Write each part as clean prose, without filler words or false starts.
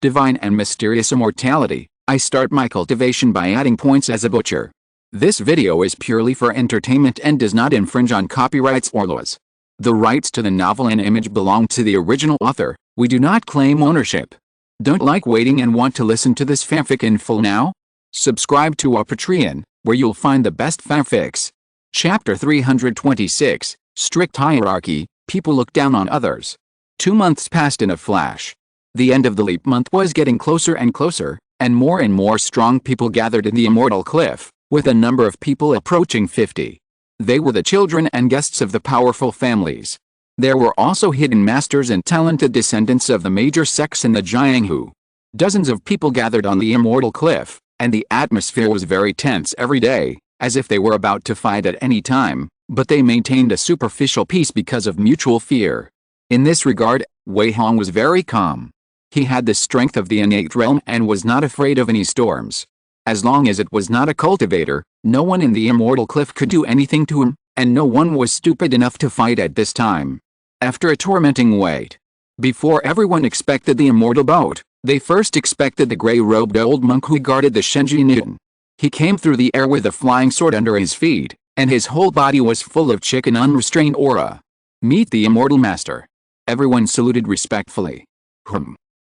divine and mysterious immortality. I start my cultivation by adding points as a butcher. This video is purely for entertainment and does not infringe on copyrights or laws. The rights to the novel and image belong to the original author. We do not claim ownership. Don't like waiting and want to listen to this fanfic in full now? Subscribe to our Patreon, where you'll find the best fanfics. Chapter 326, Strict Hierarchy, People Look Down on Others. 2 months passed in a flash. The end of the leap month was getting closer and closer, and more strong people gathered in the Immortal Cliff, with a number of people approaching 50. They were the children and guests of the powerful families. There were also hidden masters and talented descendants of the major sects in the Jianghu. Dozens of people gathered on the Immortal Cliff, and the atmosphere was very tense every day, as if they were about to fight at any time, but they maintained a superficial peace because of mutual fear. In this regard, Wei Hong was very calm. He had the strength of the innate realm and was not afraid of any storms. As long as it was not a cultivator, no one in the Immortal Cliff could do anything to him, and no one was stupid enough to fight at this time. After a tormenting wait, before everyone expected the immortal boat, they first expected the gray-robed old monk who guarded the Shenjian. He came through the air with a flying sword under his feet, and his whole body was full of chicken unrestrained aura. Meet the immortal master. Everyone saluted respectfully.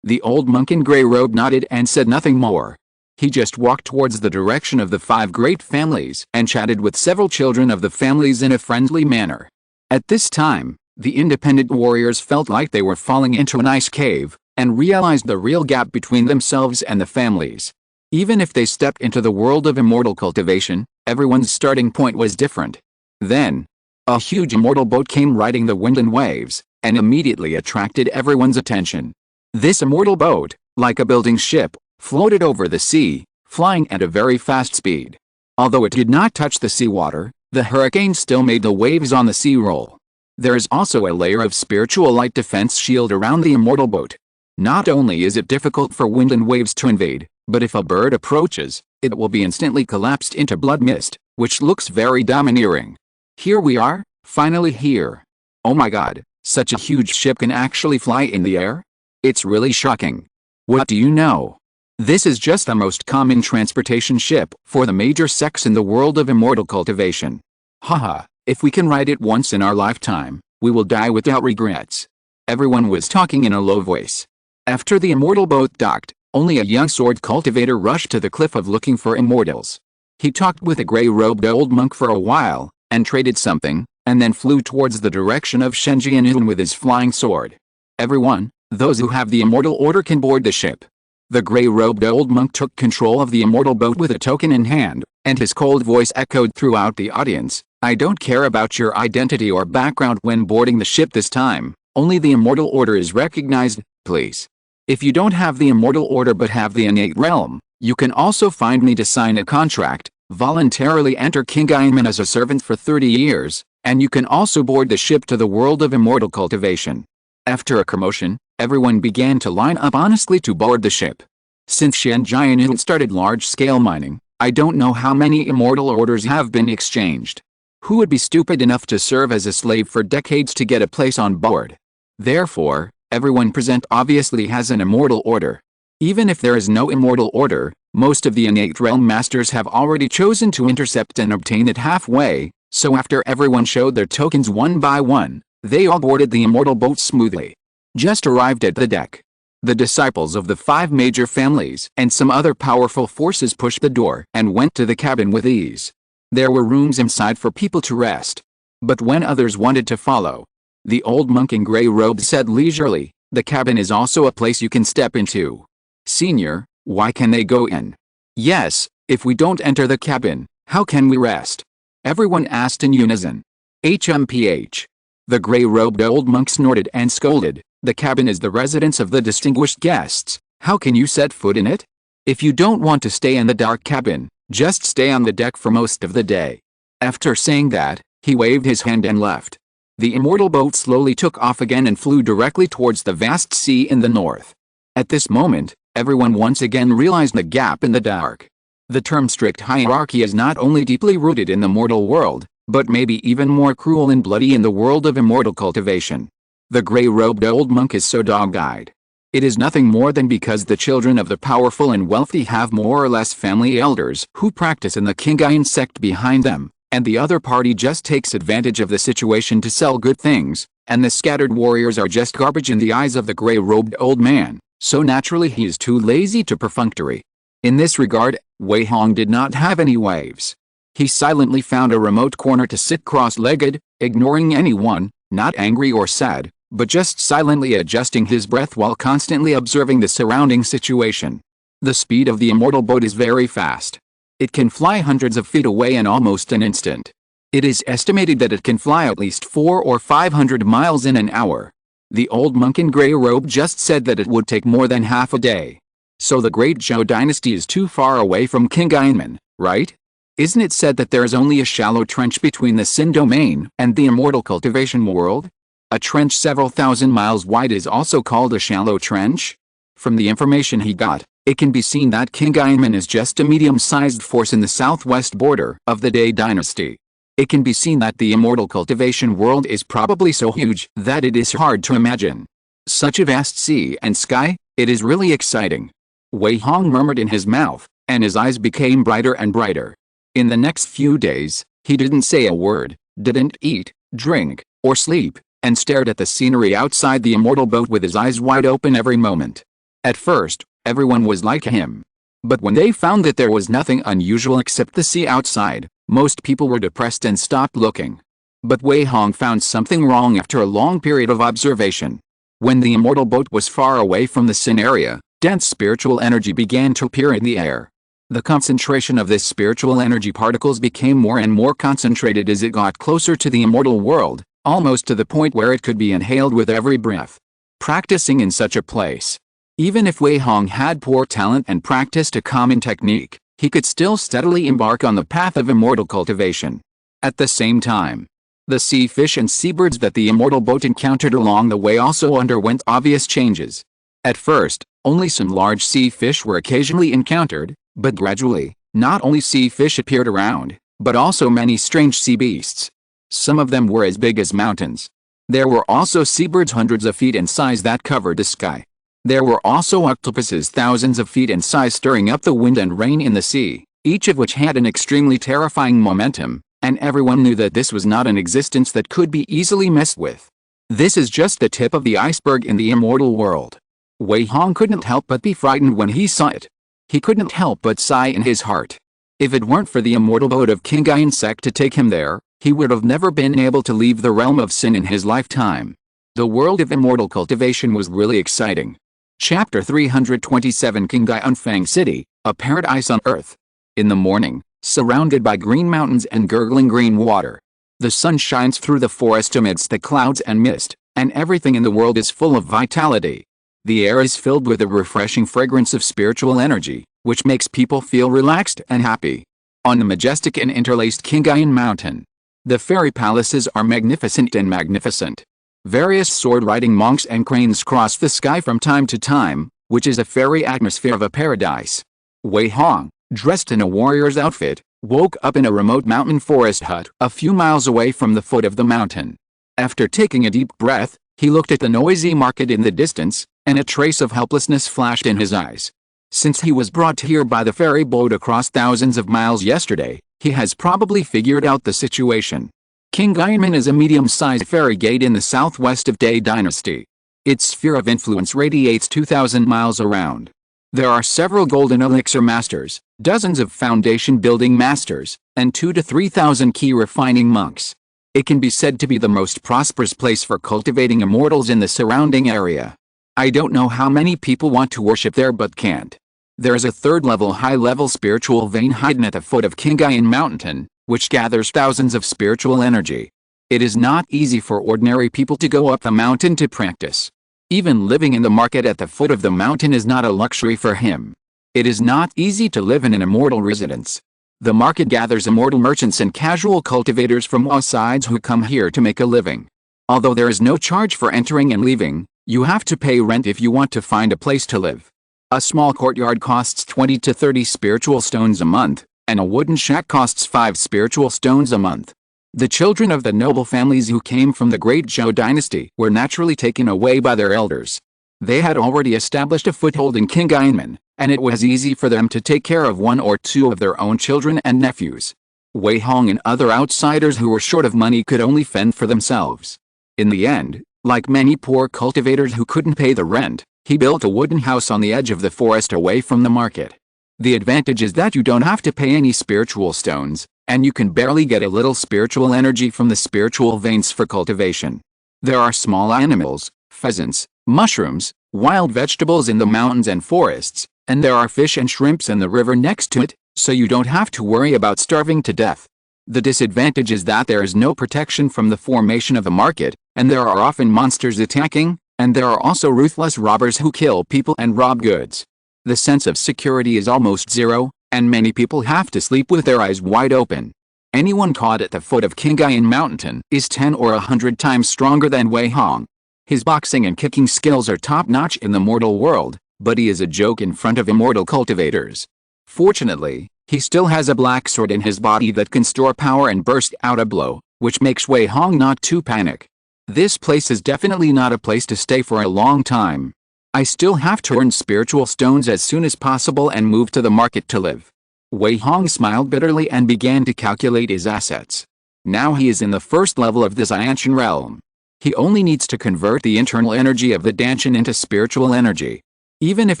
The old monk in gray robe nodded and said nothing more. He just walked towards the direction of the 5 great families and chatted with several children of the families in a friendly manner. At this time, the independent warriors felt like they were falling into an ice cave, and realized the real gap between themselves and the families. Even if they stepped into the world of immortal cultivation, everyone's starting point was different. Then, a huge immortal boat came riding the wind and waves, and immediately attracted everyone's attention. This immortal boat, like a building ship, floated over the sea, flying at a very fast speed. Although it did not touch the seawater, the hurricane still made the waves on the sea roll. There is also a layer of spiritual light defense shield around the immortal boat. Not only is it difficult for wind and waves to invade, but if a bird approaches, it will be instantly collapsed into blood mist, which looks very domineering. Here we are, finally here. Oh my god, such a huge ship can actually fly in the air? It's really shocking. What do you know? This is just the most common transportation ship for the major sects in the world of immortal cultivation. Haha, if we can ride it once in our lifetime, we will die without regrets. Everyone was talking in a low voice. After the immortal boat docked, only a young sword cultivator rushed to the cliff of looking for immortals. He talked with a gray-robed old monk for a while, and traded something, and then flew towards the direction of Shenjian with his flying sword. Everyone, those who have the immortal order can board the ship. The gray-robed old monk took control of the immortal boat with a token in hand, and his cold voice echoed throughout the audience. I don't care about your identity or background when boarding the ship this time, only the immortal order is recognized, please. If you don't have the immortal order but have the innate realm, you can also find me to sign a contract, voluntarily enter King Iman as a servant for 30 years, and you can also board the ship to the world of immortal cultivation. After a commotion, everyone began to line up honestly to board the ship. Since Shenjian started large-scale mining, I don't know how many immortal orders have been exchanged. Who would be stupid enough to serve as a slave for decades to get a place on board? Therefore, everyone present obviously has an immortal order. Even if there is no immortal order, most of the innate realm masters have already chosen to intercept and obtain it halfway, so after everyone showed their tokens one by one, they all boarded the immortal boat smoothly. Just arrived at the deck. The disciples of the 5 major families and some other powerful forces pushed the door and went to the cabin with ease. There were rooms inside for people to rest. But when others wanted to follow, the old monk in gray robe said leisurely, the cabin is also a place you can step into. Senior, why can they go in? Yes, if we don't enter the cabin, how can we rest? Everyone asked in unison. HMPH. The gray-robed old monk snorted and scolded, the cabin is the residence of the distinguished guests, how can you set foot in it? If you don't want to stay in the dark cabin, just stay on the deck for most of the day. After saying that, he waved his hand and left. The immortal boat slowly took off again and flew directly towards the vast sea in the north. At this moment, everyone once again realized the gap in the dark. The term strict hierarchy is not only deeply rooted in the mortal world, but maybe even more cruel and bloody in the world of immortal cultivation. The gray-robed old monk is so dog-eyed. It is nothing more than because the children of the powerful and wealthy have more or less family elders who practice in the Kingayan sect behind them, and the other party just takes advantage of the situation to sell good things, and the scattered warriors are just garbage in the eyes of the gray-robed old man, so naturally he is too lazy to perfunctory. In this regard, Wei Hong did not have any waves. He silently found a remote corner to sit cross-legged, ignoring anyone, not angry or sad, but just silently adjusting his breath while constantly observing the surrounding situation. The speed of the immortal boat is very fast. It can fly hundreds of feet away in almost an instant. It is estimated that it can fly at least 400 or 500 miles in an hour. The old monk in gray robe just said that it would take more than half a day. So the great Zhou dynasty is too far away from Kingayan, right? Isn't it said that there is only a shallow trench between the Sin domain and the immortal cultivation world? A trench several thousand miles wide is also called a shallow trench? From the information he got, it can be seen that Kingayan is just a medium-sized force in the southwest border of the Dai dynasty. It can be seen that the immortal cultivation world is probably so huge that it is hard to imagine. Such a vast sea and sky, it is really exciting. Wei Hong murmured in his mouth, and his eyes became brighter and brighter. In the next few days, he didn't say a word, didn't eat, drink, or sleep, and stared at the scenery outside the immortal boat with his eyes wide open every moment. At first, everyone was like him. But when they found that there was nothing unusual except the sea outside, most people were depressed and stopped looking. But Wei Hong found something wrong after a long period of observation. When the immortal boat was far away from the Sin area, dense spiritual energy began to appear in the air. The concentration of this spiritual energy particles became more and more concentrated as it got closer to the immortal world, almost to the point where it could be inhaled with every breath. Practicing in such a place. Even if Wei Hong had poor talent and practiced a common technique, he could still steadily embark on the path of immortal cultivation. At the same time, the sea fish and seabirds that the immortal boat encountered along the way also underwent obvious changes. At first, only some large sea fish were occasionally encountered, but gradually, not only sea fish appeared around, but also many strange sea beasts. Some of them were as big as mountains. There were also seabirds hundreds of feet in size that covered the sky. There were also octopuses thousands of feet in size stirring up the wind and rain in the sea, each of which had an extremely terrifying momentum, and everyone knew that this was not an existence that could be easily messed with. This is just the tip of the iceberg in the immortal world. Wei Hong couldn't help but be frightened when he saw it. He couldn't help but sigh in his heart. If it weren't for the immortal boat of Kingayan sect to take him there, he would have never been able to leave the realm of Sin in his lifetime. The world of immortal cultivation was really exciting. Chapter 327 Kingayan Fang City, a paradise on earth. In the morning, surrounded by green mountains and gurgling green water, the sun shines through the forest amidst the clouds and mist, and everything in the world is full of vitality. The air is filled with a refreshing fragrance of spiritual energy, which makes people feel relaxed and happy. On the majestic and interlaced Kingayan Mountain, the fairy palaces are magnificent and magnificent. Various sword-riding monks and cranes cross the sky from time to time, which is a fairy atmosphere of a paradise. Wei Hong, dressed in a warrior's outfit, woke up in a remote mountain forest hut a few miles away from the foot of the mountain. After taking a deep breath, he looked at the noisy market in the distance, and a trace of helplessness flashed in his eyes. Since he was brought here by the ferry boat across thousands of miles yesterday, he has probably figured out the situation. Kingayan is a medium-sized ferry gate in the southwest of Dai dynasty. Its sphere of influence radiates 2,000 miles around. There are several golden elixir masters, dozens of foundation building masters, and 2,000 to 3,000 key refining monks. It can be said to be the most prosperous place for cultivating immortals in the surrounding area. I don't know how many people want to worship there but can't. There is a third-level high-level spiritual vein hidden at the foot of Kingayan Mountain, which gathers thousands of spiritual energy. It is not easy for ordinary people to go up the mountain to practice. Even living in the market at the foot of the mountain is not a luxury for him. It is not easy to live in an immortal residence. The market gathers immortal merchants and casual cultivators from all sides who come here to make a living. Although there is no charge for entering and leaving, you have to pay rent if you want to find a place to live. A small courtyard costs 20 to 30 spiritual stones a month, and a wooden shack costs 5 spiritual stones a month. The children of the noble families who came from the great Zhou dynasty were naturally taken away by their elders. They had already established a foothold in Kingainman, and it was easy for them to take care of one or two of their own children and nephews. Wei Hong and other outsiders who were short of money could only fend for themselves. In the end, like many poor cultivators who couldn't pay the rent, he built a wooden house on the edge of the forest away from the market. The advantage is that you don't have to pay any spiritual stones, and you can barely get a little spiritual energy from the spiritual veins for cultivation. There are small animals, pheasants, mushrooms, wild vegetables in the mountains and forests, and there are fish and shrimps in the river next to it, so you don't have to worry about starving to death. The disadvantage is that there is no protection from the formation of a market, and there are often monsters attacking, and there are also ruthless robbers who kill people and rob goods. The sense of security is almost zero, and many people have to sleep with their eyes wide open. Anyone caught at the foot of Kingayan Mountain is 10 or 100 times stronger than Wei Hong. His boxing and kicking skills are top-notch in the mortal world, but he is a joke in front of immortal cultivators. Fortunately, he still has a black sword in his body that can store power and burst out a blow, which makes Wei Hong not too panic. This place is definitely not a place to stay for a long time. I still have to earn spiritual stones as soon as possible and move to the market to live. Wei Hong smiled bitterly and began to calculate his assets. Now he is in the first level of the Xianshan realm. He only needs to convert the internal energy of the Danshan into spiritual energy. Even if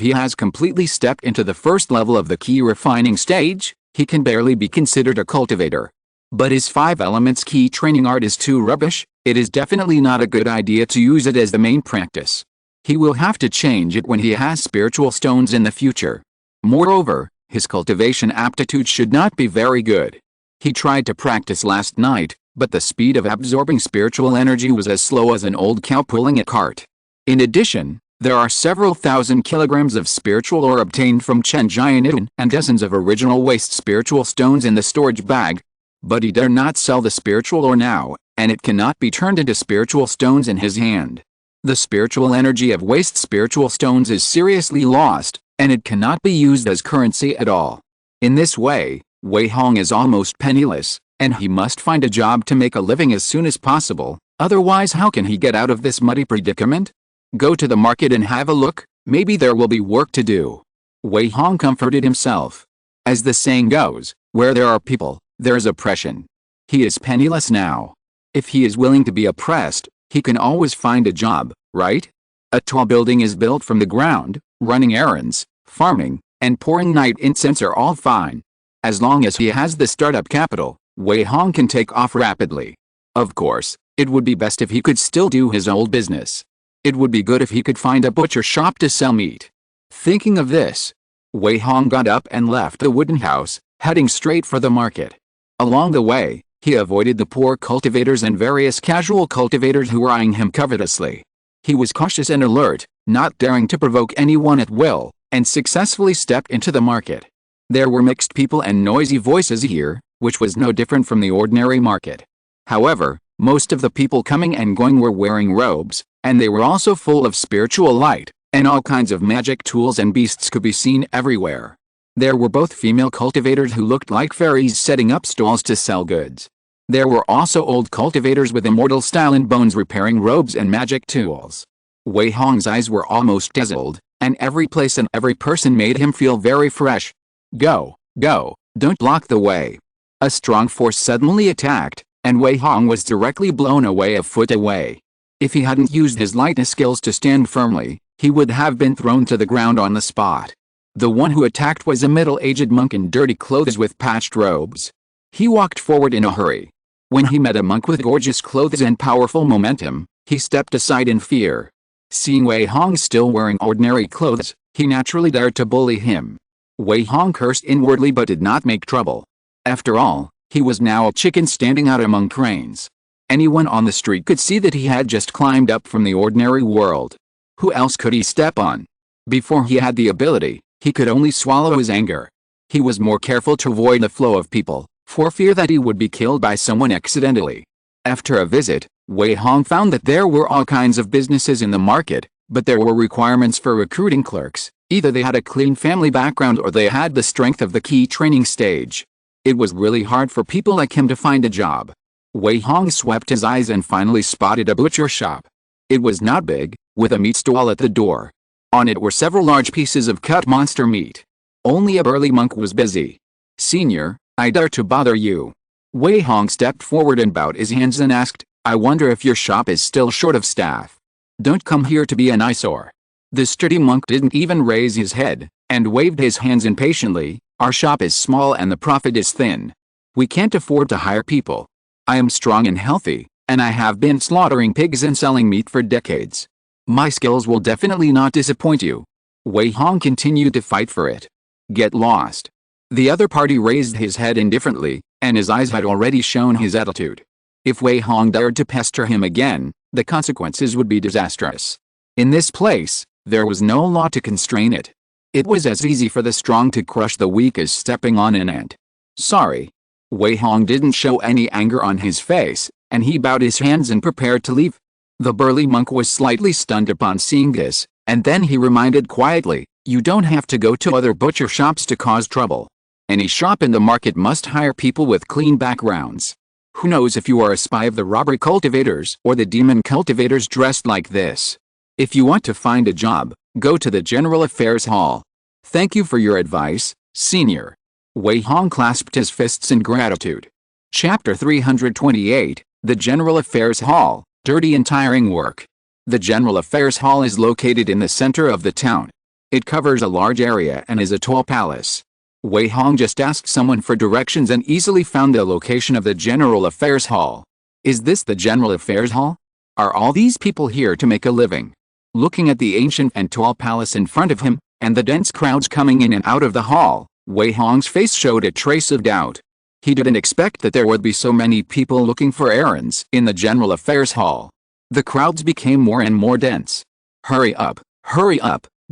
he has completely stepped into the first level of the key refining stage, he can barely be considered a cultivator. But his 5 elements key training art is too rubbish. It is definitely not a good idea to use it as the main practice. He will have to change it when he has spiritual stones in the future. Moreover, his cultivation aptitude should not be very good. He tried to practice last night, but the speed of absorbing spiritual energy was as slow as an old cow pulling a cart. In addition, there are several thousand kilograms of spiritual ore obtained from Chen Jianitun and dozens of original waste spiritual stones in the storage bag. But he dare not sell the spiritual ore now, and it cannot be turned into spiritual stones in his hand. The spiritual energy of waste spiritual stones is seriously lost, and it cannot be used as currency at all. In this way, Wei Hong is almost penniless, and he must find a job to make a living as soon as possible, otherwise how can he get out of this muddy predicament? Go to the market and have a look, maybe there will be work to do. Wei Hong comforted himself. As the saying goes, where there are people, there is oppression. He is penniless now. If he is willing to be oppressed, he can always find a job, right? A tall building is built from the ground, running errands, farming, and pouring night incense are all fine. As long as he has the startup capital, Wei Hong can take off rapidly. Of course, it would be best if he could still do his old business. It would be good if he could find a butcher shop to sell meat. Thinking of this, Wei Hong got up and left the wooden house, heading straight for the market. Along the way, he avoided the poor cultivators and various casual cultivators who were eyeing him covetously. He was cautious and alert, not daring to provoke anyone at will, and successfully stepped into the market. There were mixed people and noisy voices here, which was no different from the ordinary market. However, most of the people coming and going were wearing robes, and they were also full of spiritual light, and all kinds of magic tools and beasts could be seen everywhere. There were both female cultivators who looked like fairies setting up stalls to sell goods. There were also old cultivators with immortal style and bones repairing robes and magic tools. Wei Hong's eyes were almost dazzled, and every place and every person made him feel very fresh. Go, go, don't block the way. A strong force suddenly attacked, and Wei Hong was directly blown away a foot away. If he hadn't used his lightness skills to stand firmly, he would have been thrown to the ground on the spot. The one who attacked was a middle-aged monk in dirty clothes with patched robes. He walked forward in a hurry. When he met a monk with gorgeous clothes and powerful momentum, he stepped aside in fear. Seeing Wei Hong still wearing ordinary clothes, he naturally dared to bully him. Wei Hong cursed inwardly but did not make trouble. After all, he was now a chicken standing out among cranes. Anyone on the street could see that he had just climbed up from the ordinary world. Who else could he step on? Before he had the ability, he could only swallow his anger. He was more careful to avoid the flow of people, for fear that he would be killed by someone accidentally. After a visit, Wei Hong found that there were all kinds of businesses in the market, but there were requirements for recruiting clerks. Either they had a clean family background or they had the strength of the key training stage. It was really hard for people like him to find a job. Wei Hong swept his eyes and finally spotted a butcher shop. It was not big, with a meat stall at the door. On it were several large pieces of cut monster meat. Only a burly monk was busy. "Senior, I dare to bother you." Wei Hong stepped forward and bowed his hands and asked, "I wonder if your shop is still short of staff. Don't come here to be an eyesore." The sturdy monk didn't even raise his head, and waved his hands impatiently. "Our shop is small and the profit is thin. We can't afford to hire people. I am strong and healthy, and I have been slaughtering pigs and selling meat for decades. My skills will definitely not disappoint you." Wei Hong continued to fight for it. "Get lost." The other party raised his head indifferently, and his eyes had already shown his attitude. If Wei Hong dared to pester him again, the consequences would be disastrous. In this place, there was no law to constrain it. It was as easy for the strong to crush the weak as stepping on an ant. "Sorry." Wei Hong didn't show any anger on his face, and he bowed his hands and prepared to leave. The burly monk was slightly stunned upon seeing this, and then he reminded quietly, "You don't have to go to other butcher shops to cause trouble. Any shop in the market must hire people with clean backgrounds. Who knows if you are a spy of the robber cultivators or the demon cultivators dressed like this? If you want to find a job, go to the General Affairs Hall. Thank you for your advice, Senior." Wei Hong clasped his fists in gratitude. Chapter 328, The General Affairs Hall, Dirty and Tiring Work. The General Affairs Hall is located in the center of the town. It covers a large area and is a tall palace. Wei Hong just asked someone for directions and easily found the location of the General Affairs Hall. "Is this the General Affairs Hall? Are all these people here to make a living?" Looking at the ancient and tall palace in front of him, and the dense crowds coming in and out of the hall, Wei Hong's face showed a trace of doubt. He didn't expect that there would be so many people looking for errands in the General Affairs Hall. The crowds became more and more dense. Hurry up,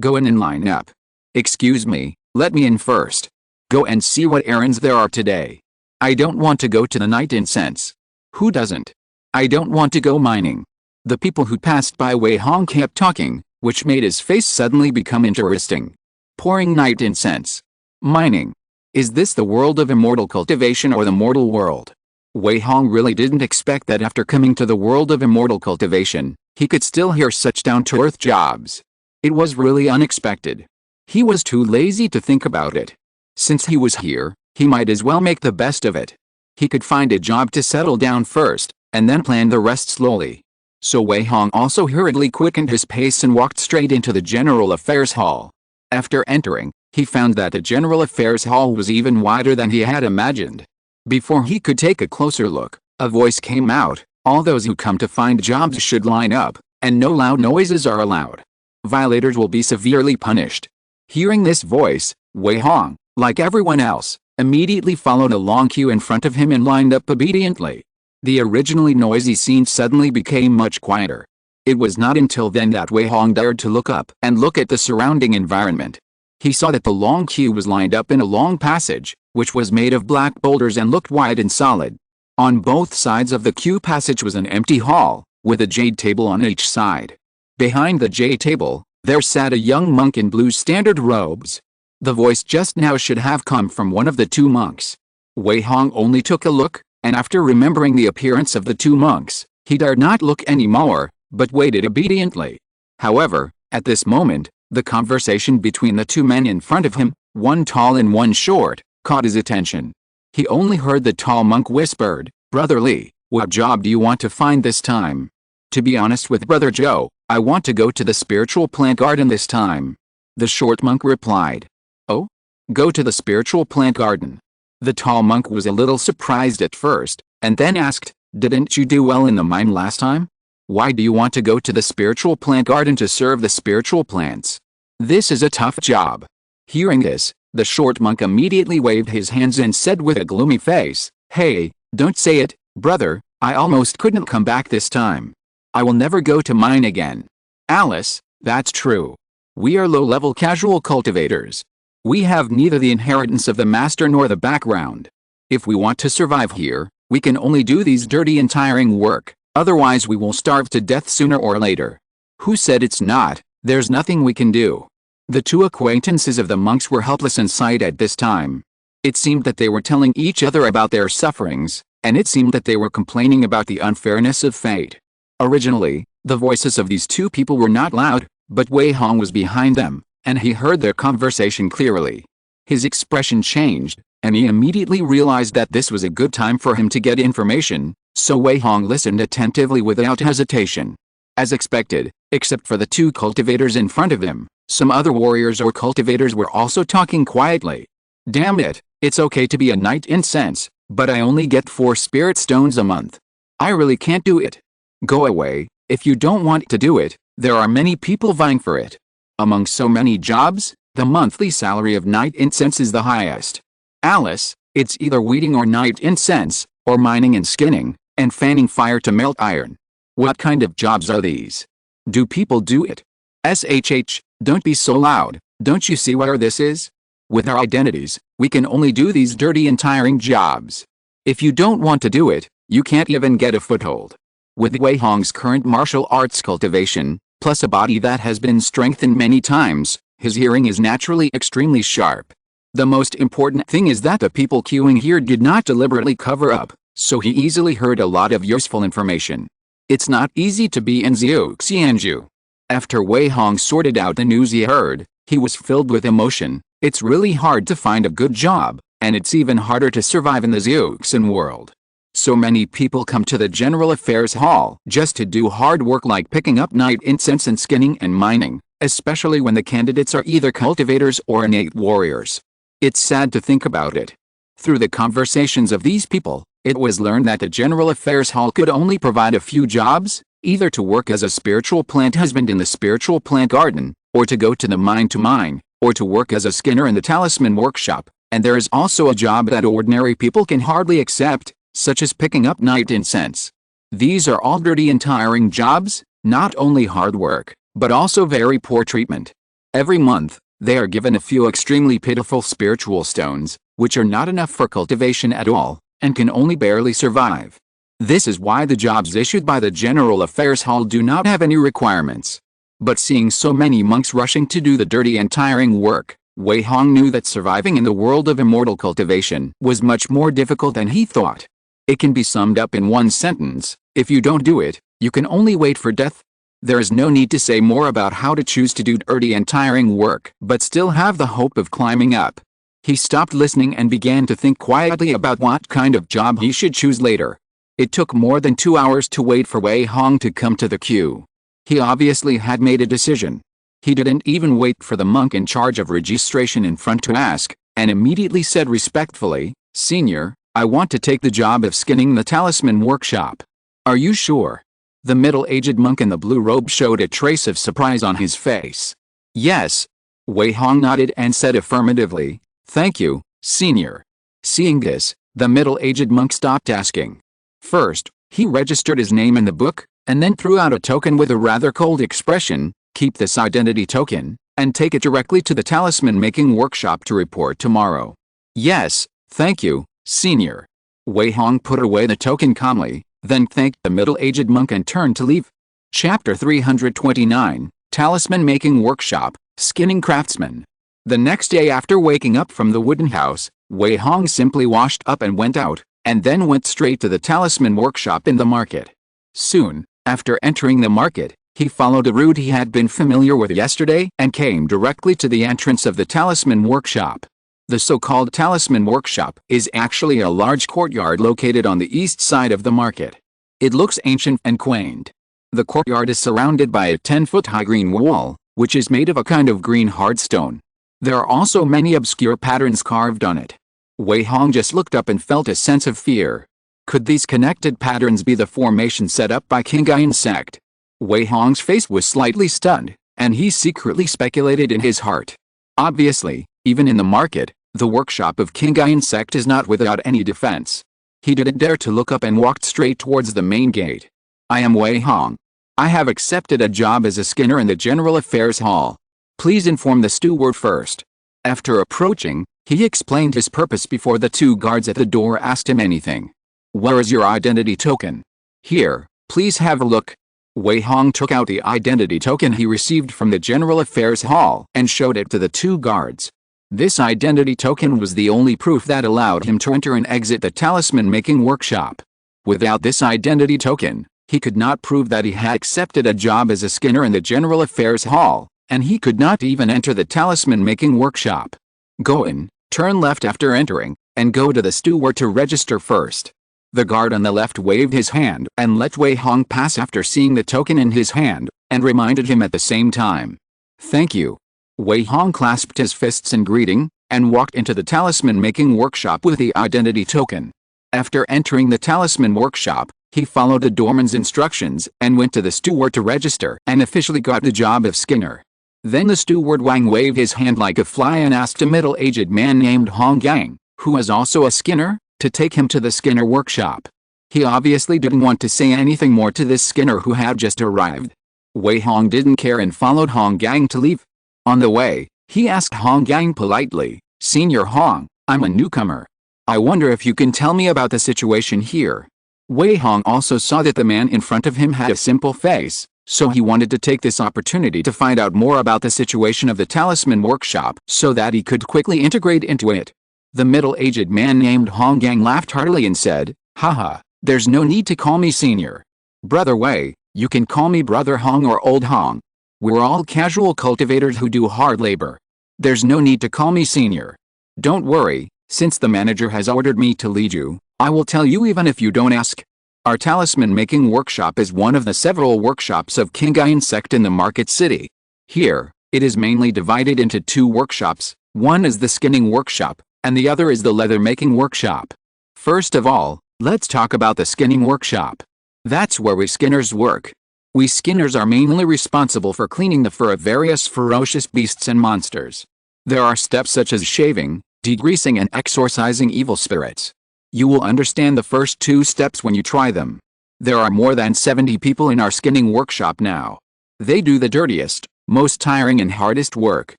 go in and line up." "Excuse me, let me in first. Go and see what errands there are today. I don't want to go to the night incense." "Who doesn't? I don't want to go mining." The people who passed by Wei Hong kept talking, which made his face suddenly become interesting. Pouring night incense. Mining. Is this the world of immortal cultivation or the mortal world? Wei Hong really didn't expect that after coming to the world of immortal cultivation, he could still hear such down-to-earth jobs. It was really unexpected. He was too lazy to think about it. Since he was here, he might as well make the best of it. He could find a job to settle down first, and then plan the rest slowly. So Wei Hong also hurriedly quickened his pace and walked straight into the General Affairs Hall. After entering, he found that the General Affairs Hall was even wider than he had imagined. Before he could take a closer look, a voice came out, "All those who come to find jobs should line up, and no loud noises are allowed. Violators will be severely punished." Hearing this voice, Wei Hong, like everyone else, immediately followed a long queue in front of him and lined up obediently. The originally noisy scene suddenly became much quieter. It was not until then that Wei Hong dared to look up and look at the surrounding environment. He saw that the long queue was lined up in a long passage, which was made of black boulders and looked wide and solid. On both sides of the queue passage was an empty hall, with a jade table on each side. Behind the jade table, there sat a young monk in blue standard robes. The voice just now should have come from one of the two monks. Wei Hong only took a look, and after remembering the appearance of the two monks, he dared not look any more, but waited obediently. However, at this moment, the conversation between the two men in front of him, one tall and one short, caught his attention. He only heard the tall monk whispered, "Brother Lee, what job do you want to find this time?" "To be honest with Brother Joe, I want to go to the spiritual plant garden this time," the short monk replied. "Oh? Go to the spiritual plant garden." The tall monk was a little surprised at first, and then asked, "Didn't you do well in the mine last time? Why do you want to go to the spiritual plant garden to serve the spiritual plants? This is a tough job." Hearing this, the short monk immediately waved his hands and said with a gloomy face, "Hey, don't say it, brother, I almost couldn't come back this time. I will never go to mine again." "Alice, that's true. We are low-level casual cultivators. We have neither the inheritance of the master nor the background. If we want to survive here, we can only do these dirty and tiring work, otherwise we will starve to death sooner or later." "Who said it's not? There's nothing we can do." The two acquaintances of the monks were helpless in sight at this time. It seemed that they were telling each other about their sufferings, and it seemed that they were complaining about the unfairness of fate. Originally, The voices of these two people were not loud, but Wei Hong was behind them, and he heard their conversation clearly. His expression changed, and he immediately realized that this was a good time for him to get information, so Wei Hong listened attentively without hesitation. As expected, except for the two cultivators in front of him, some other warriors or cultivators were also talking quietly. Damn it, it's okay to be a knight in sense, but I only get 4 spirit stones a month. I really can't do it. Go away, if you don't want to do it, there are many people vying for it. Among so many jobs, the monthly salary of knight incense is the highest. Alice, it's either weeding or knight incense, or mining and skinning, and fanning fire to melt iron. What kind of jobs are these? Do people do it? SHH, don't be so loud, don't you see where this is? With our identities, we can only do these dirty and tiring jobs. If you don't want to do it, you can't even get a foothold. With Wei Hong's current martial arts cultivation, plus a body that has been strengthened many times, his hearing is naturally extremely sharp. The most important thing is that the people queuing here did not deliberately cover up, so he easily heard a lot of useful information. It's not easy to be in Xianju. After Wei Hong sorted out the news he heard, he was filled with emotion. It's really hard to find a good job, and it's even harder to survive in the Xiuxian world. So many people come to the General Affairs Hall just to do hard work like picking up night incense and skinning and mining, especially when the candidates are either cultivators or innate warriors. It's sad to think about it. Through the conversations of these people, it was learned that the General Affairs Hall could only provide a few jobs, either to work as a spiritual plant husband in the spiritual plant garden, or to go to the mine, or to work as a skinner in the talisman workshop, and there is also a job that ordinary people can hardly accept, such as picking up night incense. These are all dirty and tiring jobs, not only hard work, but also very poor treatment. Every month, they are given a few extremely pitiful spiritual stones, which are not enough for cultivation at all, and can only barely survive. This is why the jobs issued by the General Affairs Hall do not have any requirements. But seeing so many monks rushing to do the dirty and tiring work, Wei Hong knew that surviving in the world of immortal cultivation was much more difficult than he thought. It can be summed up in one sentence: if you don't do it, you can only wait for death. There is no need to say more about how to choose to do dirty and tiring work, but still have the hope of climbing up. He stopped listening and began to think quietly about what kind of job he should choose later. It took more than 2 hours to wait for Wei Hong to come to the queue. He obviously had made a decision. He didn't even wait for the monk in charge of registration in front to ask, and immediately said respectfully, "Senior, I want to take the job of skinning the talisman workshop." "Are you sure?" The middle-aged monk in the blue robe showed a trace of surprise on his face. "Yes." Wei Hong nodded and said affirmatively, "Thank you, Senior." Seeing this, the middle-aged monk stopped asking. First, he registered his name in the book, and then threw out a token with a rather cold expression: "Keep this identity token, and take it directly to the talisman-making workshop to report tomorrow." "Yes, thank you, Senior." Wei Hong put away the token calmly, then thanked the middle-aged monk and turned to leave. Chapter 329, Talisman-Making Workshop, Skinning Craftsman. The next day after waking up from the wooden house, Wei Hong simply washed up and went out, and then went straight to the talisman workshop in the market. Soon, after entering the market, he followed a route he had been familiar with yesterday and came directly to the entrance of the talisman workshop. The so-called talisman workshop is actually a large courtyard located on the east side of the market. It looks ancient and quaint. The courtyard is surrounded by a 10-foot-high green wall, which is made of a kind of green hard stone. There are also many obscure patterns carved on it. Wei Hong just looked up and felt a sense of fear. Could these connected patterns be the formation set up by Qinghai sect? Wei Hong's face was slightly stunned, and he secretly speculated in his heart. Obviously, even in the market, the workshop of Qinghai sect is not without any defense. He didn't dare to look up and walked straight towards the main gate. "I am Wei Hong. I have accepted a job as a skinner in the General Affairs Hall. Please inform the steward first." After approaching, he explained his purpose before the two guards at the door asked him anything. "Where is your identity token?" "Here, please have a look." Wei Hong took out the identity token he received from the General Affairs Hall and showed it to the two guards. This identity token was the only proof that allowed him to enter and exit the talisman-making workshop. Without this identity token, He could not prove that he had accepted a job as a skinner in the General Affairs Hall, and he could not even enter the talisman-making workshop. Go in, turn left after entering, and go to the steward to register first. The guard on the left waved his hand and let Wei Hong pass after seeing the token in his hand, and reminded him at the same time. Thank you. Wei Hong clasped his fists in greeting, and walked into the talisman-making workshop with the identity token. After entering the talisman workshop, he followed the doorman's instructions and went to the steward to register and officially got the job of skinner. Then the steward Wang waved his hand like a fly and asked a middle-aged man named Hong Gang, who was also a skinner, to take him to the skinner workshop. He obviously didn't want to say anything more to this skinner who had just arrived. Wei Hong didn't care and followed Hong Gang to leave. On the way, he asked Hong Gang politely, "Senior Hong, I'm a newcomer. I wonder if you can tell me about the situation here." Wei Hong also saw that the man in front of him had a simple face, so he wanted to take this opportunity to find out more about the situation of the talisman workshop so that he could quickly integrate into it. The middle-aged man named Hong Gang laughed heartily and said, "Haha, there's no need to call me senior. Brother Wei, you can call me Brother Hong or Old Hong. We're all casual cultivators who do hard labor. There's no need to call me senior. Don't worry, since the manager has ordered me to lead you, I will tell you even if you don't ask. Our talisman-making workshop is one of the several workshops of Qingyuan sect in the market city. Here, it is mainly divided into two workshops. One is the skinning workshop, and the other is the leather-making workshop. First of all, let's talk about the skinning workshop. That's where we skinners work. We skinners are mainly responsible for cleaning the fur of various ferocious beasts and monsters. There are steps such as shaving, degreasing and exorcising evil spirits. You will understand the first two steps when you try them. There are more than 70 people in our skinning workshop now. They do the dirtiest, most tiring and hardest work.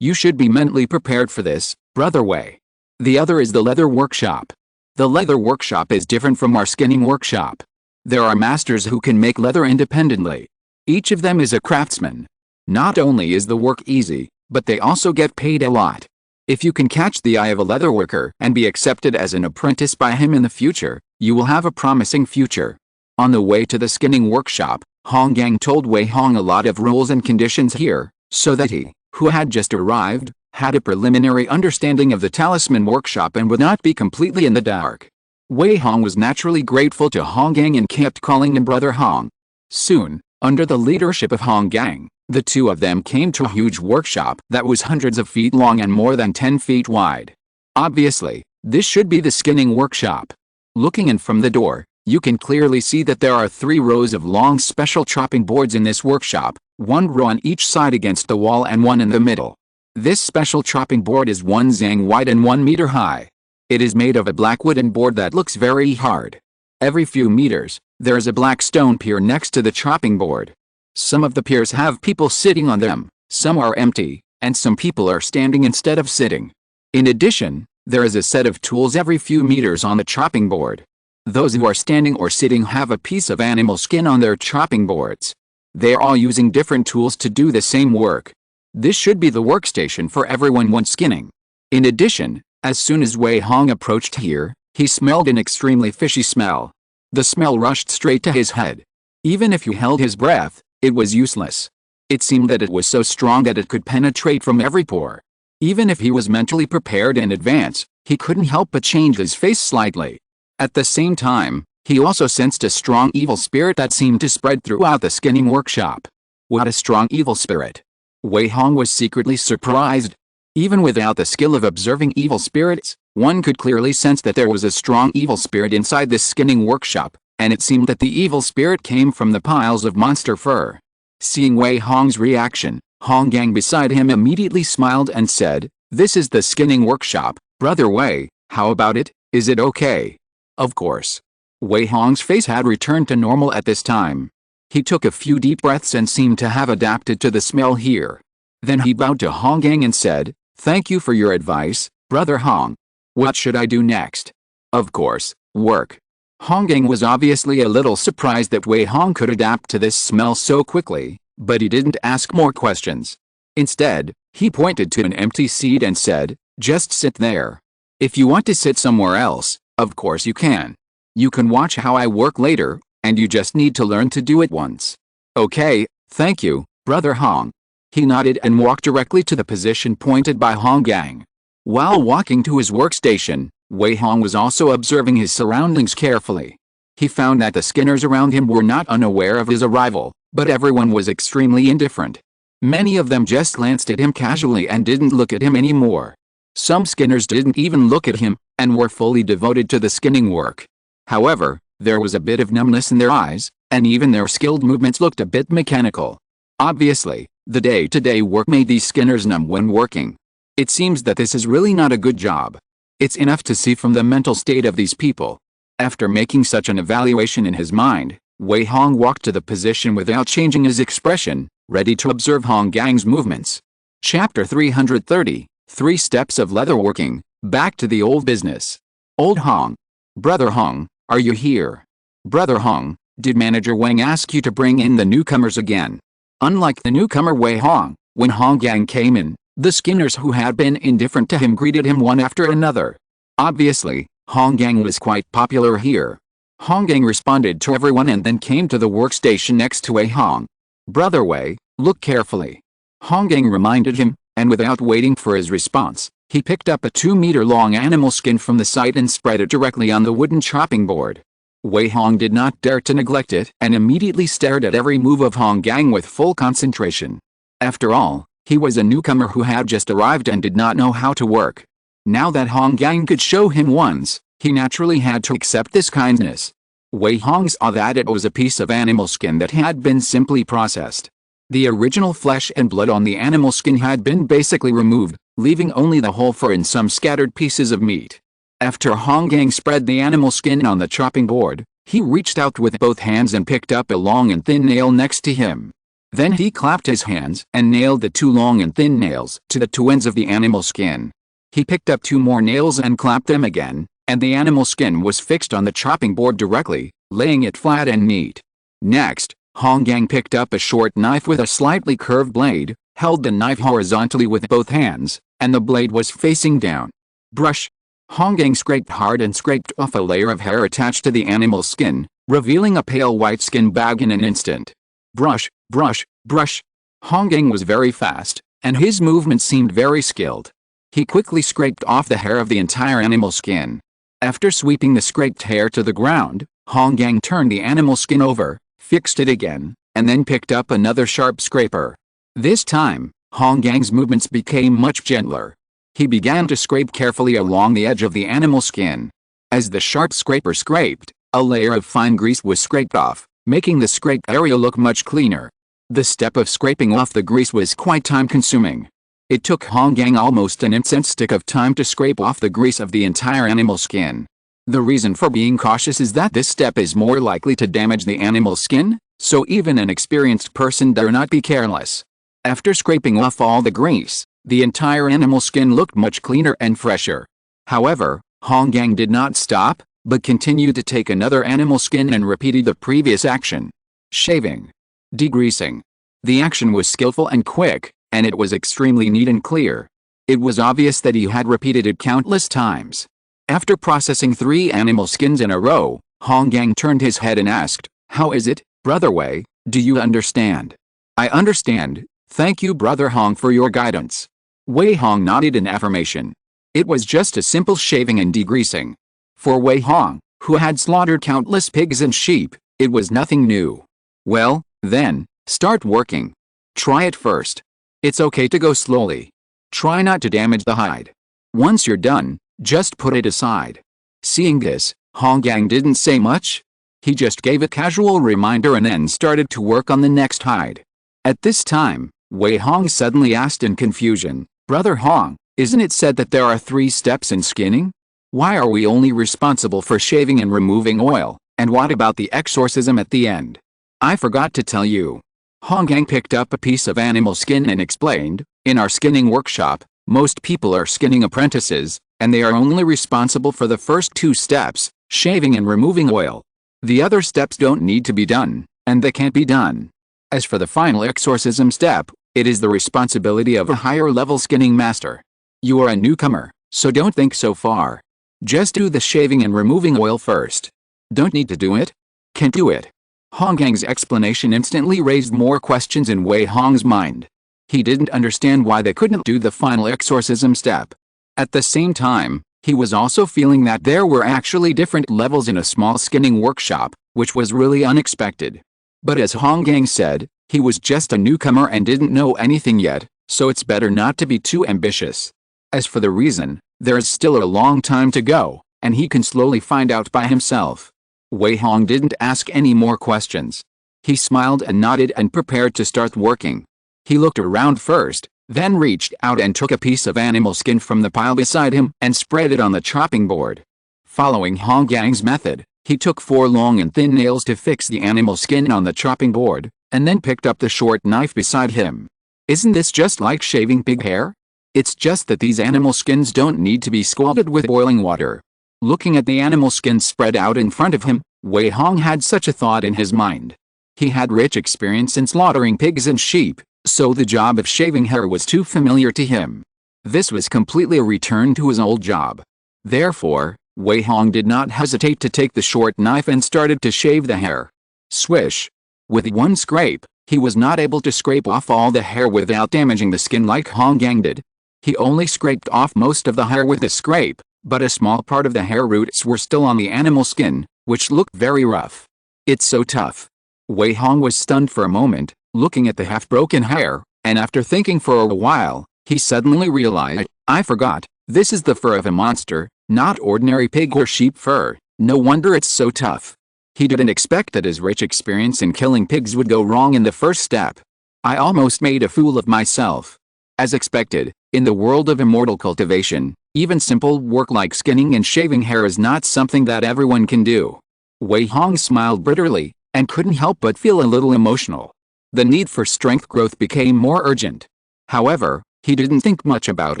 You should be mentally prepared for this, Brother Wei. The other is the leather workshop. The leather workshop is different from our skinning workshop. There are masters who can make leather independently. Each of them is a craftsman. Not only is the work easy, but they also get paid a lot. If you can catch the eye of a leather worker and be accepted as an apprentice by him in the future, you will have a promising future. On the way to the skinning workshop, Hong Gang told Wei Hong a lot of rules and conditions here, so that he, who had just arrived, had a preliminary understanding of the talisman workshop and would not be completely in the dark. Wei Hong was naturally grateful to Hong Gang and kept calling him Brother Hong. Soon, under the leadership of Hong Gang, the two of them came to a huge workshop that was hundreds of feet long and more than 10 feet wide. Obviously, this should be the skinning workshop. Looking in from the door, you can clearly see that there are 3 rows of long special chopping boards in this workshop, 1 row on each side against the wall and 1 in the middle. This special chopping board is 1 zang wide and 1 meter high. It is made of a black wooden board that looks very hard. Every few meters, there is a black stone pier next to the chopping board. Some of the piers have people sitting on them, some are empty, and some people are standing instead of sitting. In addition, there is a set of tools every few meters on the chopping board. Those who are standing or sitting have a piece of animal skin on their chopping boards. They are all using different tools to do the same work. This should be the workstation for everyone when skinning. In addition, as soon as Wei Hong approached here, he smelled an extremely fishy smell. The smell rushed straight to his head. Even if he held his breath, it was useless. It seemed that it was so strong that it could penetrate from every pore. Even if he was mentally prepared in advance, he couldn't help but change his face slightly. At the same time, he also sensed a strong evil spirit that seemed to spread throughout the skinning workshop. What a strong evil spirit! Wei Hong was secretly surprised. Even without the skill of observing evil spirits, one could clearly sense that there was a strong evil spirit inside this skinning workshop, and it seemed that the evil spirit came from the piles of monster fur. Seeing Wei Hong's reaction, Hong Gang beside him immediately smiled and said, "This is the skinning workshop, Brother Wei, how about it, is it okay?" Of course. Wei Hong's face had returned to normal at this time. He took a few deep breaths and seemed to have adapted to the smell here. Then he bowed to Hong Gang and said, "Thank you for your advice, Brother Hong. What should I do next?" Of course, work. Hong Gang was obviously a little surprised that Wei Hong could adapt to this smell so quickly, but he didn't ask more questions. Instead, he pointed to an empty seat and said, "Just sit there. If you want to sit somewhere else, of course you can. You can watch how I work later, and you just need to learn to do it once. Okay, thank you, Brother Hong. He nodded and walked directly to the position pointed by Hong Gang. While walking to his workstation, Wei Hong was also observing his surroundings carefully. He found that the skinners around him were not unaware of his arrival, but everyone was extremely indifferent. Many of them just glanced at him casually and didn't look at him anymore. Some skinners didn't even look at him, and were fully devoted to the skinning work. However, there was a bit of numbness in their eyes, and even their skilled movements looked a bit mechanical. Obviously, the day-to-day work made these skinners numb when working. It seems that this is really not a good job. It's enough to see from the mental state of these people. After making such an evaluation in his mind, Wei Hong walked to the position without changing his expression, ready to observe Hong Gang's movements. Chapter 330, 3 Steps of Leatherworking, Back to the Old Business. Old Hong. Brother Hong, are you here? Brother Hong, did Manager Wang ask you to bring in the newcomers again? Unlike the newcomer Wei Hong, when Hong Gang came in, the skinners who had been indifferent to him greeted him one after another. Obviously, Hong Gang was quite popular here. Hong Gang responded to everyone and then came to the workstation next to Wei Hong. Brother Wei, look carefully. Hong Gang reminded him, and without waiting for his response, he picked up a 2-meter-long animal skin from the site and spread it directly on the wooden chopping board. Wei Hong did not dare to neglect it and immediately stared at every move of Hong Gang with full concentration. After all, he was a newcomer who had just arrived and did not know how to work. Now that Hong Gang could show him once, he naturally had to accept this kindness. Wei Hong saw that it was a piece of animal skin that had been simply processed. The original flesh and blood on the animal skin had been basically removed, leaving only the whole fur and some scattered pieces of meat. After Hong Gang spread the animal skin on the chopping board, he reached out with both hands and picked up a long and thin nail next to him. Then he clapped his hands and nailed the 2 long and thin nails to the 2 ends of the animal skin. He picked up 2 more nails and clapped them again, and the animal skin was fixed on the chopping board directly, laying it flat and neat. Next, Hong Gang picked up a short knife with a slightly curved blade, held the knife horizontally with both hands, and the blade was facing down. Brush. Hong Gang scraped hard and scraped off a layer of hair attached to the animal skin, revealing a pale white skin bag in an instant. Brush, brush, brush. Hong Gang was very fast, and his movements seemed very skilled. He quickly scraped off the hair of the entire animal skin. After sweeping the scraped hair to the ground, Hong Gang turned the animal skin over, fixed it again, and then picked up another sharp scraper. This time, Hong Gang's movements became much gentler. He began to scrape carefully along the edge of the animal skin. As the sharp scraper scraped, a layer of fine grease was scraped off, making the scraped area look much cleaner. The step of scraping off the grease was quite time-consuming. It took Hong Gang almost an instant stick of time to scrape off the grease of the entire animal skin. The reason for being cautious is that this step is more likely to damage the animal skin, so even an experienced person dare not be careless. After scraping off all the grease, the entire animal skin looked much cleaner and fresher. However, Hong Gang did not stop, but continued to take another animal skin and repeated the previous action. Shaving. Degreasing. The action was skillful and quick, and it was extremely neat and clear. It was obvious that he had repeated it countless times. After processing 3 animal skins in a row, Hong Gang turned his head and asked, "How is it, Brother Wei? Do you understand?" "I understand. Thank you, Brother Hong, for your guidance." Wei Hong nodded in affirmation. It was just a simple shaving and degreasing. For Wei Hong, who had slaughtered countless pigs and sheep, it was nothing new. "Well, then, start working. Try it first. It's okay to go slowly. Try not to damage the hide. Once you're done, just put it aside." Seeing this, Hong Gang didn't say much. He just gave a casual reminder and then started to work on the next hide. At this time, Wei Hong suddenly asked in confusion, "Brother Hong, isn't it said that there are 3 steps in skinning? Why are we only responsible for shaving and removing oil, and what about the exorcism at the end?" "I forgot to tell you." Hong Gang picked up a piece of animal skin and explained, "In our skinning workshop, most people are skinning apprentices, and they are only responsible for the first 2 steps, shaving and removing oil. The other steps don't need to be done, and they can't be done. As for the final exorcism step, it is the responsibility of a higher-level skinning master. You are a newcomer, so don't think so far. Just do the shaving and removing oil first. Don't need to do it? Can't do it. Hongang's explanation instantly raised more questions in Wei Hong's mind. He didn't understand why they couldn't do the final exorcism step. At the same time, he was also feeling that there were actually different levels in a small skinning workshop, which was really unexpected. But as Hongang said, he was just a newcomer and didn't know anything yet, so it's better not to be too ambitious. As for the reason, there is still a long time to go, and he can slowly find out by himself. Wei Hong didn't ask any more questions. He smiled and nodded and prepared to start working. He looked around first, then reached out and took a piece of animal skin from the pile beside him and spread it on the chopping board. Following Honggang's method, he took 4 long and thin nails to fix the animal skin on the chopping board, and then picked up the short knife beside him. Isn't this just like shaving pig hair? It's just that these animal skins don't need to be scalded with boiling water. Looking at the animal skins spread out in front of him, Wei Hong had such a thought in his mind. He had rich experience in slaughtering pigs and sheep, so the job of shaving hair was too familiar to him. This was completely a return to his old job. Therefore, Wei Hong did not hesitate to take the short knife and started to shave the hair. Swish! With one scrape, he was not able to scrape off all the hair without damaging the skin like Honggang did. He only scraped off most of the hair with a scrape, but a small part of the hair roots were still on the animal skin, which looked very rough. It's so tough. Wei Hong was stunned for a moment, looking at the half-broken hair, and after thinking for a while, he suddenly realized, I forgot, this is the fur of a monster, not ordinary pig or sheep fur. No wonder it's so tough. He didn't expect that his rich experience in killing pigs would go wrong in the first step. I almost made a fool of myself. As expected, in the world of immortal cultivation, even simple work like skinning and shaving hair is not something that everyone can do. Wei Hong smiled bitterly, and couldn't help but feel a little emotional. The need for strength growth became more urgent. However, he didn't think much about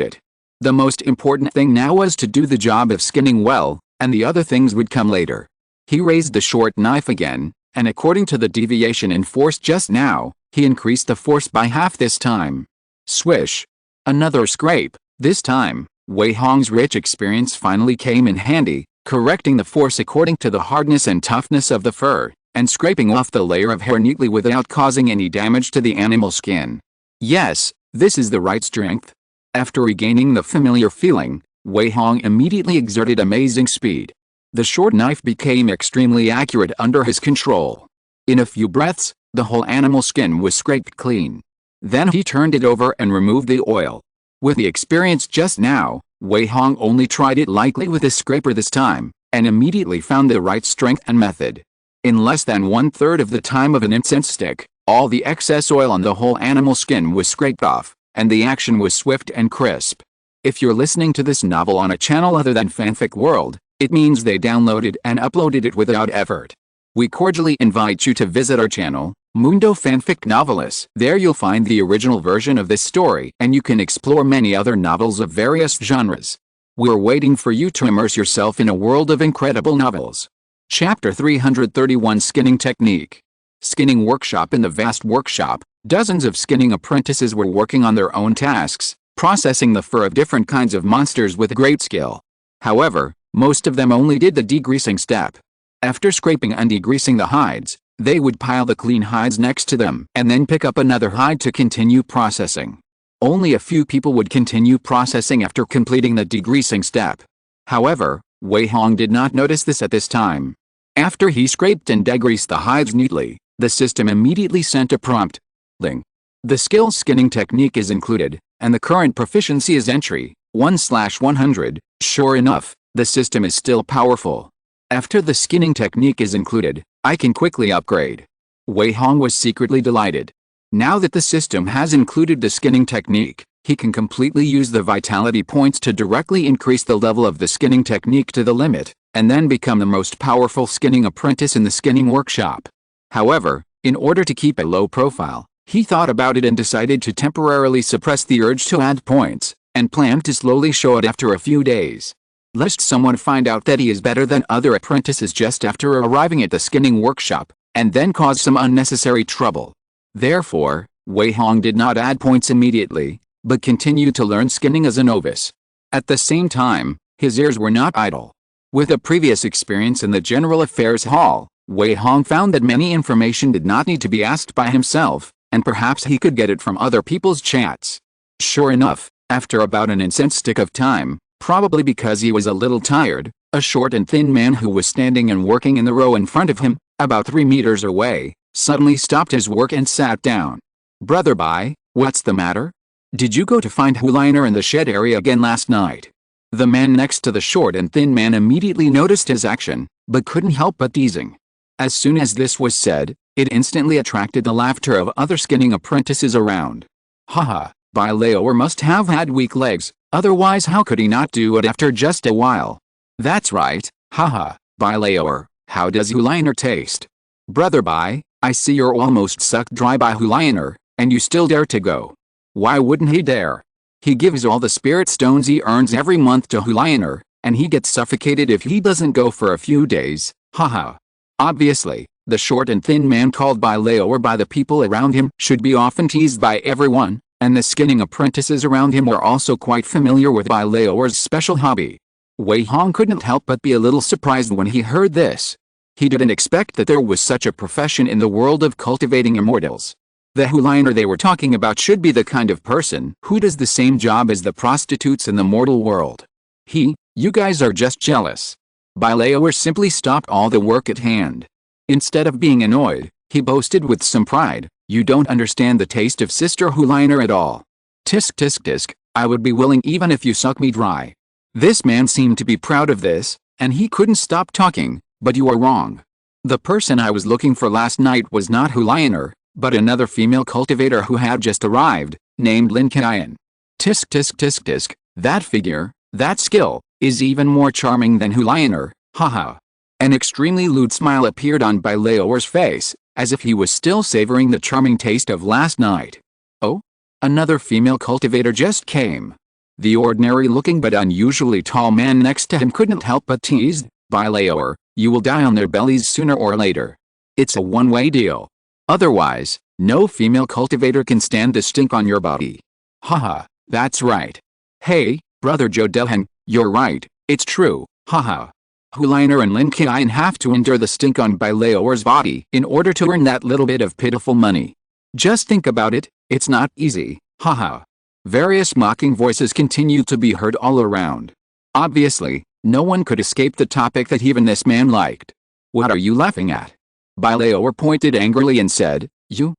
it. The most important thing now was to do the job of skinning well, and the other things would come later. He raised the short knife again, and according to the deviation in force just now, he increased the force by half this time. Swish! Another scrape. This time, Wei Hong's rich experience finally came in handy, correcting the force according to the hardness and toughness of the fur, and scraping off the layer of hair neatly without causing any damage to the animal skin. Yes, this is the right strength. After regaining the familiar feeling, Wei Hong immediately exerted amazing speed. The short knife became extremely accurate under his control. In a few breaths, the whole animal skin was scraped clean. Then he turned it over and removed the oil. With the experience just now, Wei Hong only tried it lightly with a scraper this time, and immediately found the right strength and method. In less than 1/3 of the time of an incense stick, all the excess oil on the whole animal skin was scraped off, and the action was swift and crisp. If you're listening to this novel on a channel other than Fanfic World, it means they downloaded and uploaded it without effort. We cordially invite you to visit our channel, Mundo Fanfic Novelis. There you'll find the original version of this story, and you can explore many other novels of various genres. We're waiting for you to immerse yourself in a world of incredible novels. Chapter 331 Skinning Technique. Skinning Workshop. In the vast workshop, dozens of skinning apprentices were working on their own tasks, processing the fur of different kinds of monsters with great skill. However, most of them only did the degreasing step. After scraping and degreasing the hides, they would pile the clean hides next to them and then pick up another hide to continue processing. Only a few people would continue processing after completing the degreasing step. However, Wei Hong did not notice this at this time. After he scraped and degreased the hides neatly, the system immediately sent a prompt. The skill skinning technique is included, and the current proficiency is entry 1/100. Sure enough, the system is still powerful. After the skinning technique is included, I can quickly upgrade. Wei Hong was secretly delighted. Now that the system has included the skinning technique, he can completely use the vitality points to directly increase the level of the skinning technique to the limit, and then become the most powerful skinning apprentice in the skinning workshop. However, in order to keep a low profile, he thought about it and decided to temporarily suppress the urge to add points, and planned to slowly show it after a few days. Lest someone find out that he is better than other apprentices just after arriving at the skinning workshop, and then cause some unnecessary trouble. Therefore, Wei Hong did not add points immediately, but continued to learn skinning as a novice. At the same time, his ears were not idle. With a previous experience in the General Affairs Hall, Wei Hong found that many information did not need to be asked by himself, and perhaps he could get it from other people's chats. Sure enough, after about an instant of time, probably because he was a little tired, a short and thin man who was standing and working in the row in front of him, about 3 meters away, suddenly stopped his work and sat down. "Brother Bai, what's the matter? Did you go to find Huliner in the shed area again last night?" The man next to the short and thin man immediately noticed his action, but couldn't help but teasing. As soon as this was said, it instantly attracted the laughter of other skinning apprentices around. Haha, Bai Laoer must have had weak legs, otherwise how could he not do it after just a while? That's right, haha, Bai Laoer, how does Huliner taste? Brother Bai, I see you're almost sucked dry by Huliner, and you still dare to go. Why wouldn't he dare? He gives all the spirit stones he earns every month to Huliner, and he gets suffocated if he doesn't go for a few days, haha. Obviously, the short and thin man called Bai Laoer by the people around him should be often teased by everyone, and the skinning apprentices around him were also quite familiar with Bai Laoer's special hobby. Wei Hong couldn't help but be a little surprised when he heard this. He didn't expect that there was such a profession in the world of cultivating immortals. The Huliner they were talking about should be the kind of person who does the same job as the prostitutes in the mortal world. You guys are just jealous. Bai Laoer simply stopped all the work at hand. Instead of being annoyed, he boasted with some pride, "You don't understand the taste of Sister Huliner at all. Tisk tisk tisk, I would be willing even if you suck me dry." This man seemed to be proud of this, and he couldn't stop talking, "But you are wrong. The person I was looking for last night was not Huliner, but another female cultivator who had just arrived, named Lin Qian. Tisk tisk tisk tisk, that figure, that skill, is even more charming than Huliner, haha." An extremely lewd smile appeared on Bai Laoer's face, as if he was still savoring the charming taste of last night. Oh? Another female cultivator just came. The ordinary-looking but unusually tall man next to him couldn't help but tease, "Bai Laoer, you will die on their bellies sooner or later. It's a one-way deal. Otherwise, no female cultivator can stand the stink on your body." Haha, that's right. Hey, brother Zhou Deheng, you're right, it's true, haha. Huliner and Lin Qian have to endure the stink on Bai Laoer's body in order to earn that little bit of pitiful money. Just think about it, it's not easy, haha. Various mocking voices continued to be heard all around. Obviously, no one could escape the topic that even this man liked. "What are you laughing at?" Bai Laoer pointed angrily and said, You,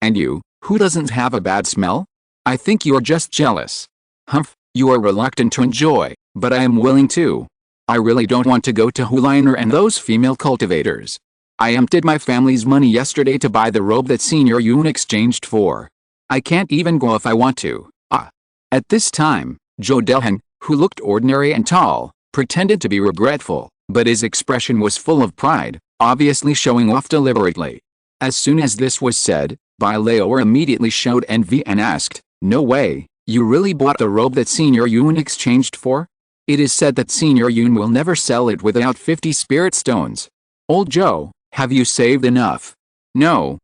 and you, who doesn't have a bad smell? I think you're just jealous. Humph, you are reluctant to enjoy, but I am willing to. I really don't want to go to Huliner and those female cultivators. I emptied my family's money yesterday to buy the robe that Senior Yun exchanged for. I can't even go if I want to. At this time, Zhou Deheng, who looked ordinary and tall, pretended to be regretful, but his expression was full of pride, obviously showing off deliberately. As soon as this was said, Bai Laoer immediately showed envy and asked, "No way, you really bought the robe that Senior Yun exchanged for? It is said that Senior Yun will never sell it without 50 spirit stones. Old Joe, have you saved enough?" No,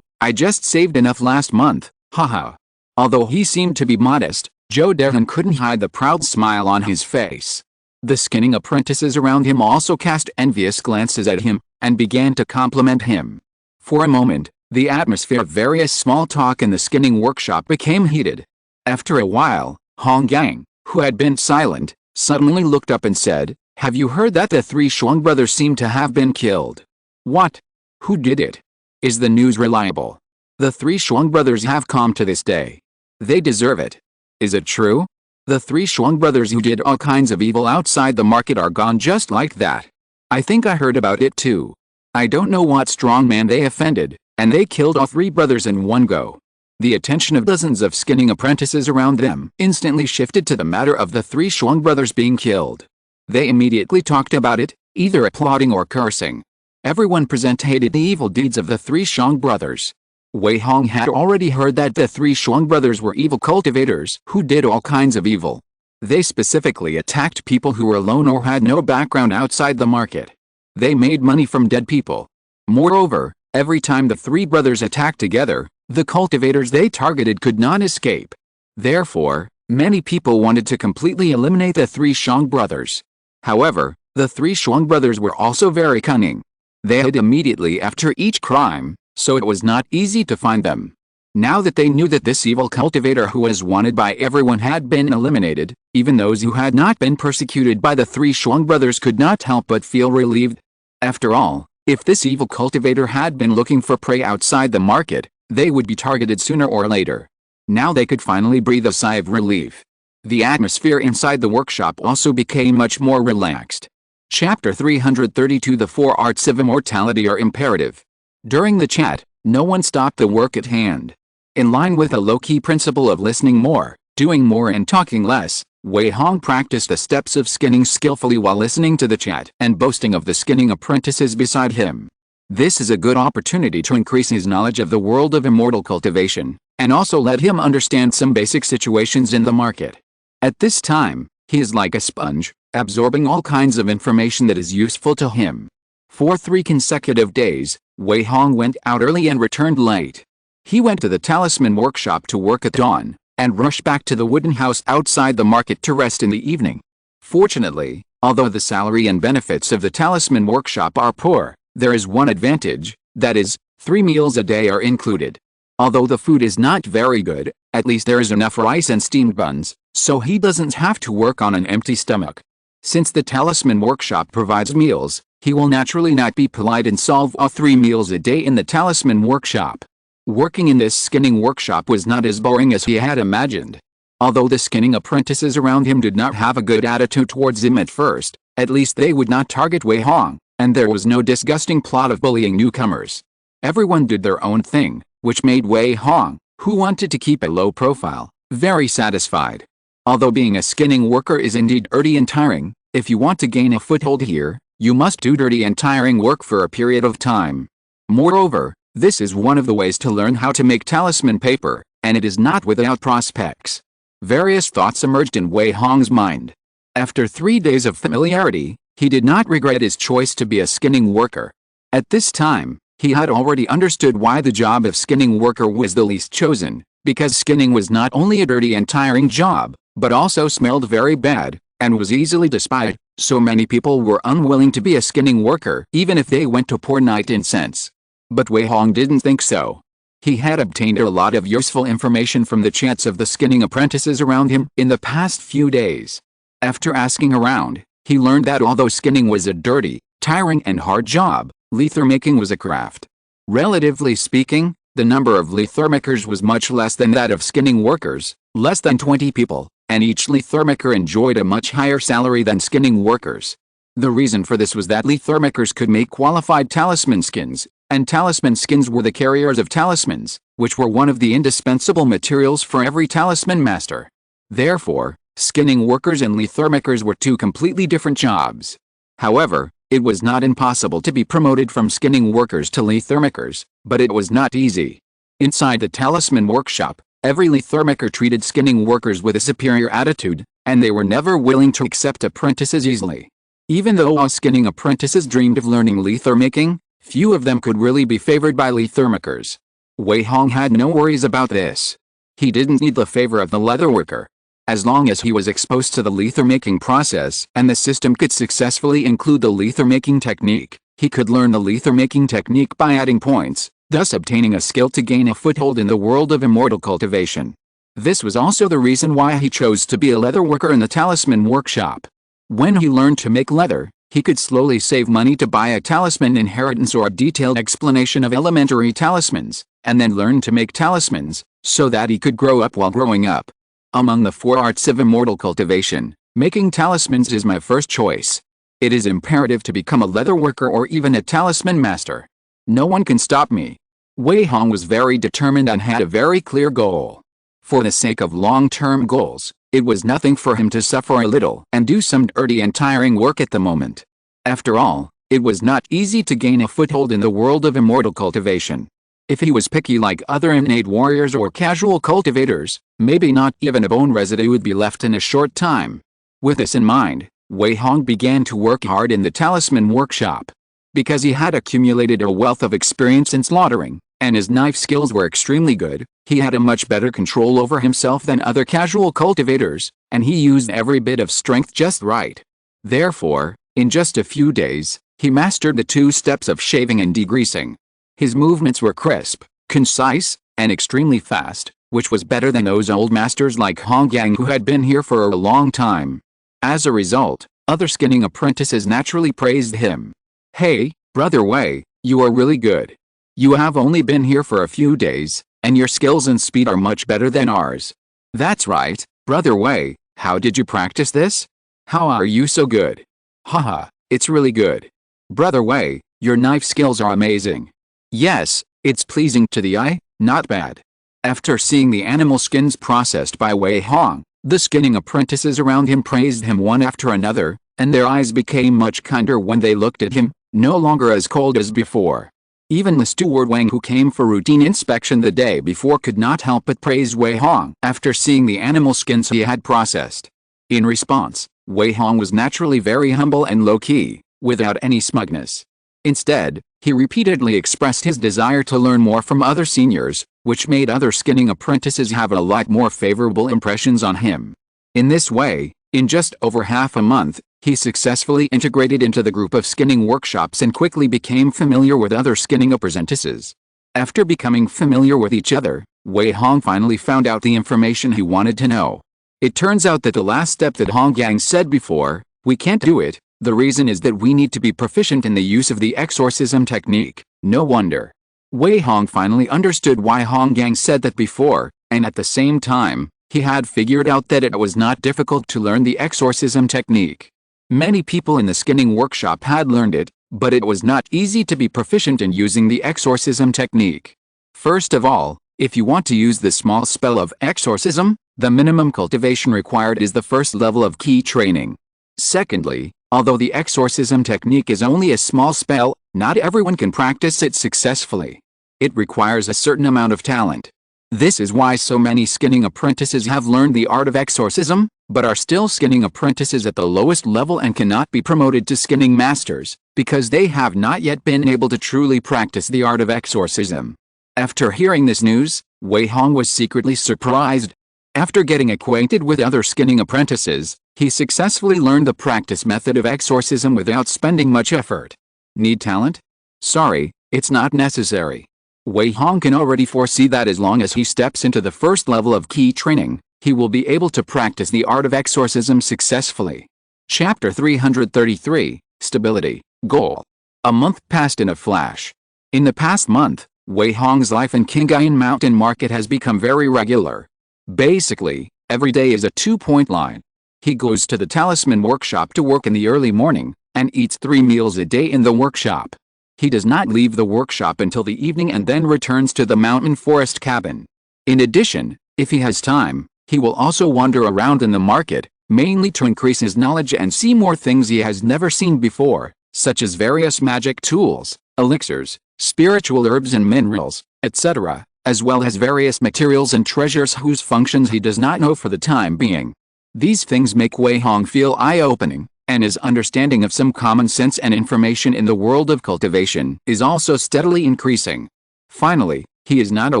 I just saved enough last month, haha." Although he seemed to be modest, Zhou Deheng couldn't hide the proud smile on his face. The skinning apprentices around him also cast envious glances at him, and began to compliment him. For a moment, the atmosphere of various small talk in the skinning workshop became heated. After a while, Hong Gang, who had been silent, suddenly looked up and said, "Have you heard that the 3 Shuang brothers seem to have been killed?" "What? Who did it? Is the news reliable?" "The 3 Shuang brothers have come to this day. They deserve it." "Is it true? The 3 Shuang brothers who did all kinds of evil outside the market are gone just like that?" "I think I heard about it too. I don't know what strong man they offended, and they killed all 3 brothers in one go." The attention of dozens of skinning apprentices around them instantly shifted to the matter of the 3 Shuang brothers being killed. They immediately talked about it, either applauding or cursing. Everyone present hated the evil deeds of the 3 Shuang brothers. Wei Hong had already heard that the 3 Shuang brothers were evil cultivators who did all kinds of evil. They specifically attacked people who were alone or had no background outside the market. They made money from dead people. Moreover, every time the 3 brothers attacked together, the cultivators they targeted could not escape. Therefore, many people wanted to completely eliminate the 3 Shuang brothers. However, the 3 Shuang brothers were also very cunning. They hid immediately after each crime, so it was not easy to find them. Now that they knew that this evil cultivator who was wanted by everyone had been eliminated, even those who had not been persecuted by the three Shuang brothers could not help but feel relieved. After all, if this evil cultivator had been looking for prey outside the market, they would be targeted sooner or later. Now they could finally breathe a sigh of relief. The atmosphere inside the workshop also became much more relaxed. Chapter 332 The 4 Arts of Immortality are imperative. During the chat, no one stopped the work at hand. In line with a low-key principle of listening more, doing more and talking less, Wei Hong practiced the steps of skinning skillfully while listening to the chat and boasting of the skinning apprentices beside him. This is a good opportunity to increase his knowledge of the world of immortal cultivation, and also let him understand some basic situations in the market. At this time, he is like a sponge, absorbing all kinds of information that is useful to him. For 3 consecutive days, Wei Hong went out early and returned late. He went to the talisman workshop to work at dawn, and rushed back to the wooden house outside the market to rest in the evening. Fortunately, although the salary and benefits of the talisman workshop are poor, there is one advantage, that is, 3 meals a day are included. Although the food is not very good, at least there is enough rice and steamed buns, so he doesn't have to work on an empty stomach. Since the talisman workshop provides meals, he will naturally not be polite and solve all 3 meals a day in the talisman workshop. Working in this skinning workshop was not as boring as he had imagined. Although the skinning apprentices around him did not have a good attitude towards him at first, at least they would not target Wei Hong, and there was no disgusting plot of bullying newcomers. Everyone did their own thing, which made Wei Hong, who wanted to keep a low profile, very satisfied. Although being a skinning worker is indeed dirty and tiring, if you want to gain a foothold here, you must do dirty and tiring work for a period of time. Moreover, this is one of the ways to learn how to make talisman paper, and it is not without prospects. Various thoughts emerged in Wei Hong's mind. After 3 days of familiarity, he did not regret his choice to be a skinning worker. At this time, he had already understood why the job of skinning worker was the least chosen, because skinning was not only a dirty and tiring job, but also smelled very bad, and was easily despised, so many people were unwilling to be a skinning worker even if they went to pour night incense. But Wei Hong didn't think so. He had obtained a lot of useful information from the chats of the skinning apprentices around him in the past few days. After asking around, he learned that although skinning was a dirty, tiring and hard job, leather making was a craft. Relatively speaking, the number of leather makers was much less than that of skinning workers, less than 20 people, and each leather maker enjoyed a much higher salary than skinning workers. The reason for this was that leather makers could make qualified talisman skins, and talisman skins were the carriers of talismans, which were one of the indispensable materials for every talisman master. Therefore, skinning workers and leather makers were 2 completely different jobs. However, it was not impossible to be promoted from skinning workers to leather makers, but it was not easy. Inside the talisman workshop, every leather maker treated skinning workers with a superior attitude, and they were never willing to accept apprentices easily. Even though all skinning apprentices dreamed of learning leather making, few of them could really be favored by leather makers. Wei Hong had no worries about this. He didn't need the favor of the leather worker. As long as he was exposed to the leather making process and the system could successfully include the leather making technique, he could learn the leather making technique by adding points, thus obtaining a skill to gain a foothold in the world of immortal cultivation. This was also the reason why he chose to be a leather worker in the talisman workshop. When he learned to make leather, he could slowly save money to buy a talisman inheritance or a detailed explanation of elementary talismans, and then learn to make talismans, so that he could grow up while growing up. Among the 4 arts of immortal cultivation, making talismans is my first choice. It is imperative to become a leather worker or even a talisman master. No one can stop me. Wei Hong was very determined and had a very clear goal. For the sake of long-term goals, it was nothing for him to suffer a little and do some dirty and tiring work at the moment. After all, it was not easy to gain a foothold in the world of immortal cultivation. If he was picky like other innate warriors or casual cultivators, maybe not even a bone residue would be left in a short time. With this in mind, Wei Hong began to work hard in the talisman workshop. Because he had accumulated a wealth of experience in slaughtering, and his knife skills were extremely good, he had a much better control over himself than other casual cultivators, and he used every bit of strength just right. Therefore, in just a few days, He mastered the 2 steps of shaving and degreasing. His movements were crisp, concise, and extremely fast, which was better than those old masters like Hong Yang who had been here for a long time. As a result, other skinning apprentices naturally praised him. "Hey, Brother Wei, you are really good. You have only been here for a few days, and your skills and speed are much better than ours." "That's right, Brother Wei, how did you practice this? How are you so good?" "Haha, it's really good. Brother Wei, your knife skills are amazing." "Yes, it's pleasing to the eye, not bad." After seeing the animal skins processed by Wei Hong, the skinning apprentices around him praised him one after another, and their eyes became much kinder when they looked at him, no longer as cold as before. Even the steward Wang who came for routine inspection the day before could not help but praise Wei Hong after seeing the animal skins he had processed. In response, Wei Hong was naturally very humble and low-key, without any smugness. Instead, he repeatedly expressed his desire to learn more from other seniors, which made other skinning apprentices have a lot more favorable impressions on him. In this way, in just over half a month, he successfully integrated into the group of skinning workshops and quickly became familiar with other skinning apprentices. After becoming familiar with each other, Wei Hong finally found out the information he wanted to know. It turns out that the last step that Hong Yang said before, "We can't do it," the reason is that we need to be proficient in the use of the exorcism technique. No wonder. Wei Hong finally understood why Hong Yang said that before, and at the same time, he had figured out that it was not difficult to learn the exorcism technique. Many people in the skinning workshop had learned it, but it was not easy to be proficient in using the exorcism technique. First of all, if you want to use the small spell of exorcism, the minimum cultivation required is the first level of key training. Secondly, although the exorcism technique is only a small spell, not everyone can practice it successfully. It requires a certain amount of talent. This is why so many skinning apprentices have learned the art of exorcism, but are still skinning apprentices at the lowest level and cannot be promoted to skinning masters, because they have not yet been able to truly practice the art of exorcism. After hearing this news, Wei Hong was secretly surprised. After getting acquainted with other skinning apprentices, he successfully learned the practice method of exorcism without spending much effort. Need talent? Sorry, it's not necessary. Wei Hong can already foresee that as long as he steps into the first level of key training, he will be able to practice the art of exorcism successfully. Chapter 333, Stability, Goal. A month passed in a flash. In the past month, Wei Hong's life in Qingyuan Mountain Market has become very regular. Basically, every day is a 2-point line. He goes to the talisman workshop to work in the early morning, and eats 3 meals a day in the workshop. He does not leave the workshop until the evening and then returns to the mountain forest cabin. In addition, if he has time, he will also wander around in the market, mainly to increase his knowledge and see more things he has never seen before, such as various magic tools, elixirs, spiritual herbs and minerals, etc., as well as various materials and treasures whose functions he does not know for the time being. These things make Wei Hong feel eye-opening, and his understanding of some common sense and information in the world of cultivation is also steadily increasing. Finally, he is not a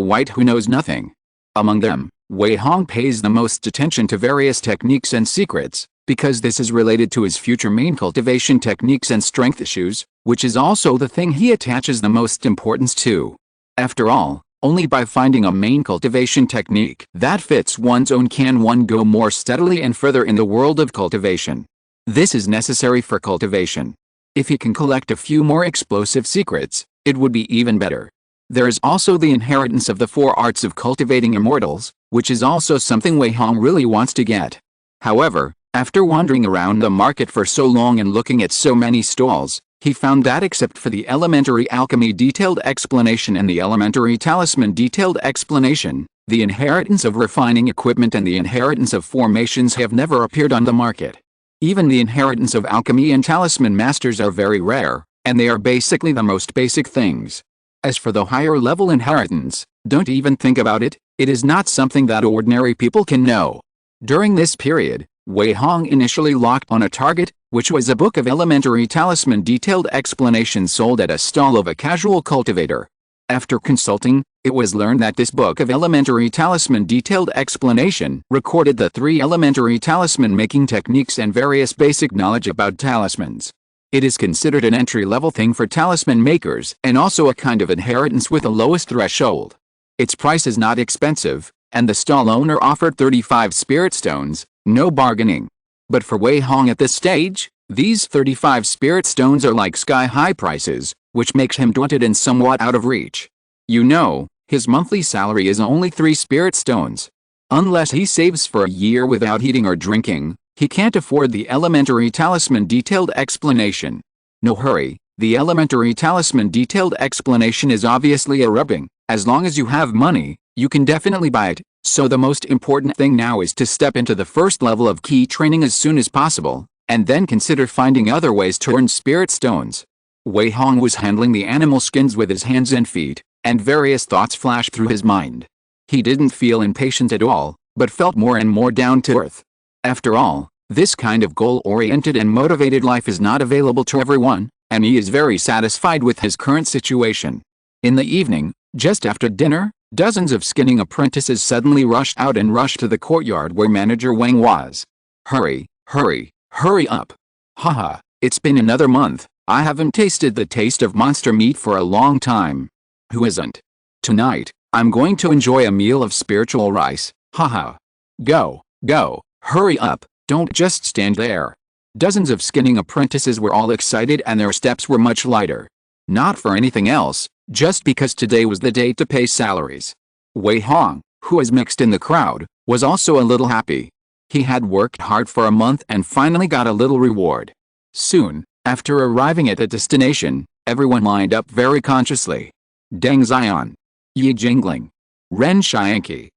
white who knows nothing. Among them, Wei Hong pays the most attention to various techniques and secrets, because this is related to his future main cultivation techniques and strength issues, which is also the thing he attaches the most importance to. After all, only by finding a main cultivation technique that fits one's own can one go more steadily and further in the world of cultivation. This is necessary for cultivation. If he can collect a few more explosive secrets, it would be even better. There is also the inheritance of the 4 arts of cultivating immortals, which is also something Wei Hong really wants to get. However, after wandering around the market for so long and looking at so many stalls, he found that except for the elementary alchemy detailed explanation and the elementary talisman detailed explanation, the inheritance of refining equipment and the inheritance of formations have never appeared on the market. Even the inheritance of alchemy and talisman masters are very rare, and they are basically the most basic things. As for the higher level inheritance, don't even think about it, it is not something that ordinary people can know. During this period, Wei Hong initially locked on a target, which was a book of elementary talisman detailed explanation sold at a stall of a casual cultivator. After consulting, it was learned that this book of elementary talisman detailed explanation recorded the 3 elementary talisman making techniques and various basic knowledge about talismans. It is considered an entry-level thing for talisman makers and also a kind of inheritance with the lowest threshold. Its price is not expensive, and the stall owner offered 35 spirit stones, no bargaining. But for Wei Hong at this stage, these 35 spirit stones are like sky-high prices, which makes him daunted and somewhat out of reach. You know, his monthly salary is only 3 spirit stones. Unless he saves for a year without eating or drinking, he can't afford the elementary talisman detailed explanation. No hurry, the elementary talisman detailed explanation is obviously a rubbing. As long as you have money, you can definitely buy it, so the most important thing now is to step into the first level of key training as soon as possible, and then consider finding other ways to earn spirit stones. Wei Hong was handling the animal skins with his hands and feet, and various thoughts flashed through his mind. He didn't feel impatient at all, but felt more and more down to earth. After all, this kind of goal-oriented and motivated life is not available to everyone, and he is very satisfied with his current situation. In the evening, just after dinner, dozens of skinning apprentices suddenly rushed out and rushed to the courtyard where Manager Wang was. Hurry, hurry, hurry up. Haha, it's been another month, I haven't tasted the taste of monster meat for a long time. Who isn't? Tonight, I'm going to enjoy a meal of spiritual rice, haha. Go, go, hurry up, don't just stand there. Dozens of skinning apprentices were all excited and their steps were much lighter. Not for anything else, just because today was the day to pay salaries. Wei Hong, who was mixed in the crowd, was also a little happy. He had worked hard for a month and finally got a little reward. Soon, after arriving at the destination, everyone lined up very consciously. Deng Xian, Yi Jingling, Ren Xianqi,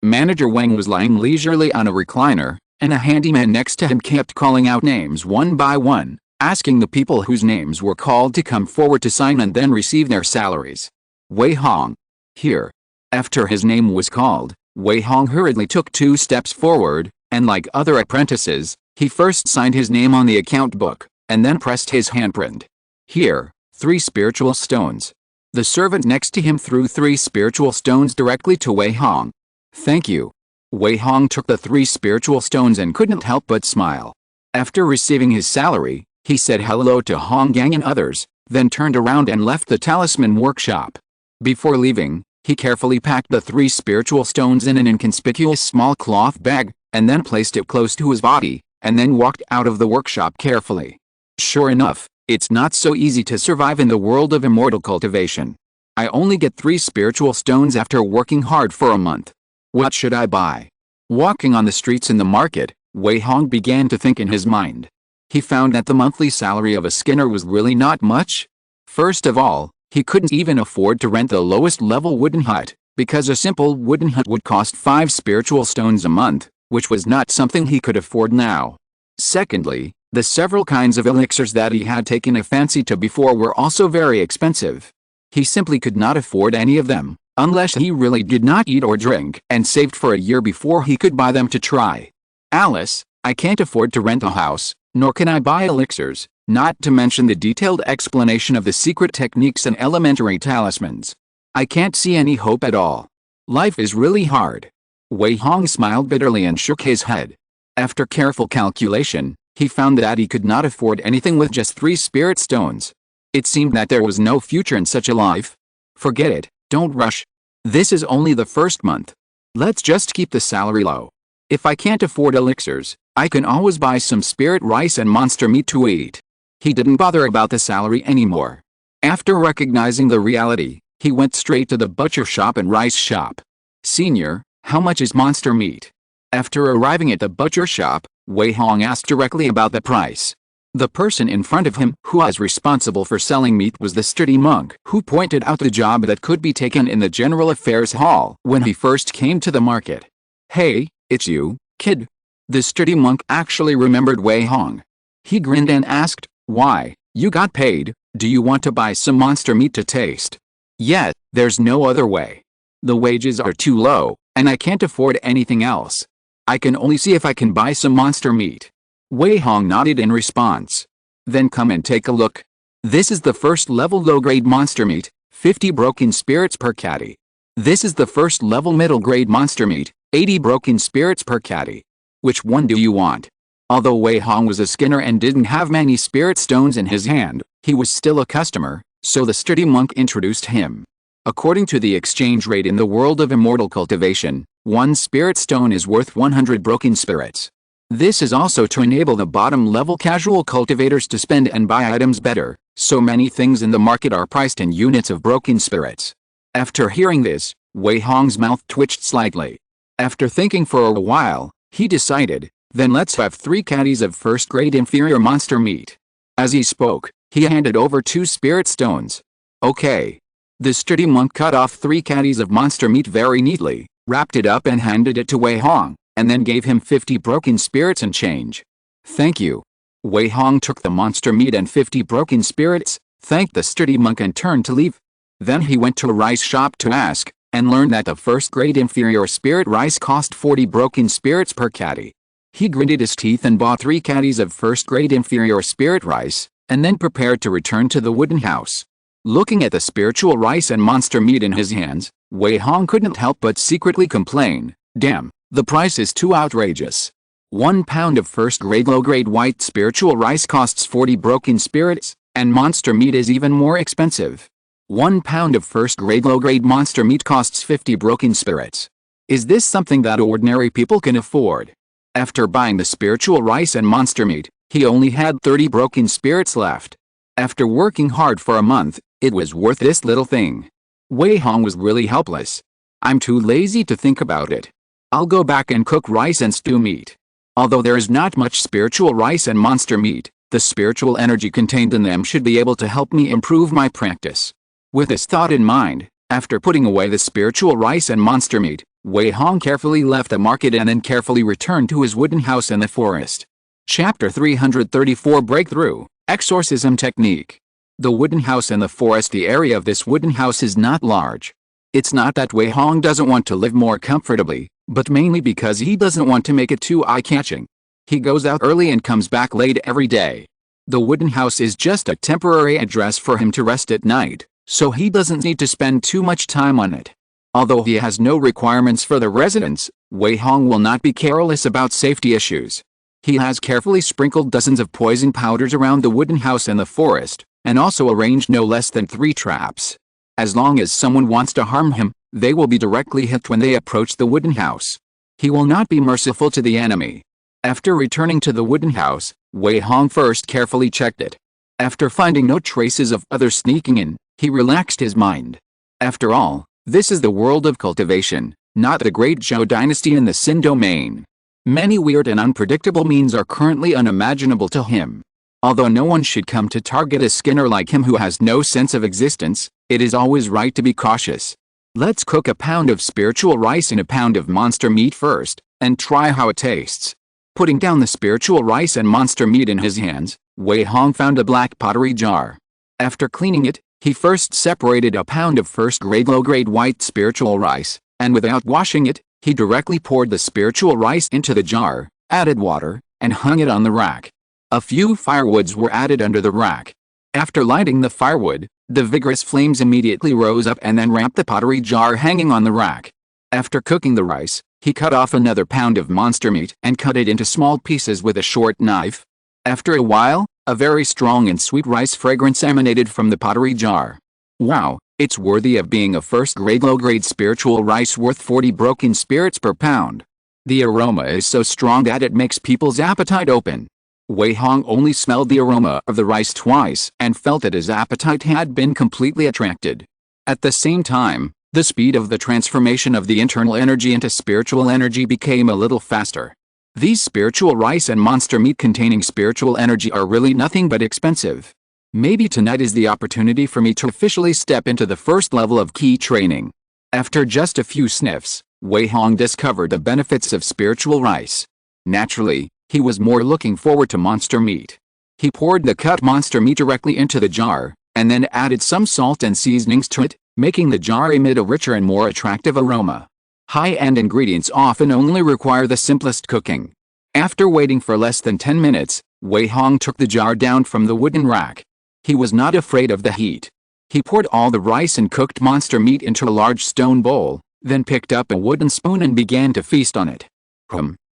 Manager Wang was lying leisurely on a recliner, and a handyman next to him kept calling out names one by one, asking the people whose names were called to come forward to sign and then receive their salaries. Wei Hong. Here. After his name was called, Wei Hong hurriedly took 2 steps forward, and like other apprentices, he first signed his name on the account book, and then pressed his handprint. Here, 3 spiritual stones. The servant next to him threw 3 spiritual stones directly to Wei Hong. Thank you. Wei Hong took the 3 spiritual stones and couldn't help but smile. After receiving his salary, he said hello to Hong Gang and others, then turned around and left the talisman workshop. Before leaving, he carefully packed the 3 spiritual stones in an inconspicuous small cloth bag, and then placed it close to his body, and then walked out of the workshop carefully. Sure enough, it's not so easy to survive in the world of immortal cultivation. I only get 3 spiritual stones after working hard for a month. What should I buy? Walking on the streets in the market, Wei Hong began to think in his mind. He found that the monthly salary of a skinner was really not much. First of all, he couldn't even afford to rent the lowest level wooden hut, because a simple wooden hut would cost 5 spiritual stones a month, which was not something he could afford now. Secondly, the several kinds of elixirs that he had taken a fancy to before were also very expensive. He simply could not afford any of them, unless he really did not eat or drink and saved for a year before he could buy them to try. Alice, I can't afford to rent a house, nor can I buy elixirs, not to mention the detailed explanation of the secret techniques and elementary talismans. I can't see any hope at all. Life is really hard. Wei Hong smiled bitterly and shook his head. After careful calculation, he found that he could not afford anything with just 3 spirit stones. It seemed that there was no future in such a life. Forget it, don't rush. This is only the first month. Let's just keep the salary low. If I can't afford elixirs, I can always buy some spirit rice and monster meat to eat. He didn't bother about the salary anymore. After recognizing the reality, he went straight to the butcher shop and rice shop. Senior, how much is monster meat? After arriving at the butcher shop, Wei Hong asked directly about the price. The person in front of him who was responsible for selling meat was the sturdy monk who pointed out the job that could be taken in the General Affairs Hall when he first came to the market. Hey, it's you, kid. The sturdy monk actually remembered Wei Hong. He grinned and asked, why, you got paid, do you want to buy some monster meat to taste? Yet, there's no other way. The wages are too low, and I can't afford anything else. I can only see if I can buy some monster meat. Wei Hong nodded in response. Then come and take a look. This is the first level low-grade monster meat, 50 broken spirits per caddy. This is the first level middle-grade monster meat, 80 broken spirits per caddy. Which one do you want? Although Wei Hong was a skinner and didn't have many spirit stones in his hand, he was still a customer, so the sturdy monk introduced him. According to the exchange rate in the world of immortal cultivation, 1 spirit stone is worth 100 broken spirits. This is also to enable the bottom-level casual cultivators to spend and buy items better, so many things in the market are priced in units of broken spirits. After hearing this, Wei Hong's mouth twitched slightly. After thinking for a while, he decided, then let's have 3 caddies of first-grade inferior monster meat. As he spoke, he handed over 2 spirit stones. Okay. The sturdy monk cut off 3 caddies of monster meat very neatly, wrapped it up and handed it to Wei Hong, and then gave him 50 broken spirits and change. Thank you. Wei Hong took the monster meat and 50 broken spirits, thanked the sturdy monk and turned to leave. Then he went to a rice shop to ask, and learned that the first-grade inferior spirit rice cost 40 broken spirits per caddy. He gritted his teeth and bought 3 caddies of first-grade inferior spirit rice, and then prepared to return to the wooden house. Looking at the spiritual rice and monster meat in his hands, Wei Hong couldn't help but secretly complain, damn, the price is too outrageous. 1 pound of first-grade low-grade white spiritual rice costs 40 broken spirits, and monster meat is even more expensive. 1 pound of first-grade low-grade monster meat costs 50 broken spirits. Is this something that ordinary people can afford? After buying the spiritual rice and monster meat, he only had 30 broken spirits left. After working hard for a month, it was worth this little thing. Wei Hong was really helpless. I'm too lazy to think about it. I'll go back and cook rice and stew meat. Although there is not much spiritual rice and monster meat, the spiritual energy contained in them should be able to help me improve my practice. With this thought in mind, after putting away the spiritual rice and monster meat, Wei Hong carefully left the market and then carefully returned to his wooden house in the forest. Chapter 334 Breakthrough, Exorcism Technique. The wooden house in the forest. The area of this wooden house is not large. It's not that Wei Hong doesn't want to live more comfortably, but mainly because he doesn't want to make it too eye-catching. He goes out early and comes back late every day. The wooden house is just a temporary address for him to rest at night, so he doesn't need to spend too much time on it. Although he has no requirements for the residents, Wei Hong will not be careless about safety issues. He has carefully sprinkled dozens of poison powders around the wooden house in the forest, and also arranged no less than 3 traps. As long as someone wants to harm him, they will be directly hit when they approach the wooden house. He will not be merciful to the enemy. After returning to the wooden house, Wei Hong first carefully checked it. After finding no traces of others sneaking in, he relaxed his mind. After all, this is the world of cultivation, not the great Zhou dynasty in the Xin domain. Many weird and unpredictable means are currently unimaginable to him. Although no one should come to target a skinner like him who has no sense of existence, it is always right to be cautious. Let's cook a pound of spiritual rice in a pound of monster meat first, and try how it tastes. Putting down the spiritual rice and monster meat in his hands, Wei Hong found a black pottery jar. After cleaning it, he first separated a pound of first-grade low-grade white spiritual rice, and without washing it, he directly poured the spiritual rice into the jar, added water, and hung it on the rack. A few firewoods were added under the rack. After lighting the firewood, the vigorous flames immediately rose up and then wrapped the pottery jar hanging on the rack. After cooking the rice, he cut off another pound of monster meat and cut it into small pieces with a short knife. After a while, a very strong and sweet rice fragrance emanated from the pottery jar. Wow, it's worthy of being a first-grade low-grade spiritual rice worth 40 broken spirits per pound. The aroma is so strong that it makes people's appetite open. Wei Hong only smelled the aroma of the rice twice and felt that his appetite had been completely attracted. At the same time, the speed of the transformation of the internal energy into spiritual energy became a little faster. These spiritual rice and monster meat containing spiritual energy are really nothing but expensive. Maybe tonight is the opportunity for me to officially step into the first level of key training. After just a few sniffs, Wei Hong discovered the benefits of spiritual rice. Naturally, he was more looking forward to monster meat. He poured the cut monster meat directly into the jar, and then added some salt and seasonings to it, making the jar emit a richer and more attractive aroma. High-end ingredients often only require the simplest cooking. After waiting for less than 10 minutes, Wei Hong took the jar down from the wooden rack. He was not afraid of the heat. He poured all the rice and cooked monster meat into a large stone bowl, then picked up a wooden spoon and began to feast on it.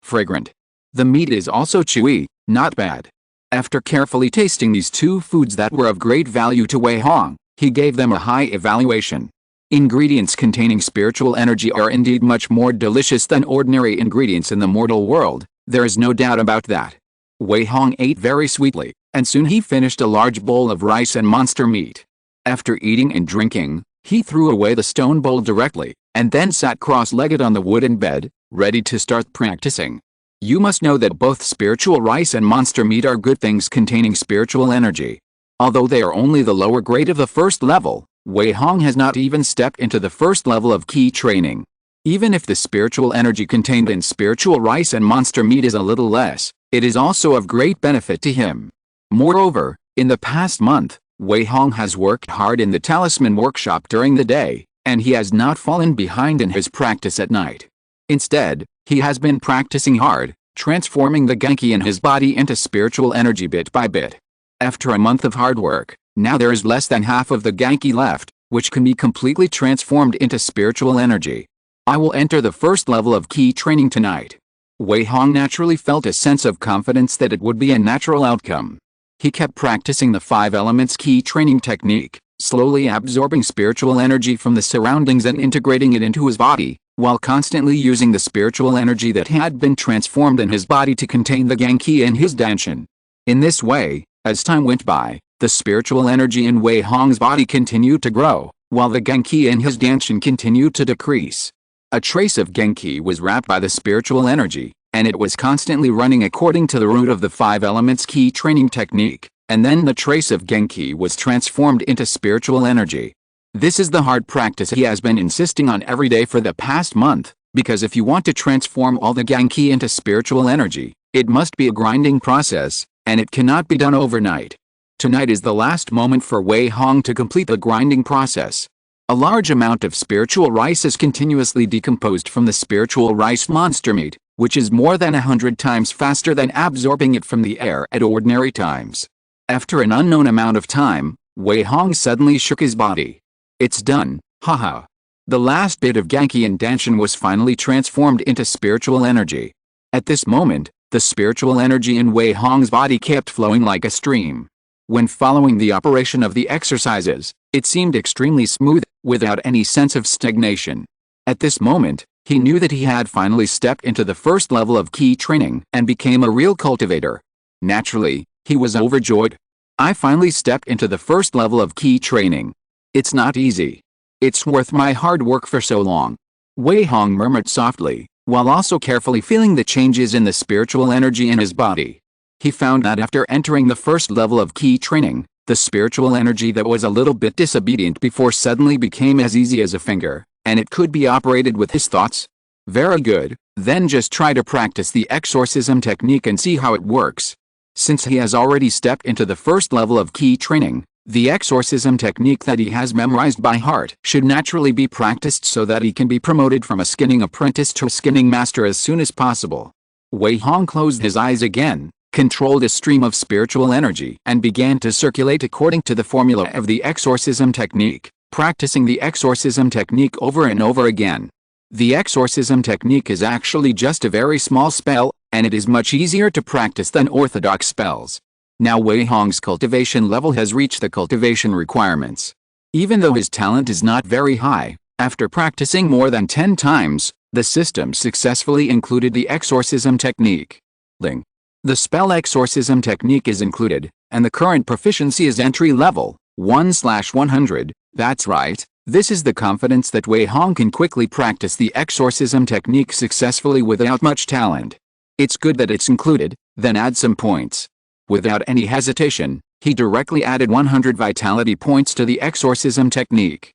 Fragrant. The meat is also chewy, not bad. After carefully tasting these two foods that were of great value to Wei Hong, he gave them a high evaluation. Ingredients containing spiritual energy are indeed much more delicious than ordinary ingredients in the mortal world, there is no doubt about that. Wei Hong ate very sweetly, and soon he finished a large bowl of rice and monster meat. After eating and drinking, he threw away the stone bowl directly, and then sat cross-legged on the wooden bed, ready to start practicing. You must know that both spiritual rice and monster meat are good things containing spiritual energy. Although they are only the lower grade of the first level, Wei Hong has not even stepped into the first level of key training. Even if the spiritual energy contained in spiritual rice and monster meat is a little less, it is also of great benefit to him. Moreover, in the past month, Wei Hong has worked hard in the talisman workshop during the day, and he has not fallen behind in his practice at night. Instead, he has been practicing hard, transforming the Genki in his body into spiritual energy bit by bit. After a month of hard work, now there is less than half of the Genki left, which can be completely transformed into spiritual energy. I will enter the first level of key training tonight. Wei Hong naturally felt a sense of confidence that it would be a natural outcome. He kept practicing the 5 elements key training technique, slowly absorbing spiritual energy from the surroundings and integrating it into his body, while constantly using the spiritual energy that had been transformed in his body to contain the Genki in his danshin. In this way, as time went by, the spiritual energy in Wei Hong's body continued to grow, while the Genki in his danshin continued to decrease. A trace of Genki was wrapped by the spiritual energy, and it was constantly running according to the root of the 5 elements key training technique, and then the trace of Genki was transformed into spiritual energy. This is the hard practice he has been insisting on every day for the past month, because if you want to transform all the Genki into spiritual energy, it must be a grinding process, and it cannot be done overnight. Tonight is the last moment for Wei Hong to complete the grinding process. A large amount of spiritual rice is continuously decomposed from the spiritual rice monster meat, which is more than 100 times faster than absorbing it from the air at ordinary times. After an unknown amount of time, Wei Hong suddenly shook his body. It's done, haha. The last bit of Genki and danshin was finally transformed into spiritual energy. At this moment, the spiritual energy in Wei Hong's body kept flowing like a stream. When following the operation of the exercises, it seemed extremely smooth, without any sense of stagnation. At this moment, he knew that he had finally stepped into the first level of key training and became a real cultivator. Naturally, he was overjoyed. I finally stepped into the first level of key training. It's not easy. It's worth my hard work for so long. Wei Hong murmured softly, while also carefully feeling the changes in the spiritual energy in his body. He found that after entering the first level of key training, the spiritual energy that was a little bit disobedient before suddenly became as easy as a finger, and it could be operated with his thoughts. Very good, then just try to practice the exorcism technique and see how it works. Since he has already stepped into the first level of key training, the exorcism technique that he has memorized by heart should naturally be practiced so that he can be promoted from a skinning apprentice to a skinning master as soon as possible. Wei Hong closed his eyes again, controlled a stream of spiritual energy and began to circulate according to the formula of the exorcism technique, practicing the exorcism technique over and over again. The exorcism technique is actually just a very small spell, and it is much easier to practice than orthodox spells. Now Wei Hong's cultivation level has reached the cultivation requirements. Even though his talent is not very high, after practicing more than 10 times, the system successfully included the exorcism technique. The spell exorcism technique is included, and the current proficiency is entry level, 1/100, that's right. This is the confidence that Wei Hong can quickly practice the exorcism technique successfully without much talent. It's good that it's included, then add some points. Without any hesitation, he directly added 100 vitality points to the exorcism technique.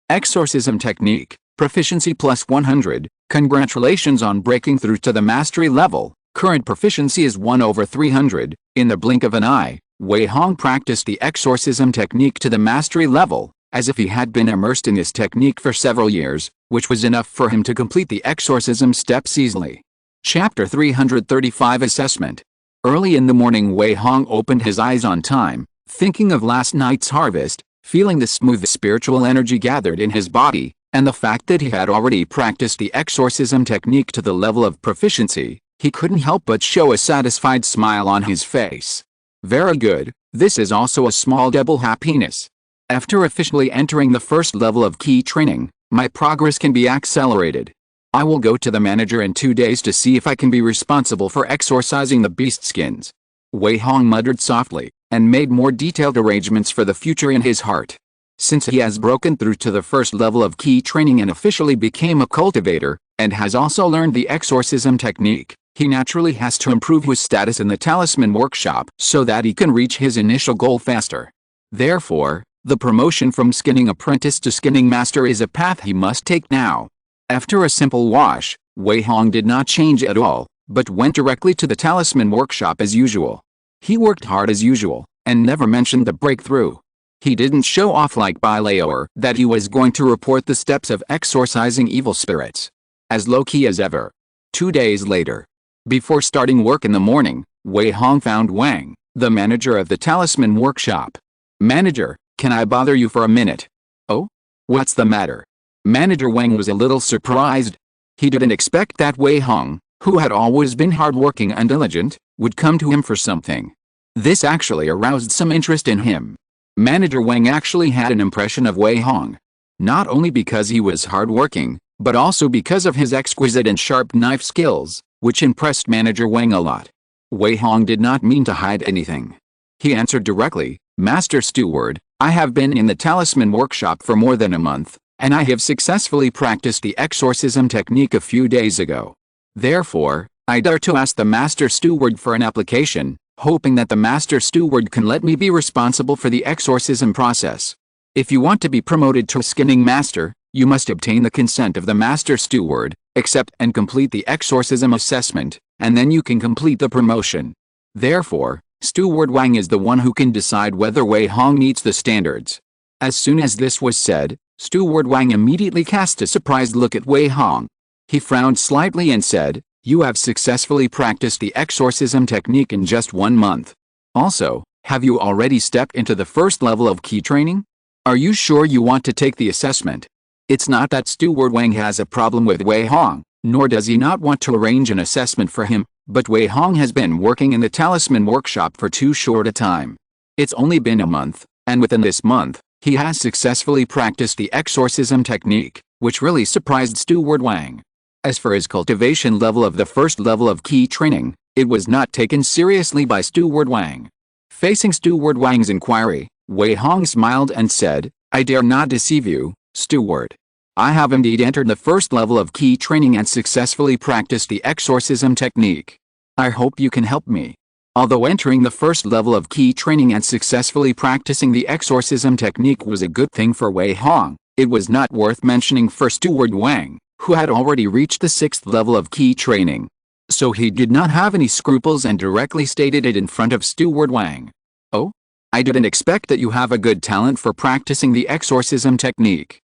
Exorcism technique, proficiency plus 100, congratulations on breaking through to the mastery level, current proficiency is 1/300, in the blink of an eye, Wei Hong practiced the exorcism technique to the mastery level, as if he had been immersed in this technique for several years, which was enough for him to complete the exorcism steps easily. Chapter 335 Assessment. Early in the morning Wei Hong opened his eyes on time, thinking of last night's harvest, feeling the smooth spiritual energy gathered in his body, and the fact that he had already practiced the exorcism technique to the level of proficiency. He couldn't help but show a satisfied smile on his face. Very good, this is also a small double happiness. After officially entering the first level of key training, my progress can be accelerated. I will go to the manager in 2 days to see if I can be responsible for exorcising the beast skins. Wei Hong muttered softly, and made more detailed arrangements for the future in his heart. Since he has broken through to the first level of key training and officially became a cultivator, and has also learned the exorcism technique, he naturally has to improve his status in the talisman workshop so that he can reach his initial goal faster. Therefore, the promotion from skinning apprentice to skinning master is a path he must take now. After a simple wash, Wei Hong did not change at all, but went directly to the talisman workshop as usual. He worked hard as usual, and never mentioned the breakthrough. He didn't show off like Bailaor that he was going to report the steps of exorcising evil spirits. As low-key as ever. 2 days later. Before starting work in the morning, Wei Hong found Wang, the manager of the talisman workshop. "Manager, can I bother you for a minute?" "Oh? What's the matter?" Manager Wang was a little surprised. He didn't expect that Wei Hong, who had always been hardworking and diligent, would come to him for something. This actually aroused some interest in him. Manager Wang actually had an impression of Wei Hong. Not only because he was hardworking, but also because of his exquisite and sharp knife skills, which impressed Manager Wang a lot. Wei Hong did not mean to hide anything. He answered directly, "Master Steward, I have been in the talisman workshop for more than a month, and I have successfully practiced the exorcism technique a few days ago. Therefore, I dare to ask the Master Steward for an application, hoping that the Master Steward can let me be responsible for the exorcism process. If you want to be promoted to skinning master, you must obtain the consent of the Master Steward, accept and complete the exorcism assessment, and then you can complete the promotion. Therefore, Steward Wang is the one who can decide whether Wei Hong meets the standards." As soon as this was said, Steward Wang immediately cast a surprised look at Wei Hong. He frowned slightly and said, "You have successfully practiced the exorcism technique in just 1 month. Also, have you already stepped into the first level of key training? Are you sure you want to take the assessment?" It's not that Steward Wang has a problem with Wei Hong, nor does he not want to arrange an assessment for him, but Wei Hong has been working in the talisman workshop for too short a time. It's only been a month, and within this month, he has successfully practiced the exorcism technique, which really surprised Steward Wang. As for his cultivation level of the first level of key training, it was not taken seriously by Steward Wang. Facing Steward Wang's inquiry, Wei Hong smiled and said, "I dare not deceive you, Steward. I have indeed entered the first level of key training and successfully practiced the exorcism technique. I hope you can help me." Although entering the first level of key training and successfully practicing the exorcism technique was a good thing for Wei Hong, it was not worth mentioning for Steward Wang, who had already reached the 6th level of key training. So he did not have any scruples and directly stated it in front of Steward Wang. "Oh? I didn't expect that you have a good talent for practicing the exorcism technique."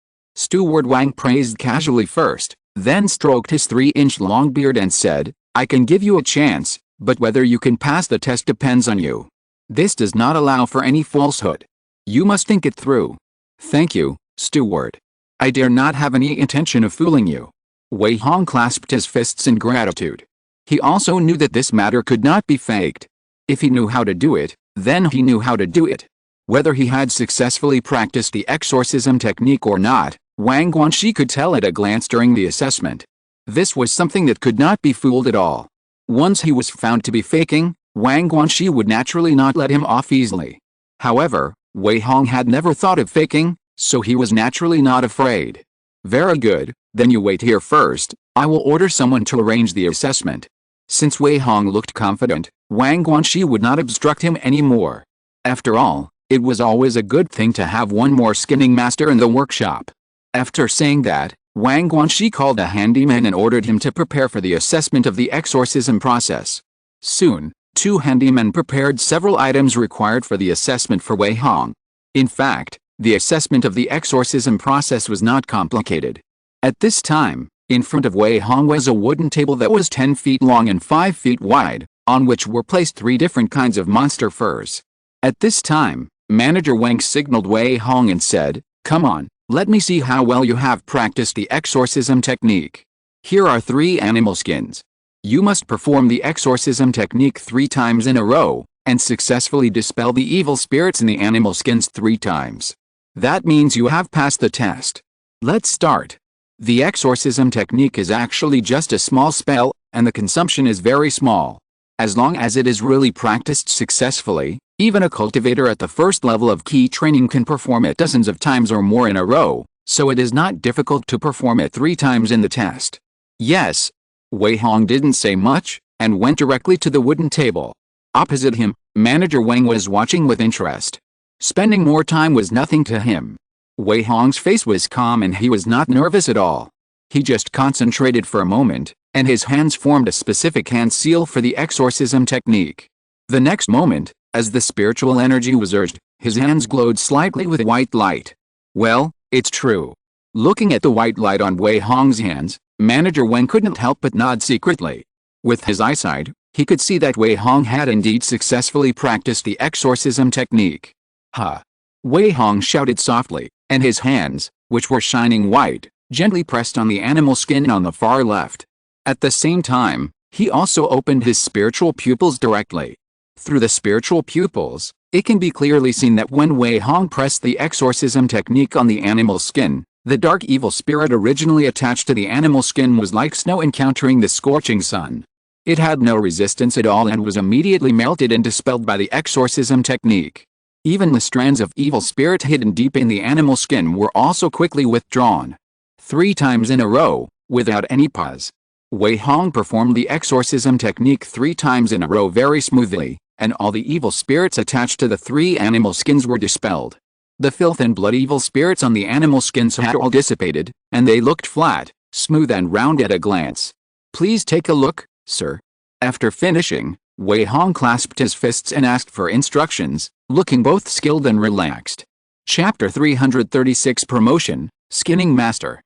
Steward Wang praised casually first, then stroked his 3-inch long beard and said, "I can give you a chance, but whether you can pass the test depends on you. This does not allow for any falsehood. You must think it through." "Thank you, Steward. I dare not have any intention of fooling you." Wei Hong clasped his fists in gratitude. He also knew that this matter could not be faked. If he knew how to do it, then he knew how to do it. Whether he had successfully practiced the exorcism technique or not, Wang Guanxi could tell at a glance during the assessment. This was something that could not be fooled at all. Once he was found to be faking, Wang Guanxi would naturally not let him off easily. However, Wei Hong had never thought of faking, so he was naturally not afraid. "Very good, then you wait here first, I will order someone to arrange the assessment." Since Wei Hong looked confident, Wang Guanxi would not obstruct him anymore. After all, it was always a good thing to have one more skinning master in the workshop. After saying that, Wang Guanxi called a handyman and ordered him to prepare for the assessment of the exorcism process. Soon, 2 handymen prepared several items required for the assessment for Wei Hong. In fact, the assessment of the exorcism process was not complicated. At this time, in front of Wei Hong was a wooden table that was 10 feet long and 5 feet wide, on which were placed 3 different kinds of monster furs. At this time, Manager Wang signaled Wei Hong and said, "Come on, let me see how well you have practiced the exorcism technique. Here are 3 animal skins. You must perform the exorcism technique 3 times in a row, and successfully dispel the evil spirits in the animal skins 3 times. That means you have passed the test. Let's start. The exorcism technique is actually just a small spell, and the consumption is very small. As long as it is really practiced successfully, even a cultivator at the first level of key training can perform it dozens of times or more in a row, so it is not difficult to perform it 3 times in the test. Yes. Wei Hong didn't say much, and went directly to the wooden table. Opposite him, Manager Wang was watching with interest. Spending more time was nothing to him. Wei Hong's face was calm and he was not nervous at all. He just concentrated for a moment, and his hands formed a specific hand seal for the exorcism technique. The next moment, as the spiritual energy was urged, his hands glowed slightly with white light. Well, it's true. Looking at the white light on Wei Hong's hands, Manager Wang couldn't help but nod secretly. With his eyesight, he could see that Wei Hong had indeed successfully practiced the exorcism technique. Ha! Wei Hong shouted softly, and his hands, which were shining white, gently pressed on the animal skin on the far left. At the same time, he also opened his spiritual pupils directly. Through the spiritual pupils, it can be clearly seen that when Wei Hong pressed the exorcism technique on the animal skin, the dark evil spirit originally attached to the animal skin was like snow encountering the scorching sun. It had no resistance at all and was immediately melted and dispelled by the exorcism technique. Even the strands of evil spirit hidden deep in the animal skin were also quickly withdrawn. 3 times in a row, without any pause. Wei Hong performed the exorcism technique 3 times in a row very smoothly, and all the evil spirits attached to the 3 animal skins were dispelled. The filth and blood evil spirits on the animal skins had all dissipated, and they looked flat, smooth and round at a glance. Please take a look, sir. After finishing, Wei Hong clasped his fists and asked for instructions, looking both skilled and relaxed. Chapter 336 Promotion, Skinning Master.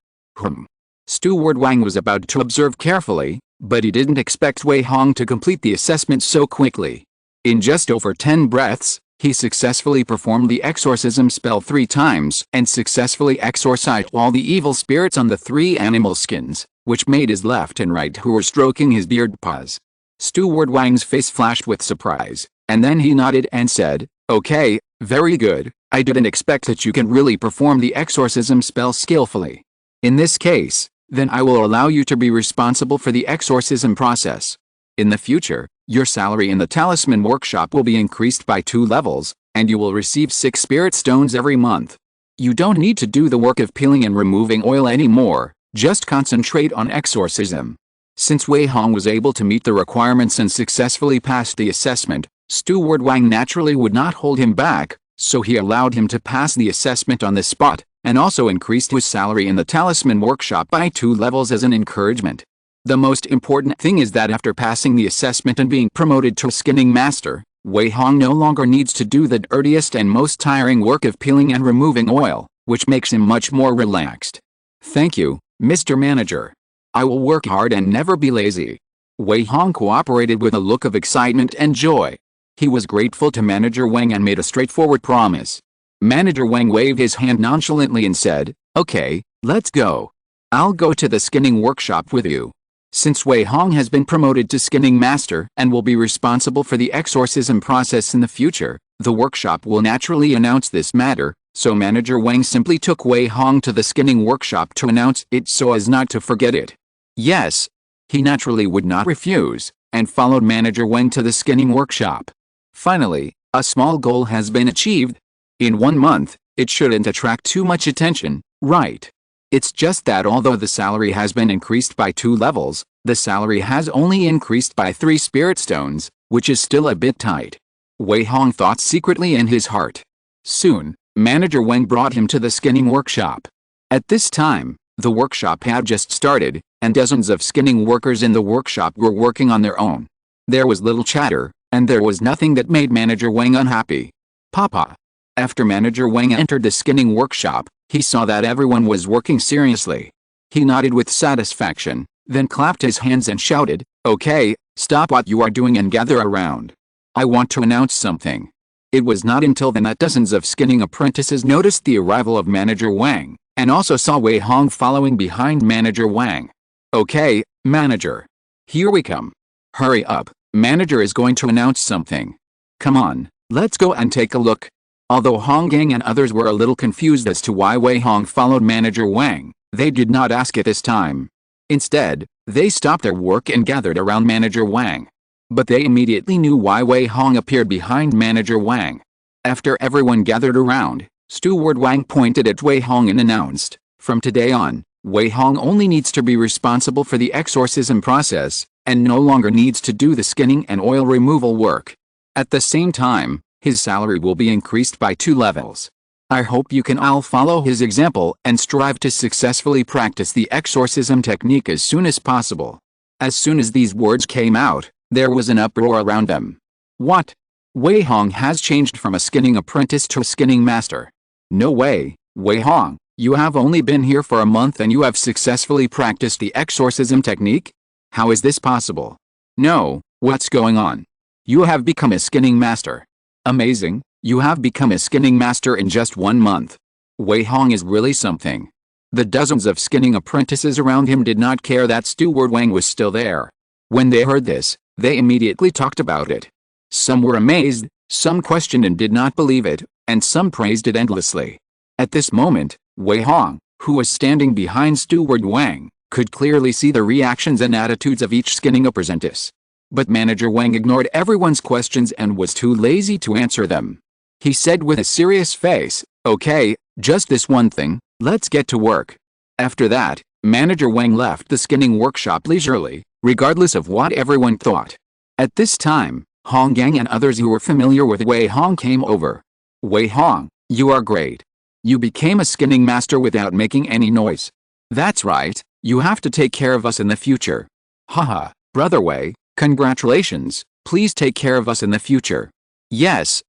Steward Wang was about to observe carefully, but he didn't expect Wei Hong to complete the assessment so quickly. In just over 10 breaths, he successfully performed the exorcism spell 3 times and successfully exorcised all the evil spirits on the 3 animal skins, which made his left and right who were stroking his beard pause. Steward Wang's face flashed with surprise, and then he nodded and said, "Okay, very good. I didn't expect that you can really perform the exorcism spell skillfully. In this case, then I will allow you to be responsible for the exorcism process. In the future, your salary in the talisman workshop will be increased by 2 levels, and you will receive 6 spirit stones every month. You don't need to do the work of peeling and removing oil anymore, just concentrate on exorcism." Since Wei Hong was able to meet the requirements and successfully passed the assessment, Steward Wang naturally would not hold him back, so he allowed him to pass the assessment on the spot, and also increased his salary in the talisman workshop by 2 levels as an encouragement. The most important thing is that after passing the assessment and being promoted to skinning master, Wei Hong no longer needs to do the dirtiest and most tiring work of peeling and removing oil, which makes him much more relaxed. "Thank you, Mr. Manager. I will work hard and never be lazy." Wei Hong cooperated with a look of excitement and joy. He was grateful to Manager Wang and made a straightforward promise. Manager Wang waved his hand nonchalantly and said, "Okay, let's go. I'll go to the skinning workshop with you." Since Wei Hong has been promoted to skinning master and will be responsible for the exorcism process in the future, the workshop will naturally announce this matter, so Manager Wang simply took Wei Hong to the skinning workshop to announce it so as not to forget it. Yes, he naturally would not refuse, and followed Manager Wang to the skinning workshop. Finally, a small goal has been achieved. In 1 month, it shouldn't attract too much attention, right? It's just that although the salary has been increased by 2 levels, the salary has only increased by 3 spirit stones, which is still a bit tight. Wei Hong thought secretly in his heart. Soon, Manager Wang brought him to the skinning workshop. At this time, the workshop had just started, and dozens of skinning workers in the workshop were working on their own. There was little chatter, and there was nothing that made Manager Wang unhappy. "Papa." After Manager Wang entered the skinning workshop, he saw that everyone was working seriously. He nodded with satisfaction, then clapped his hands and shouted, "Okay, stop what you are doing and gather around. I want to announce something." It was not until then that dozens of skinning apprentices noticed the arrival of Manager Wang, and also saw Wei Hong following behind Manager Wang. "Okay, Manager." Here we come. Hurry up, manager is going to announce something. Come on, let's go and take a look. Although Hong Gang and others were a little confused as to why Wei Hong followed Manager Wang, they did not ask it this time. Instead, they stopped their work and gathered around Manager Wang. But they immediately knew why Wei Hong appeared behind Manager Wang. After everyone gathered around, Steward Wang pointed at Wei Hong and announced, "From today on, Wei Hong only needs to be responsible for the exorcism process, and no longer needs to do the skinning and oil removal work. At the same time, his salary will be increased by 2 levels. I hope you can all follow his example and strive to successfully practice the exorcism technique as soon as possible." As soon as these words came out, there was an uproar around them. What? Wei Hong has changed from a skinning apprentice to a skinning master. No way, Wei Hong, you have only been here for a month and you have successfully practiced the exorcism technique? How is this possible? No, what's going on? You have become a skinning master. Amazing, you have become a skinning master in just 1 month. Wei Hong is really something. The dozens of skinning apprentices around him did not care that Steward Wang was still there. When they heard this, they immediately talked about it. Some were amazed, some questioned and did not believe it, and some praised it endlessly. At this moment, Wei Hong, who was standing behind Steward Wang, could clearly see the reactions and attitudes of each skinning apprentice. But Manager Wang ignored everyone's questions and was too lazy to answer them. He said with a serious face, "Okay, just this one thing, let's get to work." After that, Manager Wang left the skinning workshop leisurely, regardless of what everyone thought. At this time, Hong Gang and others who were familiar with Wei Hong came over. "Wei Hong, you are great. You became a skinning master without making any noise. That's right, you have to take care of us in the future. Haha, Brother Wei, congratulations, please take care of us in the future." Yes,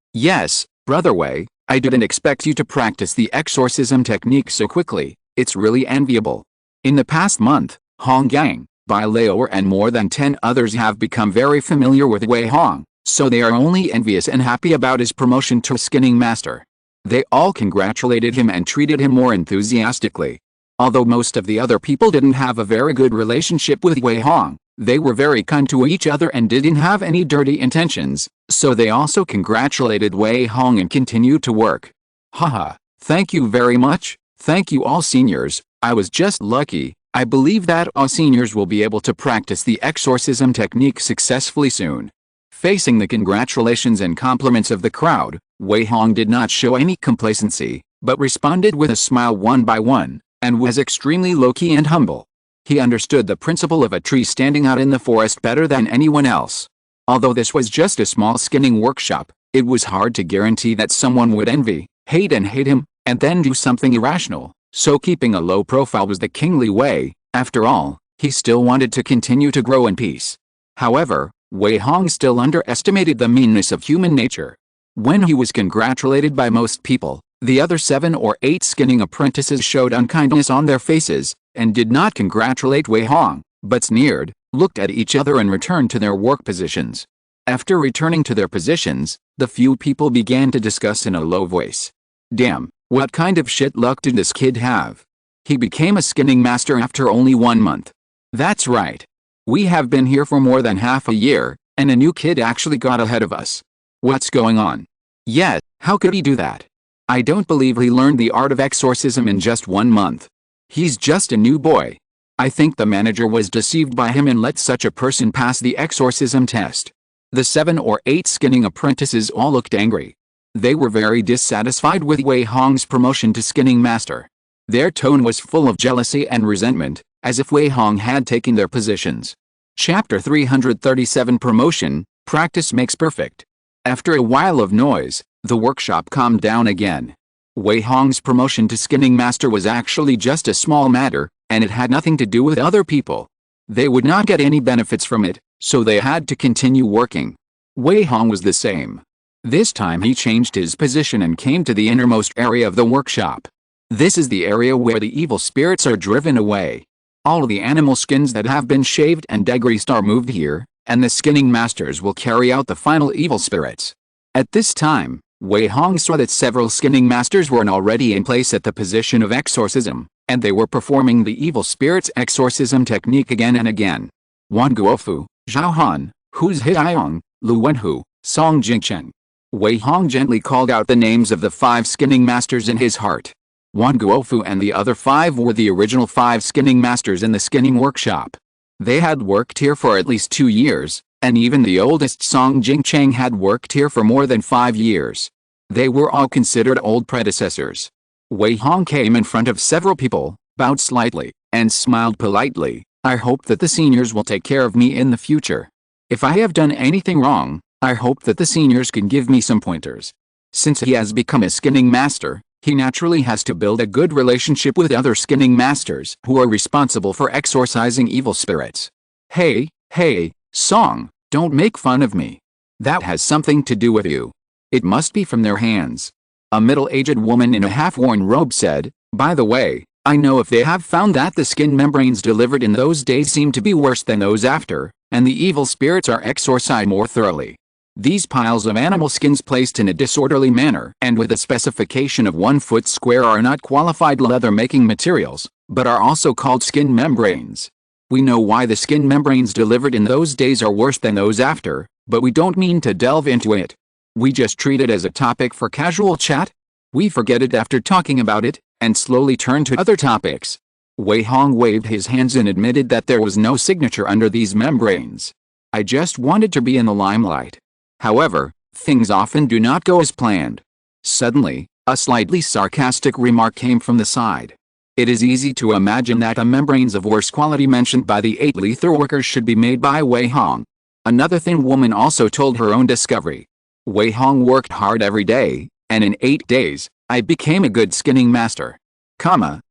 Brother Wei, I didn't expect you to practice the exorcism technique so quickly, it's really enviable. In the past month, Hong Gang, Bai Laoer and more than 10 others have become very familiar with Wei Hong, so they are only envious and happy about his promotion to skinning master. They all congratulated him and treated him more enthusiastically. Although most of the other people didn't have a very good relationship with Wei Hong, they were very kind to each other and didn't have any dirty intentions, so they also congratulated Wei Hong and continued to work. Haha, thank you very much, thank you all seniors, I was just lucky. I believe that all seniors will be able to practice the exorcism technique successfully soon. Facing the congratulations and compliments of the crowd, Wei Hong did not show any complacency, but responded with a smile one by one, and was extremely low-key and humble. He understood the principle of a tree standing out in the forest better than anyone else. Although this was just a small skinning workshop, it was hard to guarantee that someone would envy, hate him, and then do something irrational. So keeping a low profile was the kingly way. After all, he still wanted to continue to grow in peace. However, Wei Hong still underestimated the meanness of human nature. When he was congratulated by most people, the other 7 or 8 skinning apprentices showed unkindness on their faces, and did not congratulate Wei Hong, but sneered, looked at each other and returned to their work positions. After returning to their positions, the few people began to discuss in a low voice. Damn, what kind of shit luck did this kid have? He became a skinning master after only 1 month. That's right. We have been here for more than half a year, and a new kid actually got ahead of us. What's going on? Yeah, how could he do that? I don't believe he learned the art of exorcism in just 1 month. He's just a new boy. I think the manager was deceived by him and let such a person pass the exorcism test. The 7 or 8 skinning apprentices all looked angry. They were very dissatisfied with Wei Hong's promotion to skinning master. Their tone was full of jealousy and resentment, as if Wei Hong had taken their positions. Chapter 337 Promotion, Practice Makes Perfect. After a while of noise, the workshop calmed down again. Wei Hong's promotion to skinning master was actually just a small matter, and it had nothing to do with other people. They would not get any benefits from it, so they had to continue working. Wei Hong was the same. This time he changed his position and came to the innermost area of the workshop. This is the area where the evil spirits are driven away. All the animal skins that have been shaved and degreased are moved here, and the skinning masters will carry out the final evil spirits. At this time, Wei Hong saw that several skinning masters were already in place at the position of exorcism, and they were performing the evil spirits' exorcism technique again and again. Wan Guofu, Zhao Han, Hu's Hiayong, Lu Wenhu, Song Jingcheng. Wei Hong gently called out the names of the 5 skinning masters in his heart. Wan Guofu and the other 5 were the original 5 skinning masters in the skinning workshop. They had worked here for at least 2 years, and even the oldest Song Jingcheng had worked here for more than 5 years. They were all considered old predecessors. Wei Hong came in front of several people, bowed slightly, and smiled politely. I hope that the seniors will take care of me in the future. If I have done anything wrong, I hope that the seniors can give me some pointers. Since he has become a skinning master, he naturally has to build a good relationship with other skinning masters who are responsible for exorcising evil spirits. Hey, Song, don't make fun of me. That has something to do with you. It must be from their hands. A middle-aged woman in a half-worn robe said, by the way, I know if they have found that the skin membranes delivered in those days seem to be worse than those after, and the evil spirits are exorcised more thoroughly. These piles of animal skins placed in a disorderly manner and with a specification of 1 foot square are not qualified leather-making materials, but are also called skin membranes. We know why the skin membranes delivered in those days are worse than those after, but we don't mean to delve into it. We just treat it as a topic for casual chat. We forget it after talking about it, and slowly turn to other topics. Wei Hong waved his hands and admitted that there was no signature under these membranes. I just wanted to be in the limelight. However, things often do not go as planned. Suddenly, a slightly sarcastic remark came from the side. It is easy to imagine that the membranes of worse quality mentioned by the 8 lethal workers should be made by Wei Hong. Another thin woman also told her own discovery. Wei Hong worked hard every day, and in 8 days, I became a good skinning master.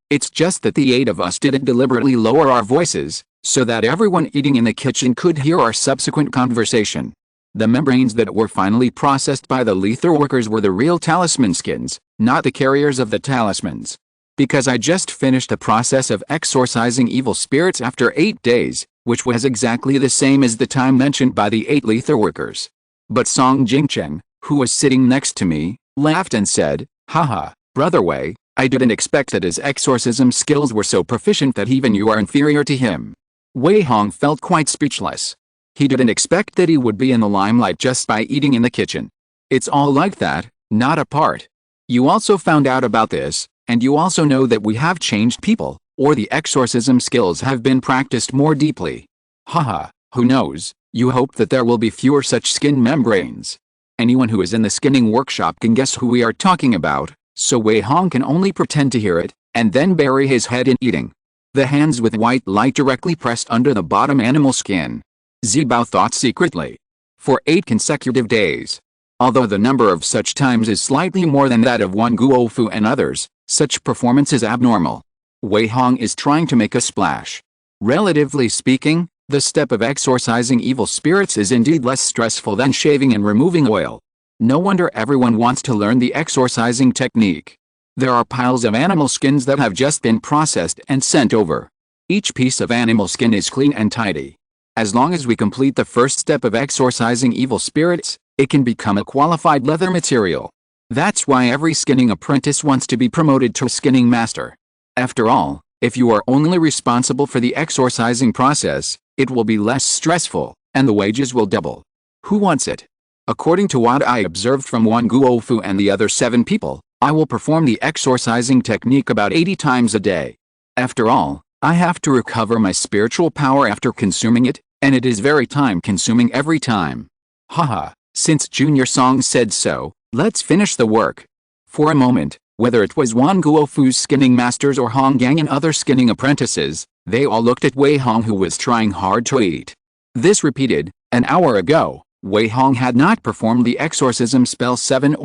It's just that the 8 of us didn't deliberately lower our voices, so that everyone eating in the kitchen could hear our subsequent conversation. The membranes that were finally processed by the lethal workers were the real talisman skins, not the carriers of the talismans. Because I just finished the process of exorcising evil spirits after 8 days, which was exactly the same as the time mentioned by the 8 lethal workers. But Song Jingcheng, who was sitting next to me, laughed and said, haha, Brother Wei, I didn't expect that his exorcism skills were so proficient that even you are inferior to him. Wei Hong felt quite speechless. He didn't expect that he would be in the limelight just by eating in the kitchen. It's all like that, not a part. You also found out about this, and you also know that we have changed people, or the exorcism skills have been practiced more deeply. Haha, who knows, you hope that there will be fewer such skin membranes. Anyone who is in the skinning workshop can guess who we are talking about, so Wei Hong can only pretend to hear it, and then bury his head in eating. The hands with white light directly pressed under the bottom animal skin. Zibao thought secretly. For 8 consecutive days. Although the number of such times is slightly more than that of Wan Guofu and others, such performance is abnormal. Wei Hong is trying to make a splash. Relatively speaking, the step of exorcising evil spirits is indeed less stressful than shaving and removing oil. No wonder everyone wants to learn the exorcising technique. There are piles of animal skins that have just been processed and sent over. Each piece of animal skin is clean and tidy. As long as we complete the first step of exorcising evil spirits, it can become a qualified leather material. That's why every skinning apprentice wants to be promoted to skinning master. After all, if you are only responsible for the exorcising process, it will be less stressful, and the wages will double. Who wants it? According to what I observed from Wan Guofu and the other 7 people, I will perform the exorcising technique about 80 times a day. After all, I have to recover my spiritual power after consuming it, and it is very time-consuming every time. Haha, since Junior Song said so, let's finish the work. For a moment, whether it was Wan Guofu's skinning masters or Hong Gang and other skinning apprentices, they all looked at Wei Hong, who was trying hard to eat. This repeated. An hour ago, Wei Hong had not performed the exorcism spell 7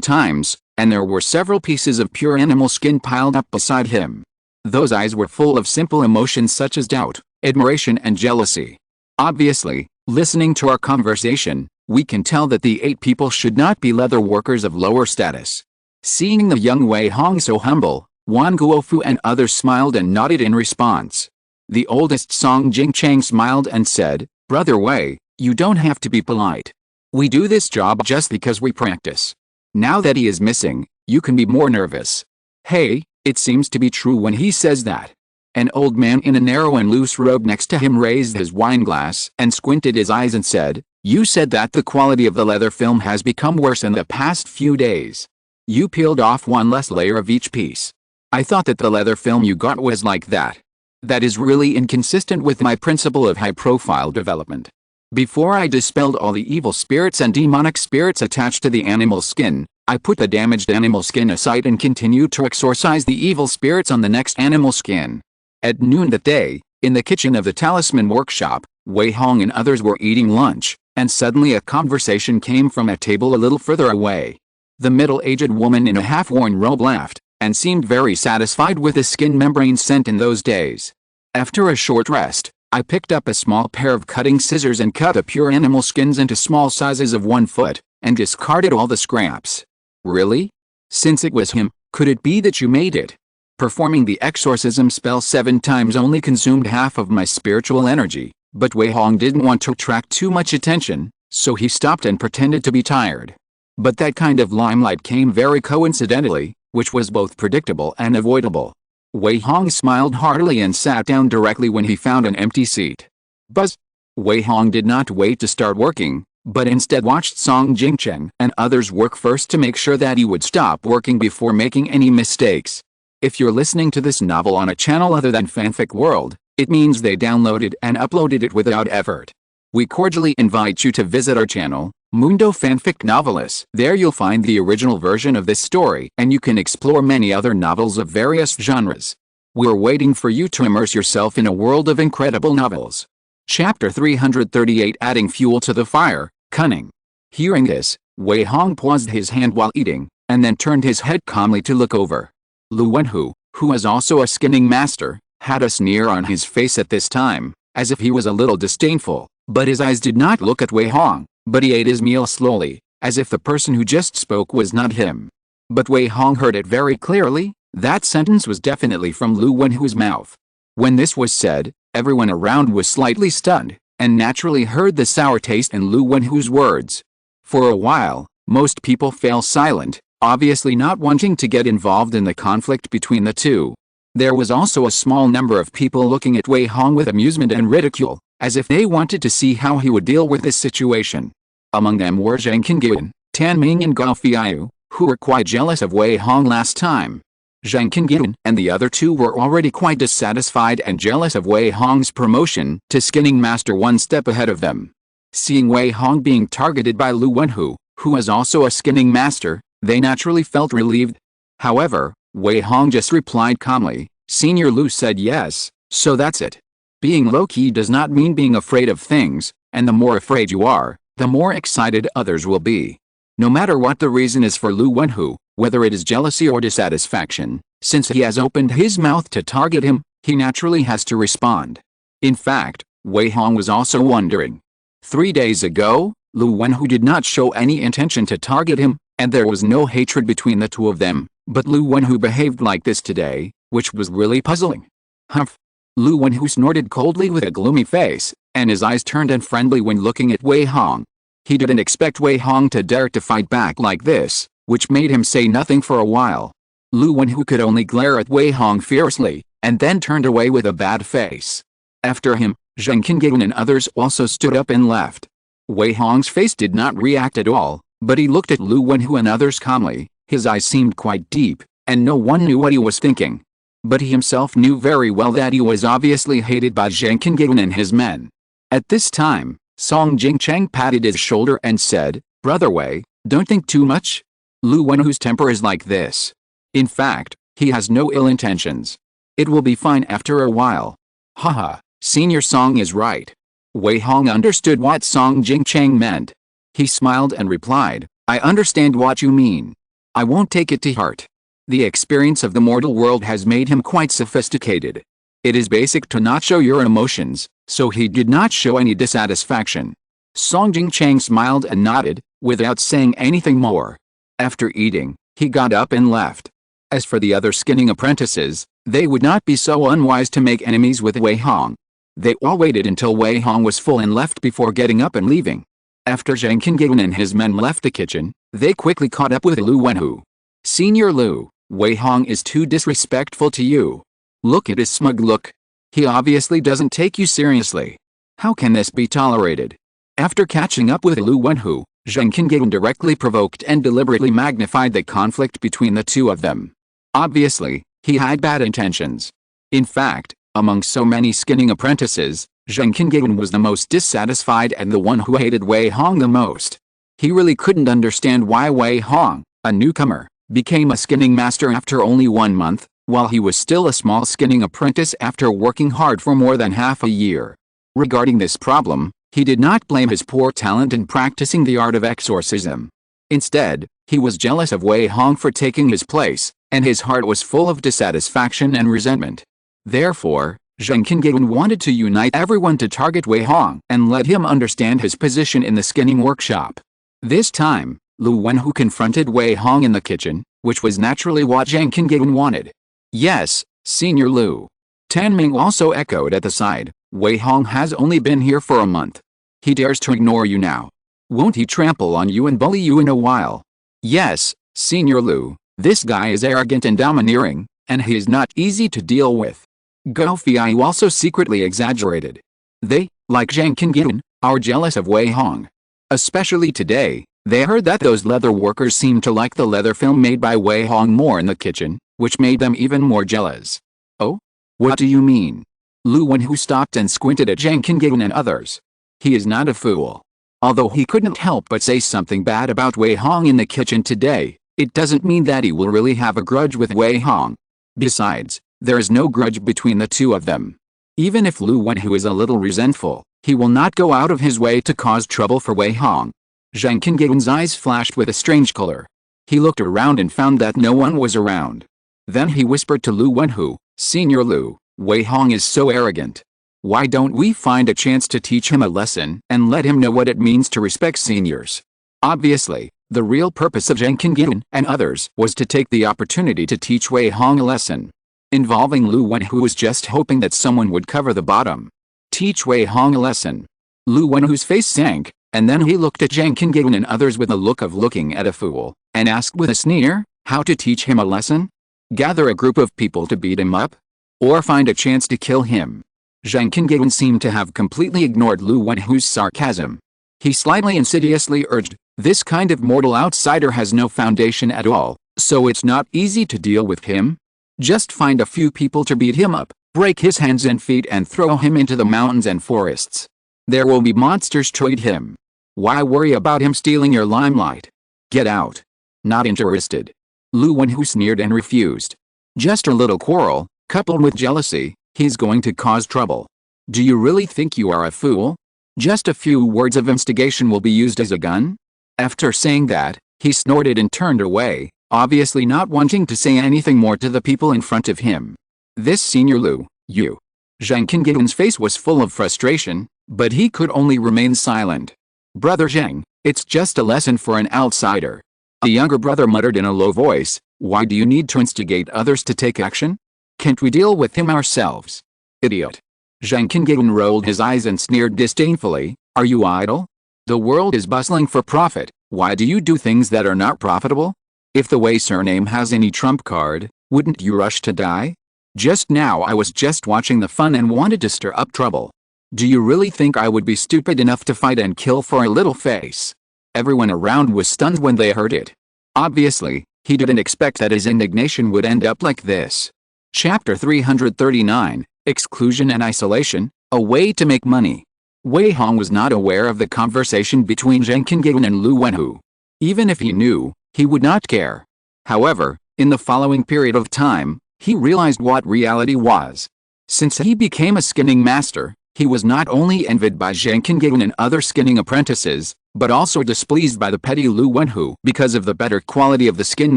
times, and there were several pieces of pure animal skin piled up beside him. Those eyes were full of simple emotions such as doubt, admiration and jealousy. Obviously, listening to our conversation, we can tell that the 8 people should not be leather workers of lower status. Seeing the young Wei Hong so humble, Wan Guofu and others smiled and nodded in response. The oldest Song Jingcheng smiled and said, Brother Wei, you don't have to be polite. We do this job just because we practice. Now that he is missing, you can be more nervous. Hey, it seems to be true when he says that. An old man in a narrow and loose robe next to him raised his wineglass and squinted his eyes and said, "You said that the quality of the leather film has become worse in the past few days. You peeled off one less layer of each piece. I thought that the leather film you got was like that. That is really inconsistent with my principle of high-profile development. Before I dispelled all the evil spirits and demonic spirits attached to the animal skin, I put the damaged animal skin aside and continued to exorcise the evil spirits on the next animal skin." At noon that day, in the kitchen of the Talisman workshop, Wei Hong and others were eating lunch, and suddenly a conversation came from a table a little further away. The middle-aged woman in a half-worn robe laughed, and seemed very satisfied with the skin membrane scent in those days. After a short rest, I picked up a small pair of cutting scissors and cut the pure animal skins into small sizes of 1 foot, and discarded all the scraps. "Really? Since it was him, could it be that you made it?" Performing the exorcism spell 7 times only consumed half of my spiritual energy, but Wei Hong didn't want to attract too much attention, so he stopped and pretended to be tired. But that kind of limelight came very coincidentally, which was both predictable and avoidable. Wei Hong smiled heartily and sat down directly when he found an empty seat. Buzz! Wei Hong did not wait to start working, but instead watched Song Jingcheng and others work first to make sure that he would stop working before making any mistakes. If you're listening to this novel on a channel other than Fanfic World, it means they downloaded and uploaded it without effort. We cordially invite you to visit our channel, Mundo Fanfic Novelis. There you'll find the original version of this story, and you can explore many other novels of various genres. We're waiting for you to immerse yourself in a world of incredible novels. Chapter 338, Adding Fuel to the Fire, Cunning. Hearing this, Wei Hong paused his hand while eating, and then turned his head calmly to look over. Lu Wenhu, who was also a skinning master, had a sneer on his face at this time, as if he was a little disdainful, but his eyes did not look at Wei Hong, but he ate his meal slowly, as if the person who just spoke was not him. But Wei Hong heard it very clearly. That sentence was definitely from Lu Wenhu's mouth. When this was said, everyone around was slightly stunned, and naturally heard the sour taste in Lu Wenhu's words. For a while, most people fell silent, obviously not wanting to get involved in the conflict between the two. There was also a small number of people looking at Wei Hong with amusement and ridicule, as if they wanted to see how he would deal with this situation. Among them were Zhang Qingyun, Tan Ming and Gao Fiyu, who were quite jealous of Wei Hong last time. Zhang Qingyun and the other two were already quite dissatisfied and jealous of Wei Hong's promotion to skinning master one step ahead of them. Seeing Wei Hong being targeted by Lu Wenhu, who was also a skinning master, they naturally felt relieved. However, Wei Hong just replied calmly, "Senior Lu said yes, so that's it." Being low-key does not mean being afraid of things, and the more afraid you are, the more excited others will be. No matter what the reason is for Lu Wenhu, whether it is jealousy or dissatisfaction, since he has opened his mouth to target him, he naturally has to respond. In fact, Wei Hong was also wondering. 3 days ago, Lu Wenhu did not show any intention to target him, and there was no hatred between the two of them, but Lu Wenhu behaved like this today, which was really puzzling. Humph! Lu Wenhu snorted coldly with a gloomy face, and his eyes turned unfriendly when looking at Wei Hong. He didn't expect Wei Hong to dare to fight back like this, which made him say nothing for a while. Lu Wenhu could only glare at Wei Hong fiercely, and then turned away with a bad face. After him, Zhang Qingyun and others also stood up and left. Wei Hong's face did not react at all, but he looked at Lu Wenhu and others calmly. His eyes seemed quite deep, and no one knew what he was thinking. But he himself knew very well that he was obviously hated by Zhang Qingyun and his men. At this time, Song Jingcheng patted his shoulder and said, "Brother Wei, don't think too much. Lu Wenhu's temper is like this. In fact, he has no ill intentions. It will be fine after a while." Haha, Senior Song is right. Wei Hong understood what Song Jingcheng meant. He smiled and replied, "I understand what you mean. I won't take it to heart." The experience of the mortal world has made him quite sophisticated. It is basic to not show your emotions, so he did not show any dissatisfaction. Song Jingcheng smiled and nodded, without saying anything more. After eating, he got up and left. As for the other skinning apprentices, they would not be so unwise to make enemies with Wei Hong. They all waited until Wei Hong was full and left before getting up and leaving. After Zhang Qingyun and his men left the kitchen, they quickly caught up with Lu Wenhu. "Senior Lu, Wei Hong is too disrespectful to you. Look at his smug look. He obviously doesn't take you seriously. How can this be tolerated? After catching up with Lu Wenhu, Zheng Qingyun directly provoked and deliberately magnified the conflict between the two of them. Obviously, he had bad intentions. In fact, among so many skinning apprentices, Zheng Qingyun was the most dissatisfied and the one who hated Wei Hong the most. He really couldn't understand why Wei Hong, a newcomer, became a skinning master after only 1 month, while he was still a small skinning apprentice after working hard for more than half a year. Regarding this problem, he did not blame his poor talent in practicing the art of exorcism. Instead, he was jealous of Wei Hong for taking his place, and his heart was full of dissatisfaction and resentment. Therefore, Zheng Qingyun wanted to unite everyone to target Wei Hong and let him understand his position in the skinning workshop. This time, Lu Wenhu confronted Wei Hong in the kitchen, which was naturally what Zheng Qingyun wanted. Yes, Senior Lu. Tan Ming also echoed at the side. Wei Hong has only been here for a month. He dares to ignore you now. Won't he trample on you and bully you in a while? Yes, Senior Lu, this guy is arrogant and domineering, and he is not easy to deal with. Gou Feiyu also secretly exaggerated. They, like Zheng Qingyun, are jealous of Wei Hong. Especially today, they heard that those leather workers seemed to like the leather film made by Wei Hong more in the kitchen, which made them even more jealous. Oh? What do you mean? Lu Wenhu stopped and squinted at Zheng Qingyun and others. He is not a fool. Although he couldn't help but say something bad about Wei Hong in the kitchen today, it doesn't mean that he will really have a grudge with Wei Hong. Besides, there is no grudge between the two of them. Even if Lu Wenhu is a little resentful, he will not go out of his way to cause trouble for Wei Hong. Zheng Qingyun's eyes flashed with a strange color. He looked around and found that no one was around. Then he whispered to Lu Wenhu, Senior Lu, Wei Hong is so arrogant. Why don't we find a chance to teach him a lesson and let him know what it means to respect seniors? Obviously, the real purpose of Zheng Qingyun and others was to take the opportunity to teach Wei Hong a lesson. Involving Lu Wenhu was just hoping that someone would cover the bottom. Teach Wei Hong a lesson. Lu Wenhu's face sank, and then he looked at Zheng Qingyun and others with a look of looking at a fool, and asked with a sneer, how to teach him a lesson? Gather a group of people to beat him up? Or find a chance to kill him? Zheng Qingyun seemed to have completely ignored Lu Wenhu's sarcasm. He slightly insidiously urged, this kind of mortal outsider has no foundation at all, so it's not easy to deal with him. Just find a few people to beat him up, break his hands and feet and throw him into the mountains and forests. There will be monsters to eat him. Why worry about him stealing your limelight? Get out. Not interested. Lu Wenhu sneered and refused. Just a little quarrel, coupled with jealousy, he's going to cause trouble. Do you really think you are a fool? Just a few words of instigation will be used as a gun? After saying that, he snorted and turned away, obviously not wanting to say anything more to the people in front of him. This Senior Lu, you. Zheng Qingyun's face was full of frustration, but he could only remain silent. Brother Zheng, it's just a lesson for an outsider. The younger brother muttered in a low voice, why do you need to instigate others to take action? Can't we deal with him ourselves? Idiot. Zheng Qingyun rolled his eyes and sneered disdainfully, are you idle? The world is bustling for profit, why do you do things that are not profitable? If the Wei surname has any trump card, wouldn't you rush to die? Just now I was just watching the fun and wanted to stir up trouble. Do you really think I would be stupid enough to fight and kill for a little face? Everyone around was stunned when they heard it. Obviously, he didn't expect that his indignation would end up like this. Chapter 339, Exclusion and Isolation, A Way to Make Money. Wei Hong was not aware of the conversation between Zheng Qingyun and Lu Wenhu. Even if he knew, he would not care. However, in the following period of time, he realized what reality was. Since he became a skinning master, he was not only envied by Zheng Qingyun and other skinning apprentices, but also displeased by the petty Lu Wenhu because of the better quality of the skin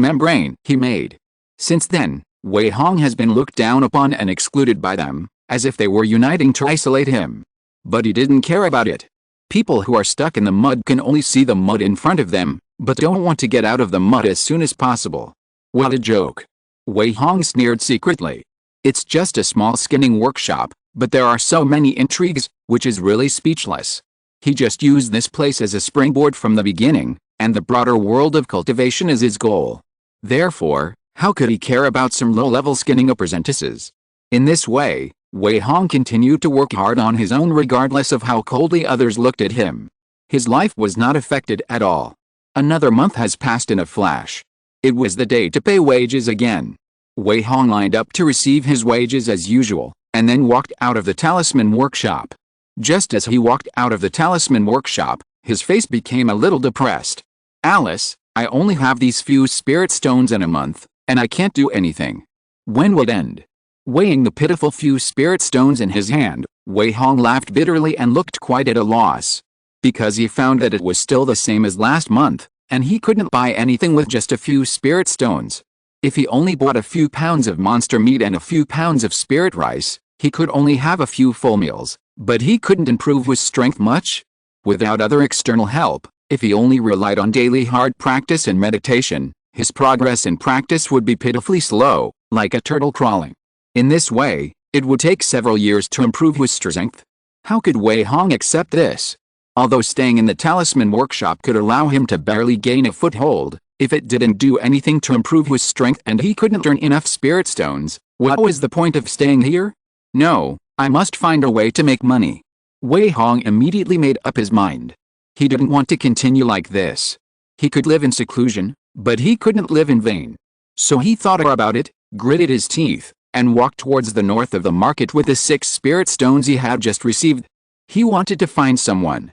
membrane he made. Since then, Wei Hong has been looked down upon and excluded by them, as if they were uniting to isolate him. But he didn't care about it. People who are stuck in the mud can only see the mud in front of them, but don't want to get out of the mud as soon as possible. What a joke. Wei Hong sneered secretly. It's just a small skinning workshop, but there are so many intrigues, which is really speechless. He just used this place as a springboard from the beginning, and the broader world of cultivation is his goal. Therefore, how could he care about some low-level skinning apprentices? In this way, Wei Hong continued to work hard on his own regardless of how coldly others looked at him. His life was not affected at all. Another month has passed in a flash. It was the day to pay wages again. Wei Hong lined up to receive his wages as usual, and then walked out of the talisman workshop. Just as he walked out of the talisman workshop, his face became a little depressed. "Alice, I only have these few spirit stones in a month, and I can't do anything. When will it end?" Weighing the pitiful few spirit stones in his hand, Wei Hong laughed bitterly and looked quite at a loss. Because he found that it was still the same as last month, and he couldn't buy anything with just a few spirit stones. If he only bought a few pounds of monster meat and a few pounds of spirit rice, he could only have a few full meals, but he couldn't improve his strength much. Without other external help, if he only relied on daily hard practice and meditation, his progress in practice would be pitifully slow, like a turtle crawling. In this way, it would take several years to improve his strength. How could Wei Hong accept this? Although staying in the talisman workshop could allow him to barely gain a foothold, if it didn't do anything to improve his strength and he couldn't earn enough spirit stones, what was the point of staying here? No, I must find a way to make money. Wei Hong immediately made up his mind. He didn't want to continue like this. He could live in seclusion, but he couldn't live in vain. So he thought about it, gritted his teeth, and walked towards the north of the market with the 6 spirit stones he had just received. He wanted to find someone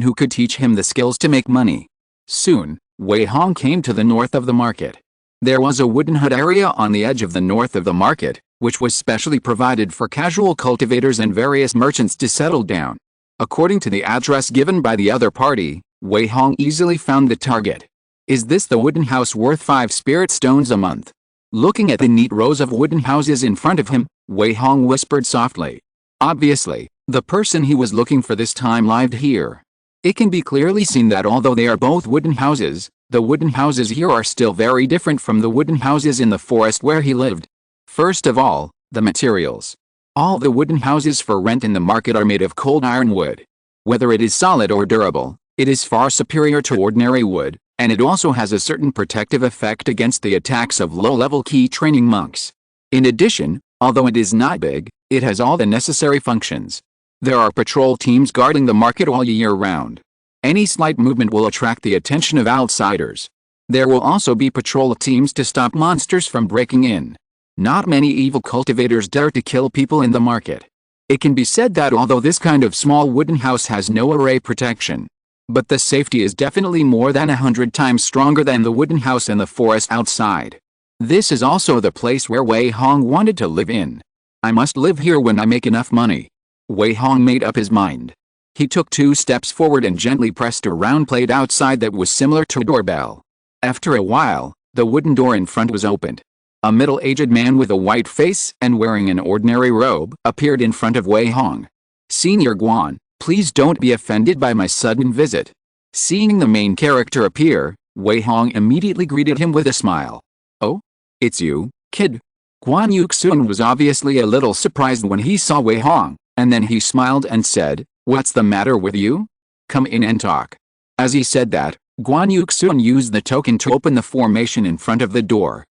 who could teach him the skills to make money. Soon, Wei Hong came to the north of the market. There was a wooden hut area on the edge of the north of the market, which was specially provided for casual cultivators and various merchants to settle down. According to the address given by the other party, Wei Hong easily found the target. "Is this the wooden house worth 5 spirit stones a month?" Looking at the neat rows of wooden houses in front of him, Wei Hong whispered softly. Obviously, the person he was looking for this time lived here. It can be clearly seen that although they are both wooden houses, the wooden houses here are still very different from the wooden houses in the forest where he lived. First of all, the materials. All the wooden houses for rent in the market are made of cold iron wood. Whether it is solid or durable, it is far superior to ordinary wood, and it also has a certain protective effect against the attacks of low-level key training monks. In addition, although it is not big, it has all the necessary functions. There are patrol teams guarding the market all year round. Any slight movement will attract the attention of outsiders. There will also be patrol teams to stop monsters from breaking in. Not many evil cultivators dare to kill people in the market. It can be said that although this kind of small wooden house has no array protection, but the safety is definitely more than 100 times stronger than the wooden house in the forest outside. This is also the place where Wei Hong wanted to live in. "I must live here when I make enough money." Wei Hong made up his mind. He took 2 steps forward and gently pressed a round plate outside that was similar to a doorbell. After a while, the wooden door in front was opened. A middle-aged man with a white face and wearing an ordinary robe appeared in front of Wei Hong. "Senior Guan, please don't be offended by my sudden visit." Seeing the main character appear, Wei Hong immediately greeted him with a smile. "Oh? It's you, kid." Guan Yuxun was obviously a little surprised when he saw Wei Hong, and then he smiled and said, "What's the matter with you? Come in and talk." As he said that, Guan Yuxun used the token to open the formation in front of the door.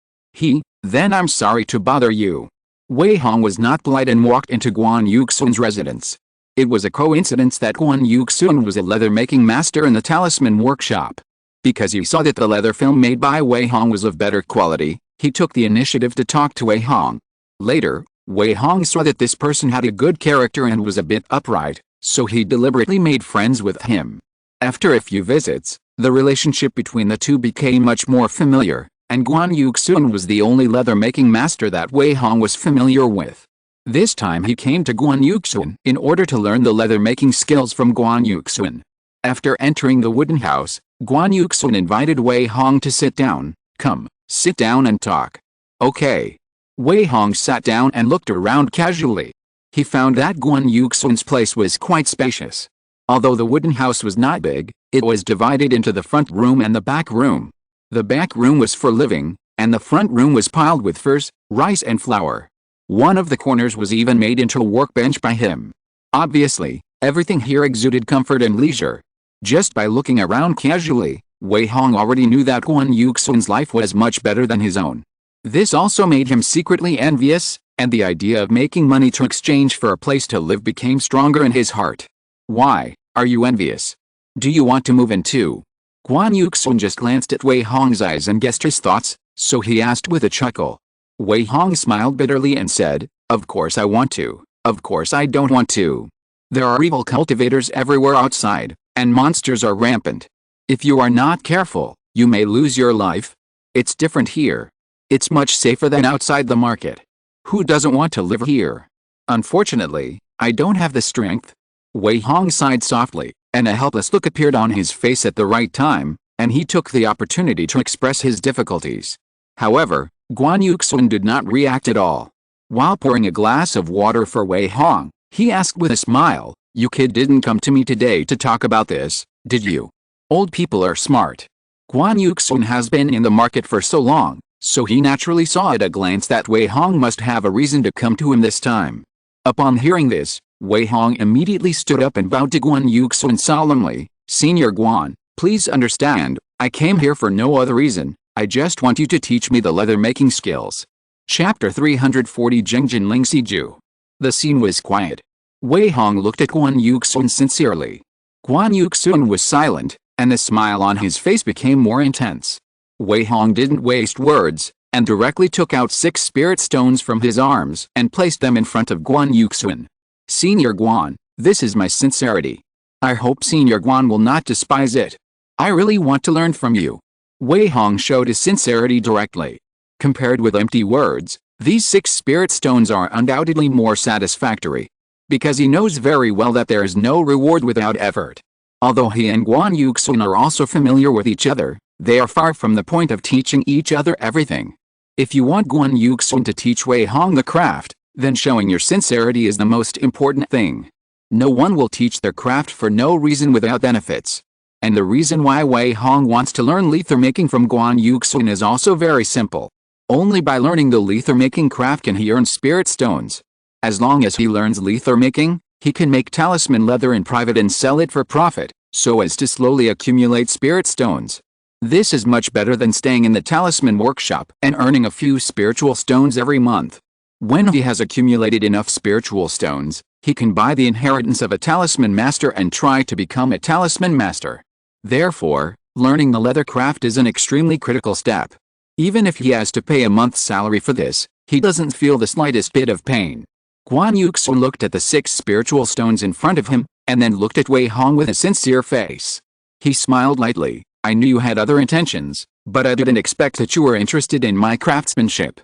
Then "I'm sorry to bother you." Wei Hong was not polite and walked into Guan Yuxun's residence. It was a coincidence that Guan Yuxun was a leather-making master in the talisman workshop. Because he saw that the leather film made by Wei Hong was of better quality, he took the initiative to talk to Wei Hong. Later, Wei Hong saw that this person had a good character and was a bit upright, so he deliberately made friends with him. After a few visits, the relationship between the two became much more familiar, and Guan Yuxun was the only leather-making master that Wei Hong was familiar with. This time he came to Guan Yuxun in order to learn the leather-making skills from Guan Yuxun. After entering the wooden house, Guan Yuxun invited Wei Hong to sit down. "Come, sit down and talk." "Okay." Wei Hong sat down and looked around casually. He found that Guan Yuxun's place was quite spacious. Although the wooden house was not big, it was divided into the front room and the back room. The back room was for living, and the front room was piled with furs, rice and flour. One of the corners was even made into a workbench by him. Obviously, everything here exuded comfort and leisure. Just by looking around casually, Wei Hong already knew that Guan Yuxun's life was much better than his own. This also made him secretly envious, and the idea of making money to exchange for a place to live became stronger in his heart. Why, are you envious? Do you want to move in too? Guan Yuxun just glanced at Wei Hong's eyes and guessed his thoughts, so he asked with a chuckle. Wei Hong smiled bitterly and said, "Of course I want to, of course I don't want to. There are evil cultivators everywhere outside, and monsters are rampant. If you are not careful, you may lose your life. It's different here. It's much safer than outside the market. Who doesn't want to live here? Unfortunately, I don't have the strength." Wei Hong sighed softly, and a helpless look appeared on his face at the right time, and he took the opportunity to express his difficulties. However, Guan Yuxun did not react at all. While pouring a glass of water for Wei Hong, he asked with a smile, "You kid didn't come to me today to talk about this, did you? Old people are smart." Guan Yuxun has been in the market for so long, so he naturally saw at a glance that Wei Hong must have a reason to come to him this time. Upon hearing this, Wei Hong immediately stood up and bowed to Guan Yuxun solemnly. "Senior Guan, please understand, I came here for no other reason. I just want you to teach me the leather-making skills." Chapter 340 Jengjin Ling Siju. The scene was quiet. Wei Hong looked at Guan Yuxun sincerely. Guan Yuxun was silent, and the smile on his face became more intense. Wei Hong didn't waste words, and directly took out 6 spirit stones from his arms and placed them in front of Guan Yuxun. "Senior Guan, this is my sincerity. I hope Senior Guan will not despise it. I really want to learn from you." Wei Hong showed his sincerity directly. Compared with empty words, these 6 spirit stones are undoubtedly more satisfactory. Because he knows very well that there is no reward without effort. Although he and Guan Yuxun are also familiar with each other, they are far from the point of teaching each other everything. If you want Guan Yuxun to teach Wei Hong the craft, then showing your sincerity is the most important thing. No one will teach their craft for no reason without benefits. And the reason why Wei Hong wants to learn leather making from Guan Yuxun is also very simple. Only by learning the leather making craft can he earn spirit stones. As long as he learns leather making, he can make talisman leather in private and sell it for profit, so as to slowly accumulate spirit stones. This is much better than staying in the talisman workshop and earning a few spiritual stones every month. When he has accumulated enough spiritual stones, he can buy the inheritance of a talisman master and try to become a talisman master. Therefore, learning the leather craft is an extremely critical step. Even if he has to pay a month's salary for this, he doesn't feel the slightest bit of pain. Guan Yuxun looked at the 6 spiritual stones in front of him, and then looked at Wei Hong with a sincere face. He smiled lightly. "I knew you had other intentions, but I didn't expect that you were interested in my craftsmanship."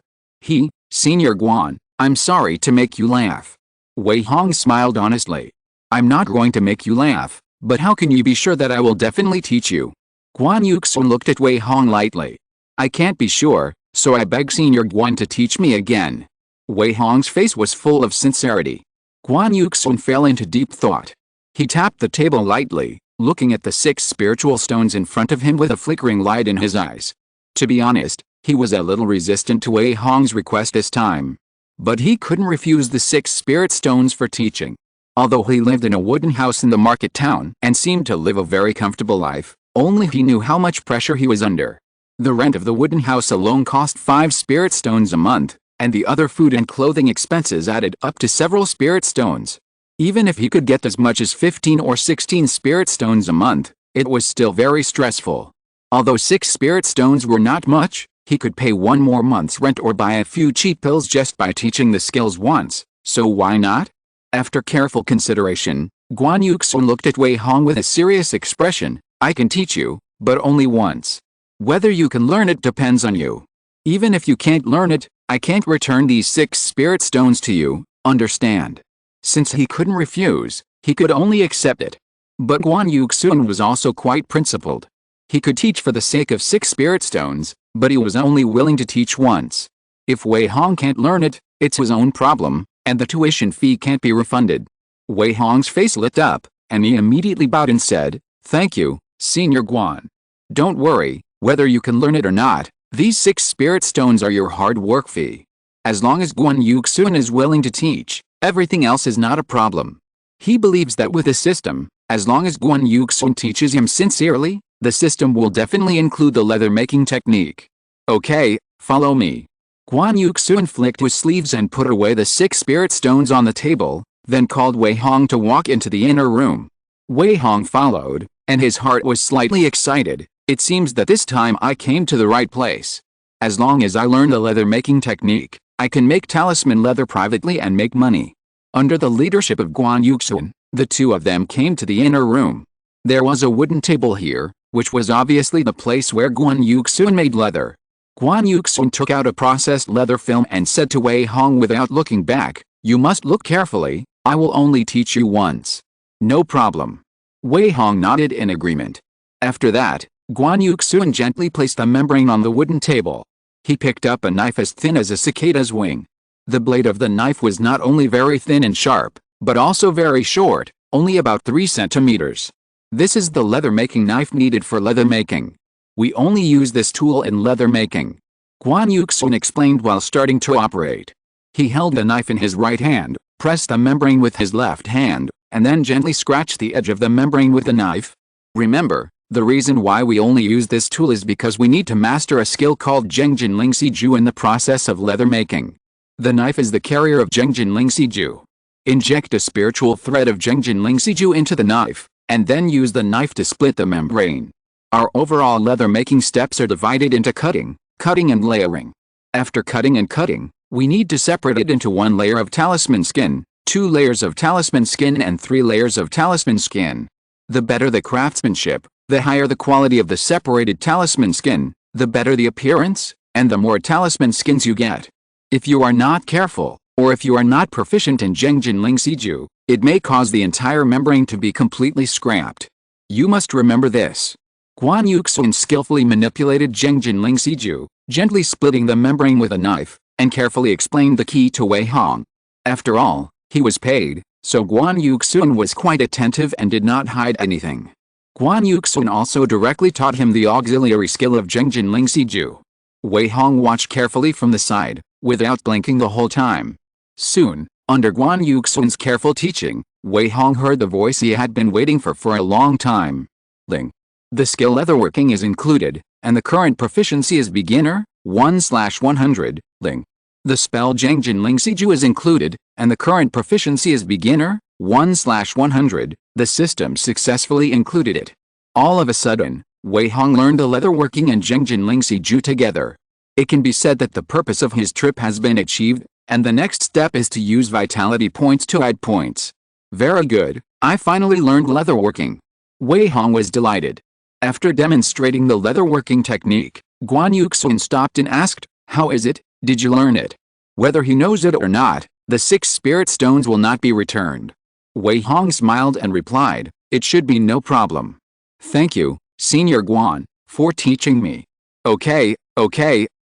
"Senior Guan, I'm sorry to make you laugh." Wei Hong smiled honestly. "I'm not going to make you laugh, but how can you be sure that I will definitely teach you?" Guan Yuxun looked at Wei Hong lightly. "I can't be sure, so I beg Senior Guan to teach me again." Wei Hong's face was full of sincerity. Guan Yuxun fell into deep thought. He tapped the table lightly, looking at the 6 spiritual stones in front of him with a flickering light in his eyes. To be honest, he was a little resistant to Wei Hong's request this time. But he couldn't refuse the 6 spirit stones for teaching. Although he lived in a wooden house in the market town and seemed to live a very comfortable life, only he knew how much pressure he was under. The rent of the wooden house alone cost 5 spirit stones a month, and the other food and clothing expenses added up to several spirit stones. Even if he could get as much as 15 or 16 spirit stones a month, it was still very stressful. Although 6 spirit stones were not much, he could pay 1 more month's rent or buy a few cheap pills just by teaching the skills once, so why not? After careful consideration, Guan Yuxun looked at Wei Hong with a serious expression. "I can teach you, but only once. Whether you can learn it depends on you. Even if you can't learn it, I can't return these 6 spirit stones to you, understand?" Since he couldn't refuse, he could only accept it. But Guan Yuxun was also quite principled. He could teach for the sake of 6 spirit stones, but he was only willing to teach once. If Wei Hong can't learn it, it's his own problem, and the tuition fee can't be refunded. Wei Hong's face lit up, and he immediately bowed and said, "Thank you, Senior Guan. Don't worry, whether you can learn it or not, these 6 spirit stones are your hard work fee. As long as Guan Yuxun is willing to teach, everything else is not a problem." He believes that with the system, as long as Guan Yuxun teaches him sincerely, the system will definitely include the leather making technique. "Okay, follow me." Guan Yuxun flicked his sleeves and put away the 6 spirit stones on the table, then called Wei Hong to walk into the inner room. Wei Hong followed, and his heart was slightly excited. It seems that this time I came to the right place. As long as I learn the leather making technique, I can make talisman leather privately and make money. Under the leadership of Guan Yuxun, the two of them came to the inner room. There was a wooden table here, which was obviously the place where Guan Yuxun made leather. Guan Yuxun took out a processed leather film and said to Wei Hong without looking back, "You must look carefully, I will only teach you once." "No problem." Wei Hong nodded in agreement. After that, Guan Yuxun gently placed the membrane on the wooden table. He picked up a knife as thin as a cicada's wing. The blade of the knife was not only very thin and sharp, but also very short, only about 3 centimeters. This is the leather making knife needed for leather making. We only use this tool in leather making. Guan Yuxun explained while starting to operate. He held the knife in his right hand, pressed the membrane with his left hand, and then gently scratched the edge of the membrane with the knife. Remember, the reason why we only use this tool is because we need to master a skill called Zhengjin Lingxiju in the process of leather making. The knife is the carrier of Zhengjin Lingxiju. Inject a spiritual thread of Zhengjin Lingxiju into the knife, and then use the knife to split the membrane. Our overall leather making steps are divided into cutting, cutting and layering. After cutting and cutting, we need to separate it into 1 layer of talisman skin, 2 layers of talisman skin and 3 layers of talisman skin. The better the craftsmanship, the higher the quality of the separated talisman skin, the better the appearance, and the more talisman skins you get. If you are not careful, or if you are not proficient in Zhengjin Lingxiju, it may cause the entire membrane to be completely scrapped. You must remember this. Guan Yuxun skillfully manipulated Zhengjin Lingxiju, gently splitting the membrane with a knife, and carefully explained the key to Wei Hong. After all, he was paid, so Guan Yuxun was quite attentive and did not hide anything. Guan Yuxun also directly taught him the auxiliary skill of Zhengjin Lingxiju. Wei Hong watched carefully from the side, without blinking the whole time. Soon, under Guan Yuxun's careful teaching, Wei Hong heard the voice he had been waiting for a long time. Ling. The skill leatherworking is included, and the current proficiency is beginner, 1/100, Ling. The spell Zhengjin Lingxiju is included, and the current proficiency is beginner, 1/100, the system successfully included it. All of a sudden, Wei Hong learned the leatherworking and Zhengjin Lingxiju together. It can be said that the purpose of his trip has been achieved, and the next step is to use vitality points to add points. Very good, I finally learned leatherworking. Wei Hong was delighted. After demonstrating the leatherworking technique, Guan Yuxun stopped and asked, "How is it? Did you learn it?" Whether he knows it or not, the 6 spirit stones will not be returned. Wei Hong smiled and replied, "It should be no problem. Thank you, Senior Guan, for teaching me. Okay,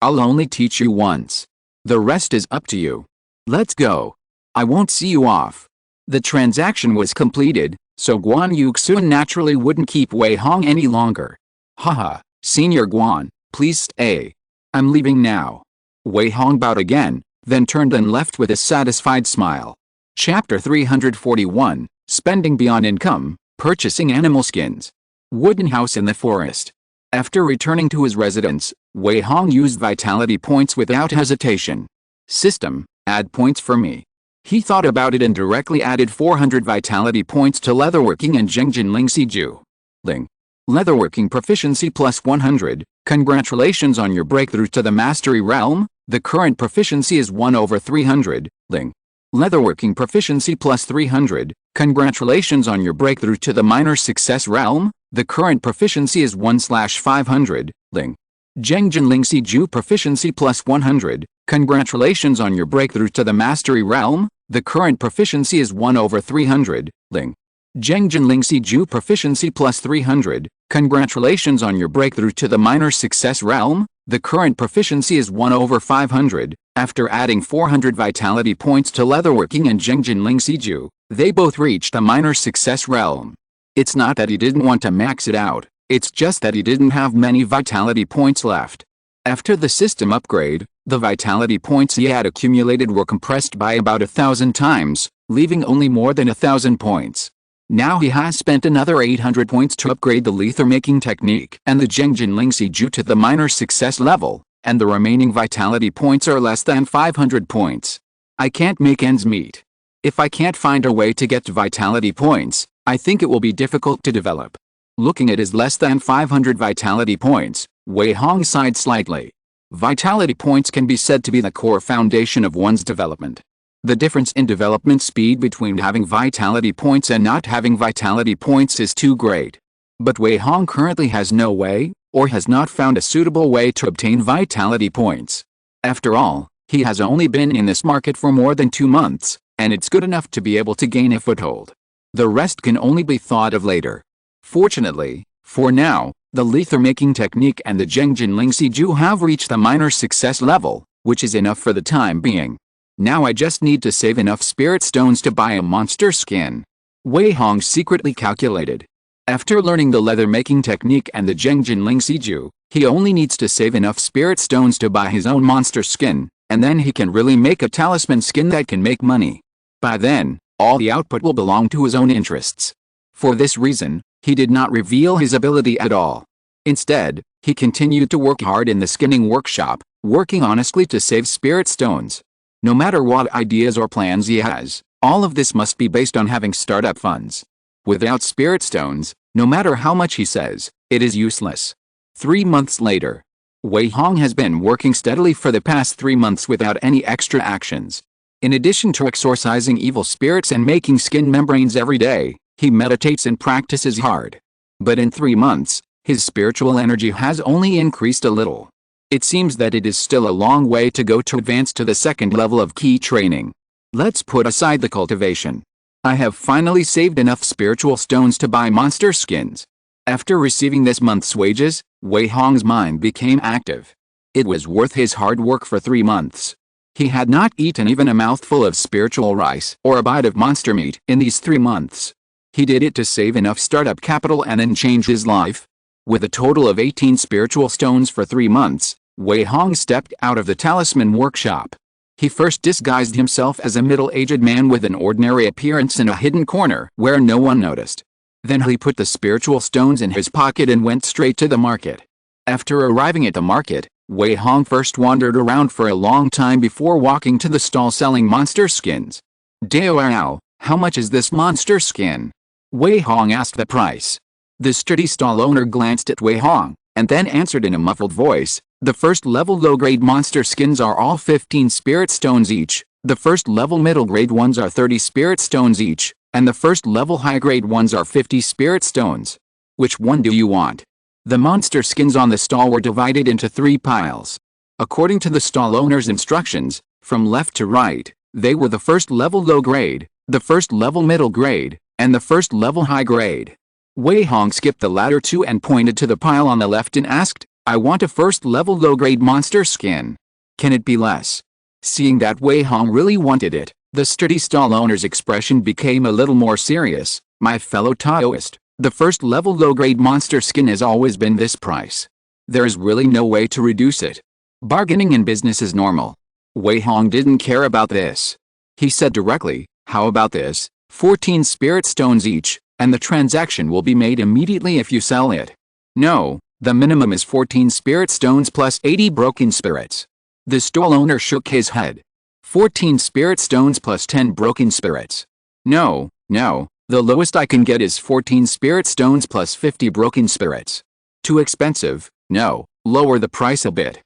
I'll only teach you once. The rest is up to you. Let's go. I won't see you off." The transaction was completed, so Guan Yuxun naturally wouldn't keep Wei Hong any longer. "Haha, Senior Guan, please stay. I'm leaving now." Wei Hong bowed again, then turned and left with a satisfied smile. Chapter 341, Spending Beyond Income, Purchasing Animal Skins. Wooden House in the Forest. After returning to his residence, Wei Hong used vitality points without hesitation. System, add points for me. He thought about it and directly added 400 vitality points to leatherworking and Zhengjin Lingxiju. Ling. Leatherworking proficiency plus 100, congratulations on your breakthrough to the mastery realm, the current proficiency is 1/300, Ling. Leatherworking proficiency plus 300, congratulations on your breakthrough to the minor success realm, the current proficiency is 1/500, Ling. Zhengjin Lingxiju proficiency plus 100, congratulations on your breakthrough to the mastery realm, the current proficiency is 1/300, Ling. Zhengjin Lingxiju proficiency plus 300, congratulations on your breakthrough to the minor success realm, the current proficiency is 1/500. After adding 400 vitality points to leatherworking and Zhengjin Lingxiju, they both reached the minor success realm. It's not that he didn't want to max it out, it's just that he didn't have many vitality points left. After the system upgrade, the vitality points he had accumulated were compressed by about 1,000 times, leaving only more than 1,000 points. Now he has spent another 800 points to upgrade the leather making technique and the Zhengjin Lingxiju to the minor success level. and the remaining vitality points are less than 500 points. I can't make ends meet. If I can't find a way to get to vitality points, I think it will be difficult to develop. Looking at his less than 500 vitality points, Wei Hong sighed slightly. Vitality points can be said to be the core foundation of one's development. The difference in development speed between having vitality points and not having vitality points is too great. But Wei Hong currently has no way, or has not found a suitable way to obtain vitality points. After all, he has only been in this market for more than 2 months, and it's good enough to be able to gain a foothold. The rest can only be thought of later. Fortunately, for now, the lether making technique and the Zhengjin Ling Siju have reached the minor success level, which is enough for the time being. Now I just need to save enough spirit stones to buy a monster skin. Wei Hong secretly calculated. After learning the leather making technique and the Zhengjin Ling Siju, he only needs to save enough spirit stones to buy his own monster skin, and then he can really make a talisman skin that can make money. By then, all the output will belong to his own interests. For this reason, he did not reveal his ability at all. Instead, he continued to work hard in the skinning workshop, working honestly to save spirit stones. No matter what ideas or plans he has, all of this must be based on having startup funds. Without spirit stones, no matter how much he says, it is useless. 3 months later. Wei Hong has been working steadily for the past 3 months without any extra actions. In addition to exorcising evil spirits and making skin membranes every day, he meditates and practices hard. But in 3 months, his spiritual energy has only increased a little. It seems that it is still a long way to go to advance to the second level of key training. Let's put aside the cultivation. I have finally saved enough spiritual stones to buy monster skins. After receiving this month's wages, Wei Hong's mind became active. It was worth his hard work for 3 months. He had not eaten even a mouthful of spiritual rice or a bite of monster meat in these 3 months. He did it to save enough startup capital and then change his life. With a total of 18 spiritual stones for 3 months, Wei Hong stepped out of the talisman workshop. He first disguised himself as a middle-aged man with an ordinary appearance in a hidden corner where no one noticed. Then he put the spiritual stones in his pocket and went straight to the market. After arriving at the market, Wei Hong first wandered around for a long time before walking to the stall selling monster skins. "Dao, how much is this monster skin?" Wei Hong asked the price. The sturdy stall owner glanced at Wei Hong, and then answered in a muffled voice, "The first level low-grade monster skins are all 15 spirit stones each, the first level middle-grade ones are 30 spirit stones each, and the first level high-grade ones are 50 spirit stones. Which one do you want?" The monster skins on the stall were divided into 3 piles. According to the stall owner's instructions, from left to right, they were the first level low-grade, the first level middle-grade, and the first level high-grade. Wei Hong skipped the latter 2 and pointed to the pile on the left and asked, "I want a first-level low-grade monster skin. Can it be less?" Seeing that Wei Hong really wanted it, the sturdy stall owner's expression became a little more serious. "My fellow Taoist, the first-level low-grade monster skin has always been this price. There is really no way to reduce it. Bargaining in business is normal." Wei Hong didn't care about this. He said directly, "How about this, 14 spirit stones each, and the transaction will be made immediately if you sell it." "No, the minimum is 14 spirit stones plus 80 broken spirits." The stall owner shook his head. 14 spirit stones plus 10 broken spirits. No, the lowest I can get is 14 spirit stones plus 50 broken spirits. Too expensive, no, lower the price a bit."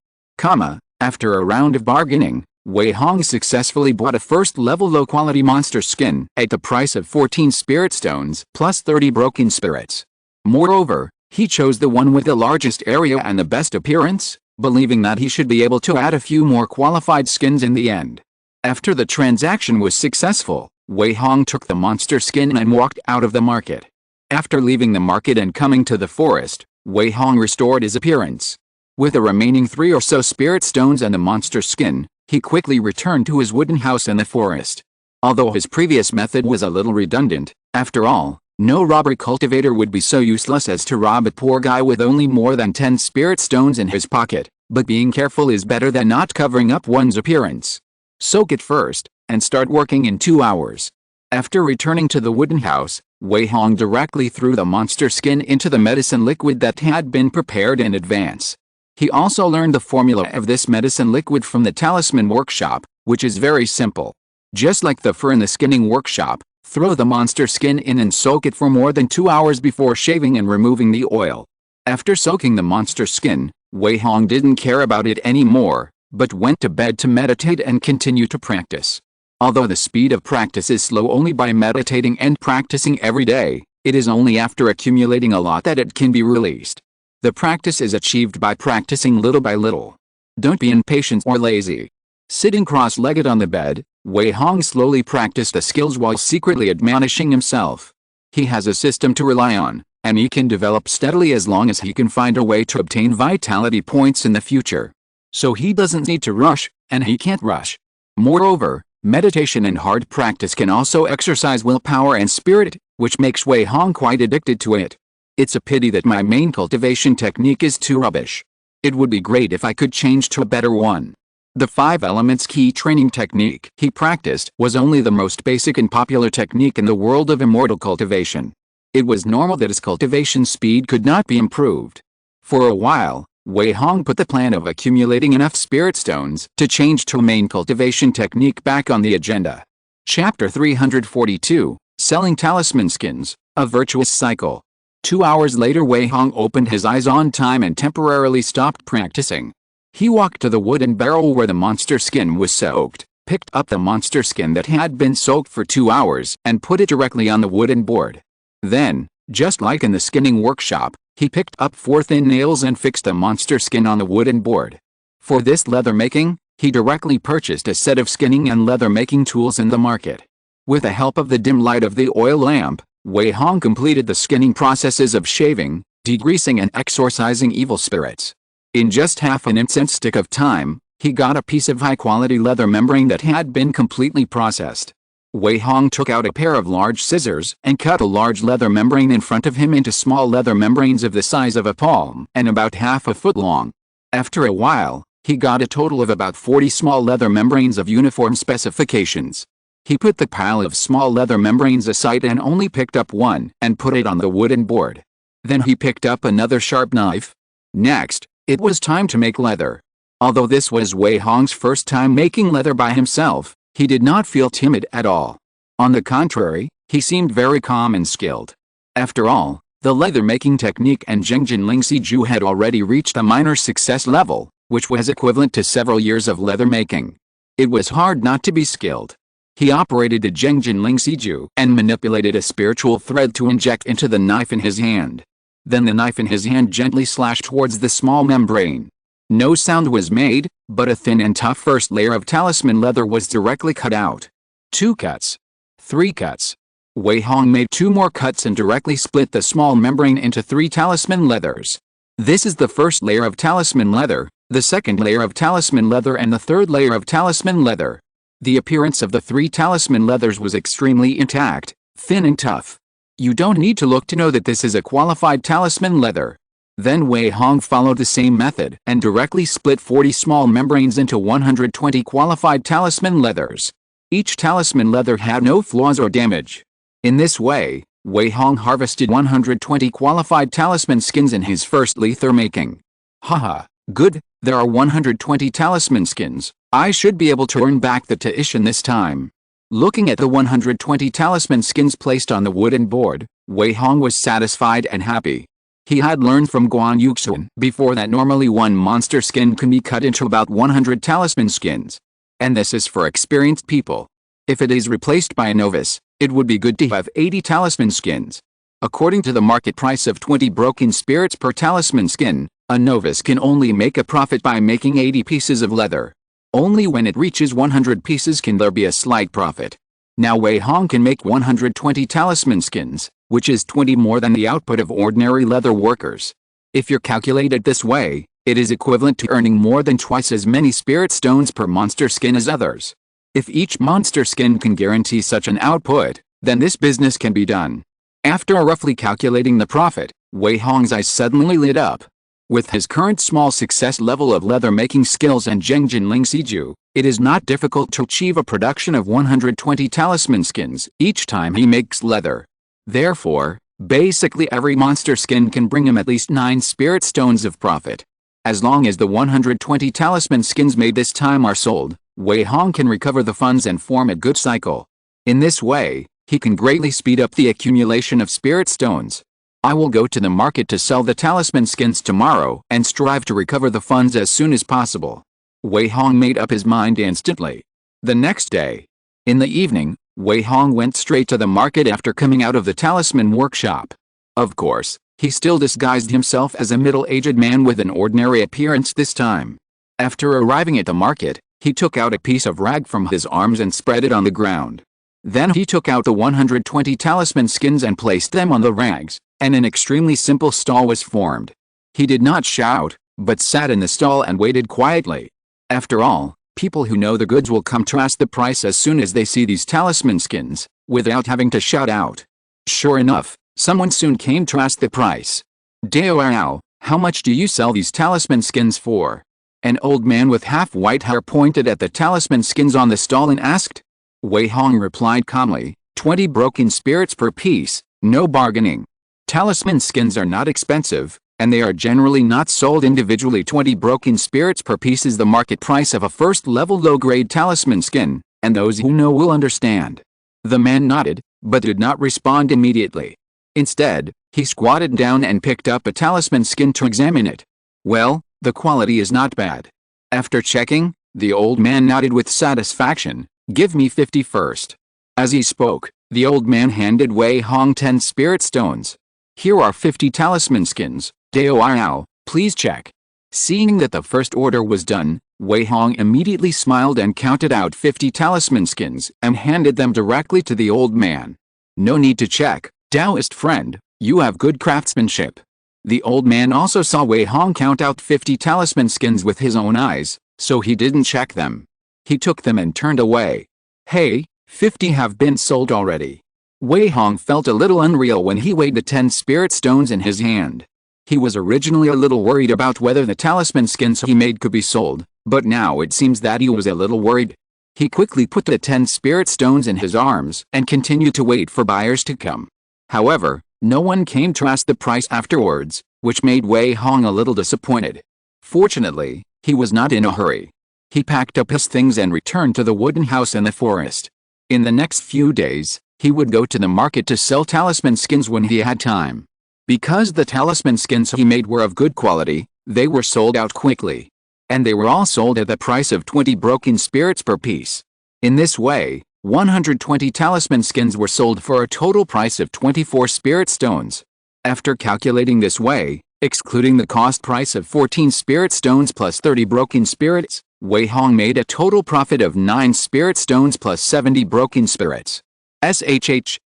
After a round of bargaining, Wei Hong successfully bought a first-level low-quality monster skin at the price of 14 spirit stones plus 30 broken spirits. Moreover, he chose the one with the largest area and the best appearance, believing that he should be able to add a few more qualified skins in the end. After the transaction was successful, Wei Hong took the monster skin and walked out of the market. After leaving the market and coming to the forest, Wei Hong restored his appearance. With the remaining 3 or so spirit stones and the monster skin, he quickly returned to his wooden house in the forest. Although his previous method was a little redundant, after all, no robber cultivator would be so useless as to rob a poor guy with only more than 10 spirit stones in his pocket, but being careful is better than not covering up one's appearance. Soak it first, and start working in 2 hours. After returning to the wooden house, Wei Hong directly threw the monster skin into the medicine liquid that had been prepared in advance. He also learned the formula of this medicine liquid from the talisman workshop, which is very simple. Just like the fur in the skinning workshop, throw the monster skin in and soak it for more than 2 hours before shaving and removing the oil. After soaking the monster skin, Wei Hong didn't care about it anymore, but went to bed to meditate and continue to practice. Although the speed of practice is slow only by meditating and practicing every day, it is only after accumulating a lot that it can be released. The practice is achieved by practicing little by little. Don't be impatient or lazy. Sitting cross-legged on the bed, Wei Hong slowly practiced the skills while secretly admonishing himself. He has a system to rely on, and he can develop steadily as long as he can find a way to obtain vitality points in the future. So he doesn't need to rush, and he can't rush. Moreover, meditation and hard practice can also exercise willpower and spirit, which makes Wei Hong quite addicted to it. It's a pity that my main cultivation technique is too rubbish. It would be great if I could change to a better one. The 5 elements key training technique he practiced was only the most basic and popular technique in the world of immortal cultivation. It was normal that his cultivation speed could not be improved. For a while, Wei Hong put the plan of accumulating enough spirit stones to change to a main cultivation technique back on the agenda. Chapter 342, Selling Talisman Skins, A Virtuous Cycle. 2 hours later Wei Hong opened his eyes on time and temporarily stopped practicing. He walked to the wooden barrel where the monster skin was soaked, picked up the monster skin that had been soaked for 2 hours and put it directly on the wooden board. Then, just like in the skinning workshop, he picked up 4 thin nails and fixed the monster skin on the wooden board. For this leather making, he directly purchased a set of skinning and leather making tools in the market. With the help of the dim light of the oil lamp, Wei Hong completed the skinning processes of shaving, degreasing and exorcising evil spirits. In just half an incense stick of time, he got a piece of high-quality leather membrane that had been completely processed. Wei Hong took out a pair of large scissors and cut a large leather membrane in front of him into small leather membranes of the size of a palm and about half a foot long. After a while, he got a total of about 40 small leather membranes of uniform specifications. He put the pile of small leather membranes aside and only picked up one and put it on the wooden board. Then he picked up another sharp knife. Next, it was time to make leather. Although this was Wei Hong's first time making leather by himself, he did not feel timid at all. On the contrary, he seemed very calm and skilled. After all, the leather-making technique and Zhengjin Lingxiju had already reached a minor success level, which was equivalent to several years of leather making. It was hard not to be skilled. He operated the Zhengjin Lingxiju and manipulated a spiritual thread to inject into the knife in his hand. Then the knife in his hand gently slashed towards the small membrane. No sound was made, but a thin and tough first layer of talisman leather was directly cut out. 2 cuts. 3 cuts. Wei Hong made 2 more cuts and directly split the small membrane into 3 talisman leathers. This is the first layer of talisman leather, the second layer of talisman leather and the third layer of talisman leather. The appearance of the 3 talisman leathers was extremely intact, thin and tough. You don't need to look to know that this is a qualified talisman leather. Then Wei Hong followed the same method and directly split 40 small membranes into 120 qualified talisman leathers. Each talisman leather had no flaws or damage. In this way, Wei Hong harvested 120 qualified talisman skins in his first leather making. Haha, good, there are 120 talisman skins. I should be able to earn back the tuition this time. Looking at the 120 talisman skins placed on the wooden board, Wei Hong was satisfied and happy. He had learned from Guan Yuxun before that normally one monster skin can be cut into about 100 talisman skins. And this is for experienced people. If it is replaced by a novice, it would be good to have 80 talisman skins. According to the market price of 20 broken spirits per talisman skin, a novice can only make a profit by making 80 pieces of leather. Only when it reaches 100 pieces can there be a slight profit. Now Wei Hong can make 120 talisman skins, which is 20 more than the output of ordinary leather workers. If you calculate it this way, it is equivalent to earning more than twice as many spirit stones per monster skin as others. If each monster skin can guarantee such an output, then this business can be done. After roughly calculating the profit, Wei Hong's eyes suddenly lit up. With his current small success level of leather-making skills and Zhengjin Lingxiju, it is not difficult to achieve a production of 120 talisman skins each time he makes leather. Therefore, basically every monster skin can bring him at least 9 spirit stones of profit. As long as the 120 talisman skins made this time are sold, Wei Hong can recover the funds and form a good cycle. In this way, he can greatly speed up the accumulation of spirit stones. I will go to the market to sell the talisman skins tomorrow and strive to recover the funds as soon as possible. Wei Hong made up his mind instantly. The next day, in the evening, Wei Hong went straight to the market after coming out of the talisman workshop. Of course, he still disguised himself as a middle-aged man with an ordinary appearance this time. After arriving at the market, he took out a piece of rag from his arms and spread it on the ground. Then he took out the 120 talisman skins and placed them on the rags, and an extremely simple stall was formed. He did not shout, but sat in the stall and waited quietly. After all, people who know the goods will come to ask the price as soon as they see these talisman skins, without having to shout out. Sure enough, someone soon came to ask the price. "Dao, how much do you sell these talisman skins for?" An old man with half-white hair pointed at the talisman skins on the stall and asked. Wei Hong replied calmly, 20 broken spirits per piece, no bargaining. Talisman skins are not expensive, and they are generally not sold individually. 20 broken spirits per piece is the market price of a first-level low-grade talisman skin, and those who know will understand. The man nodded, but did not respond immediately. Instead, he squatted down and picked up a talisman skin to examine it. Well, the quality is not bad. After checking, the old man nodded with satisfaction. "Give me 50 first." As he spoke, the old man handed Wei Hong 10 spirit stones. "Here are 50 talisman skins, Dao, please check." Seeing that the first order was done, Wei Hong immediately smiled and counted out 50 talisman skins and handed them directly to the old man. "No need to check, Taoist friend, you have good craftsmanship." The old man also saw Wei Hong count out 50 talisman skins with his own eyes, so he didn't check them. He took them and turned away. "Hey, 50 have been sold already." Wei Hong felt a little unreal when he weighed the 10 spirit stones in his hand. He was originally a little worried about whether the talisman skins he made could be sold, but now it seems that he was a little worried. He quickly put the 10 spirit stones in his arms and continued to wait for buyers to come. However, no one came to ask the price afterwards, which made Wei Hong a little disappointed. Fortunately, he was not in a hurry. He packed up his things and returned to the wooden house in the forest. In the next few days, he would go to the market to sell talisman skins when he had time. Because the talisman skins he made were of good quality, they were sold out quickly. And they were all sold at the price of 20 broken spirits per piece. In this way, 120 talisman skins were sold for a total price of 24 spirit stones. After calculating this way, excluding the cost price of 14 spirit stones plus 30 broken spirits, Wei Hong made a total profit of 9 spirit stones plus 70 broken spirits.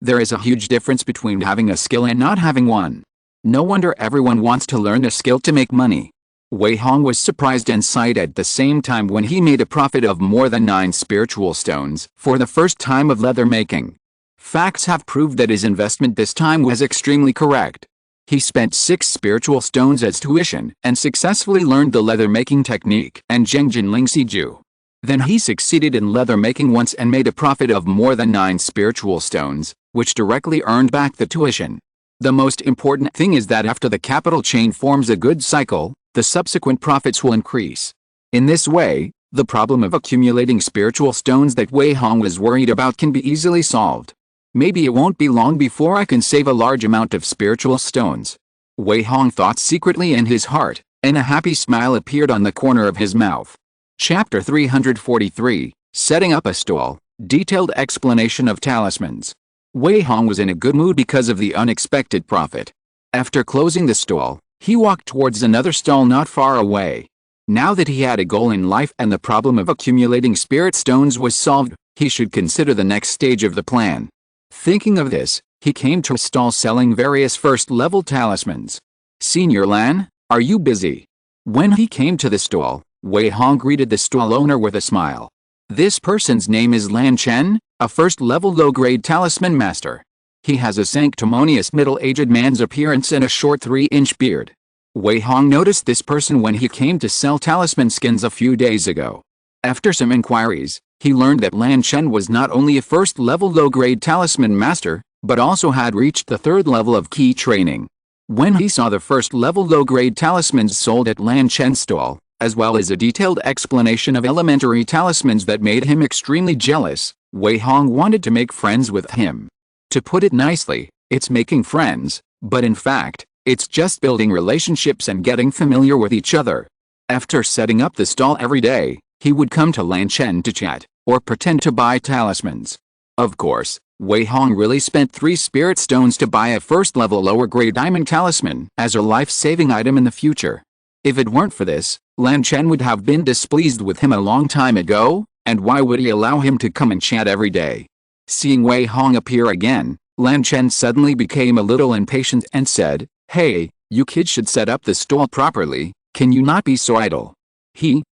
There is a huge difference between having a skill and not having one. No wonder everyone wants to learn a skill to make money. Wei Hong was surprised and sighed at the same time when he made a profit of more than 9 spiritual stones for the first time of leather making. Facts have proved that his investment this time was extremely correct. He spent 6 spiritual stones as tuition and successfully learned the leather making technique and Zhengjin Ling Siju. Then he succeeded in leather making once and made a profit of more than 9 spiritual stones, which directly earned back the tuition. The most important thing is that after the capital chain forms a good cycle, the subsequent profits will increase. In this way, the problem of accumulating spiritual stones that Wei Hong was worried about can be easily solved. Maybe it won't be long before I can save a large amount of spiritual stones. Wei Hong thought secretly in his heart, and a happy smile appeared on the corner of his mouth. Chapter 343, Setting Up a Stall, Detailed Explanation of Talismans. Wei Hong was in a good mood because of the unexpected profit. After closing the stall, he walked towards another stall not far away. Now that he had a goal in life and the problem of accumulating spirit stones was solved, he should consider the next stage of the plan. Thinking of this, he came to a stall selling various first-level talismans. "Senior Lan, are you busy?" When he came to the stall, Wei Hong greeted the stall owner with a smile. This person's name is Lan Chen, a first-level low-grade talisman master. He has a sanctimonious middle-aged man's appearance and a short 3-inch beard. Wei Hong noticed this person when he came to sell talisman skins a few days ago. After some inquiries, he learned that Lan Chen was not only a first-level low-grade talisman master, but also had reached the 3rd level of key training. When he saw the first-level low-grade talismans sold at Lan Chen's stall, as well as a detailed explanation of elementary talismans that made him extremely jealous, Wei Hong wanted to make friends with him. To put it nicely, it's making friends, but in fact, it's just building relationships and getting familiar with each other. After setting up the stall every day, he would come to Lan Chen to chat, or pretend to buy talismans. Of course, Wei Hong really spent 3 spirit stones to buy a first-level lower-grade diamond talisman as a life-saving item in the future. If it weren't for this, Lan Chen would have been displeased with him a long time ago, and why would he allow him to come and chat every day? Seeing Wei Hong appear again, Lan Chen suddenly became a little impatient and said, "Hey, you kids should set up the stall properly, can you not be so idle?"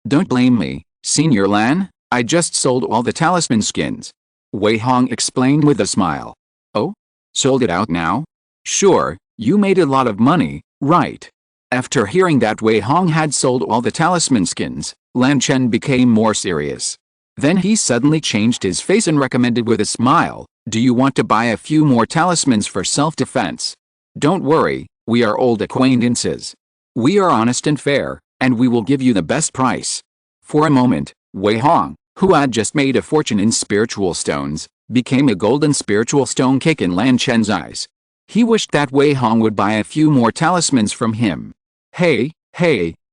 Don't blame me, Senior Lan, I just sold all the talisman skins." Wei Hong explained with a smile. "Oh? Sold it out now? Sure, you made a lot of money, right?" After hearing that Wei Hong had sold all the talisman skins, Lan Chen became more serious. Then he suddenly changed his face and recommended with a smile, "Do you want to buy a few more talismans for self-defense? Don't worry, we are old acquaintances. We are honest and fair, and we will give you the best price." For a moment, Wei Hong, who had just made a fortune in spiritual stones, became a golden spiritual stone cake in Lan Chen's eyes. He wished that Wei Hong would buy a few more talismans from him. Hey,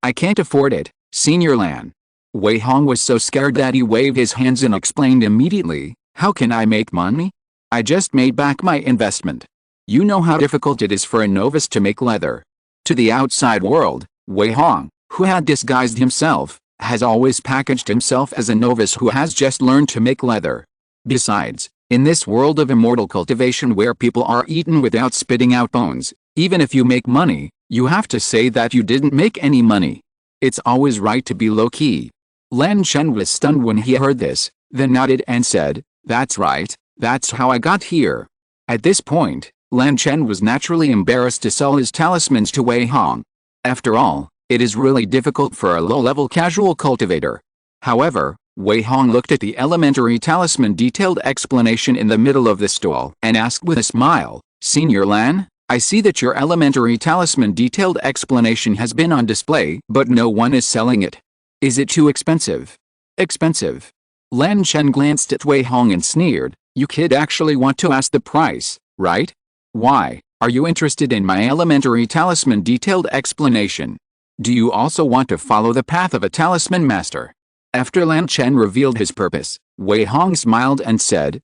I can't afford it, Senior Lan." Wei Hong was so scared that he waved his hands and explained immediately, "How can I make money? I just made back my investment. You know how difficult it is for a novice to make leather." To the outside world, Wei Hong, who had disguised himself, has always packaged himself as a novice who has just learned to make leather. Besides, in this world of immortal cultivation where people are eaten without spitting out bones, even if you make money, you have to say that you didn't make any money. It's always right to be low-key. Lan Chen was stunned when he heard this, then nodded and said, "That's right, that's how I got here." At this point, Lan Chen was naturally embarrassed to sell his talismans to Wei Hong. After all, it is really difficult for a low-level casual cultivator. However, Wei Hong looked at the elementary talisman detailed explanation in the middle of the stall and asked with a smile, "Senior Lan, I see that your elementary talisman detailed explanation has been on display, but no one is selling it. Is it too expensive?" "Expensive?" Lan Chen glanced at Wei Hong and sneered, "You kid actually want to ask the price, right? Why, are you interested in my elementary talisman detailed explanation? Do you also want to follow the path of a talisman master?" After Lan Chen revealed his purpose, Wei Hong smiled and said,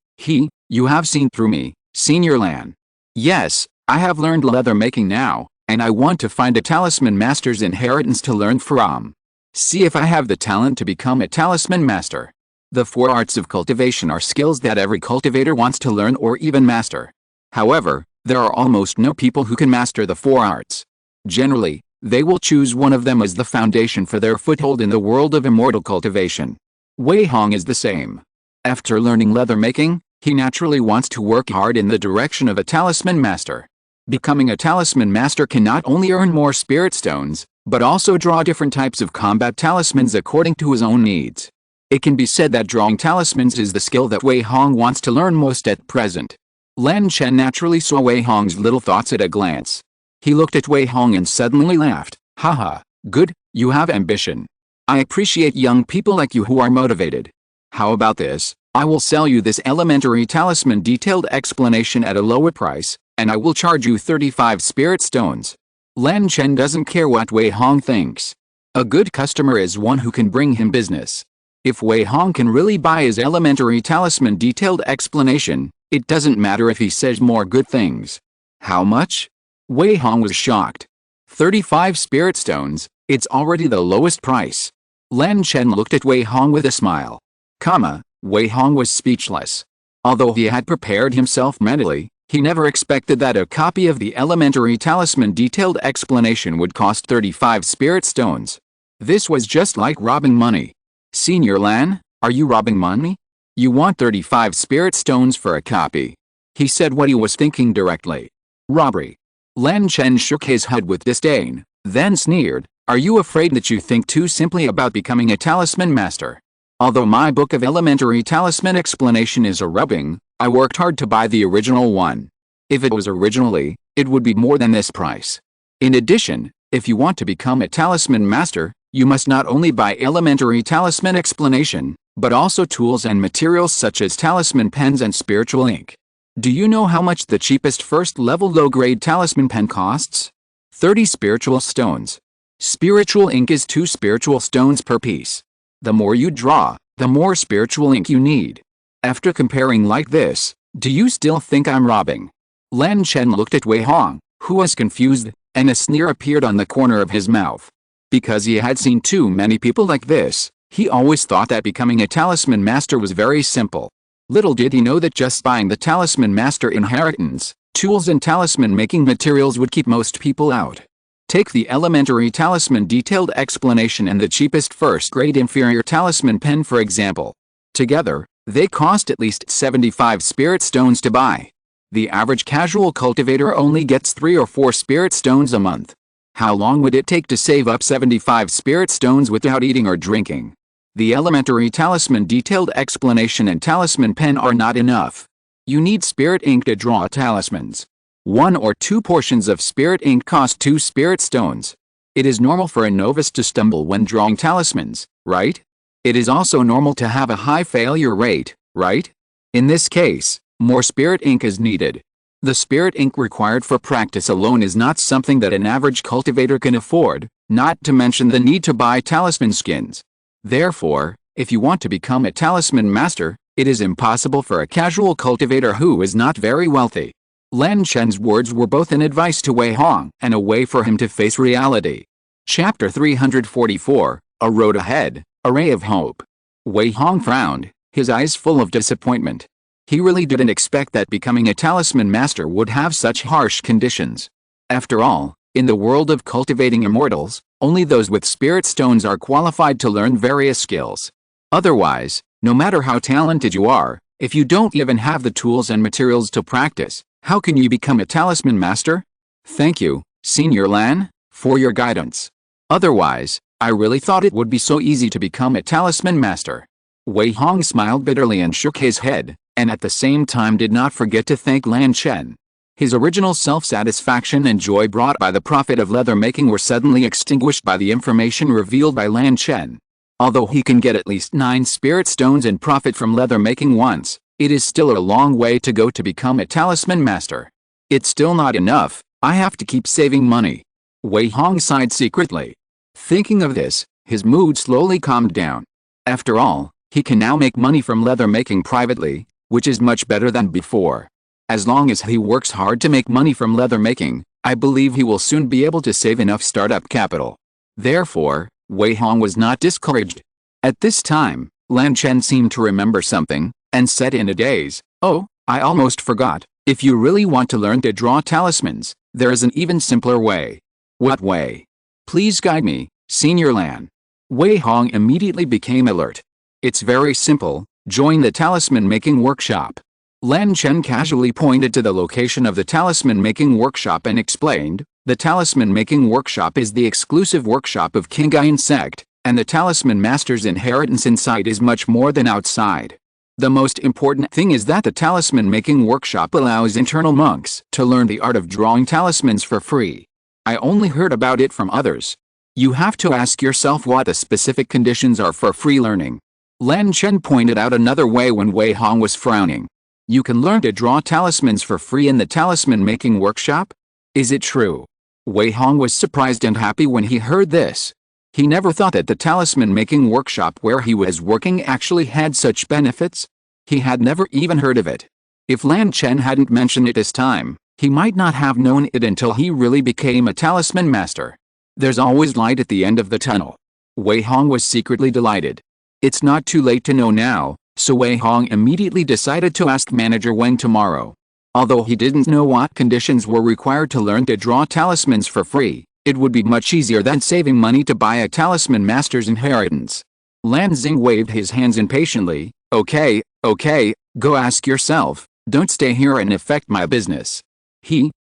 You have seen through me, Senior Lan. Yes, I have learned leather making now, and I want to find a talisman master's inheritance to learn from. See if I have the talent to become a talisman master." The 4 arts of cultivation are skills that every cultivator wants to learn or even master. However, there are almost no people who can master the 4 arts. Generally, they will choose one of them as the foundation for their foothold in the world of immortal cultivation. Wei Hong is the same. After learning leather making, he naturally wants to work hard in the direction of a talisman master. Becoming a talisman master can not only earn more spirit stones, but also draw different types of combat talismans according to his own needs. It can be said that drawing talismans is the skill that Wei Hong wants to learn most at present. Lan Chen naturally saw Wei Hong's little thoughts at a glance. He looked at Wei Hong and suddenly laughed. "Haha, good, you have ambition. I appreciate young people like you who are motivated. How about this? I will sell you this elementary talisman detailed explanation at a lower price, and I will charge you 35 spirit stones." Lan Chen doesn't care what Wei Hong thinks. A good customer is one who can bring him business. If Wei Hong can really buy his elementary talisman detailed explanation, it doesn't matter if he says more good things. How much? Wei Hong was shocked. 35 spirit stones, it's already the lowest price. Lan Chen looked at Wei Hong with a smile. Wei Hong was speechless. Although he had prepared himself mentally, he never expected that a copy of the elementary talisman detailed explanation would cost 35 spirit stones. This was just like robbing money. "Senior Lan, are you robbing money? You want 35 spirit stones for a copy?" He said what he was thinking directly. "Robbery." Lan Chen shook his head with disdain, then sneered, "Are you afraid that you think too simply about becoming a talisman master? Although my book of elementary talisman explanation is a rubbing, I worked hard to buy the original one. If it was originally, it would be more than this price. In addition, if you want to become a talisman master, you must not only buy elementary talisman explanation, but also tools and materials such as talisman pens and spiritual ink. Do you know how much the cheapest first-level low-grade talisman pen costs? 30 spiritual stones. Spiritual ink is 2 spiritual stones per piece. The more you draw, the more spiritual ink you need. After comparing like this, do you still think I'm robbing? Lan Chen looked at Wei Hong, who was confused, and a sneer appeared on the corner of his mouth. Because he had seen too many people like this, he always thought that becoming a talisman master was very simple. Little did he know that just buying the talisman master inheritance, tools and talisman making materials would keep most people out. Take the elementary talisman detailed explanation and the cheapest first-grade inferior talisman pen for example. Together, they cost at least 75 spirit stones to buy. The average casual cultivator only gets 3 or 4 spirit stones a month. How long would it take to save up 75 spirit stones without eating or drinking? The elementary talisman detailed explanation and talisman pen are not enough. You need spirit ink to draw talismans. 1 or 2 portions of spirit ink cost 2 spirit stones. It is normal for a novice to stumble when drawing talismans, right? It is also normal to have a high failure rate, right? In this case, more spirit ink is needed. The spirit ink required for practice alone is not something that an average cultivator can afford, not to mention the need to buy talisman skins. Therefore, if you want to become a talisman master, it is impossible for a casual cultivator who is not very wealthy. Lan Chen's words were both an advice to Wei Hong and a way for him to face reality. Chapter 344, A Road Ahead, A Ray of Hope. Wei Hong frowned, his eyes full of disappointment. He really didn't expect that becoming a talisman master would have such harsh conditions. After all, in the world of cultivating immortals, only those with spirit stones are qualified to learn various skills. Otherwise, no matter how talented you are, if you don't even have the tools and materials to practice, how can you become a talisman master? Thank you, Senior Lan, for your guidance. Otherwise, I really thought it would be so easy to become a talisman master. Wei Hong smiled bitterly and shook his head, and at the same time did not forget to thank Lan Chen. His original self-satisfaction and joy brought by the profit of leather making were suddenly extinguished by the information revealed by Lan Chen. Although he can get at least 9 spirit stones and profit from leather making once, it is still a long way to go to become a talisman master. It's still not enough, I have to keep saving money. Wei Hong sighed secretly. Thinking of this, his mood slowly calmed down. After all, he can now make money from leather making privately, which is much better than before. As long as he works hard to make money from leather making, I believe he will soon be able to save enough startup capital. Therefore, Wei Hong was not discouraged. At this time, Lan Chen seemed to remember something, and said in a daze, "Oh, I almost forgot. If you really want to learn to draw talismans, there is an even simpler way." "What way? Please guide me, Senior Lan." Wei Hong immediately became alert. "It's very simple, join the talisman making workshop." Lan Chen casually pointed to the location of the talisman making workshop and explained, "The talisman making workshop is the exclusive workshop of Kingayan sect, and the talisman master's inheritance inside is much more than outside. The most important thing is that the talisman making workshop allows internal monks to learn the art of drawing talismans for free. I only heard about it from others. You have to ask yourself what the specific conditions are for free learning." Lan Chen pointed out another way when Wei Hong was frowning. "You can learn to draw talismans for free in the talisman making workshop? Is it true?" Wei Hong was surprised and happy when he heard this. He never thought that the talisman making workshop where he was working actually had such benefits. He had never even heard of it. If Lan Chen hadn't mentioned it this time, he might not have known it until he really became a talisman master. There's always light at the end of the tunnel. Wei Hong was secretly delighted. It's not too late to know now, so Wei Hong immediately decided to ask Manager Wang tomorrow. Although he didn't know what conditions were required to learn to draw talismans for free, it would be much easier than saving money to buy a talisman master's inheritance. Lan Xing waved his hands impatiently. Okay, go ask yourself, don't stay here and affect my business."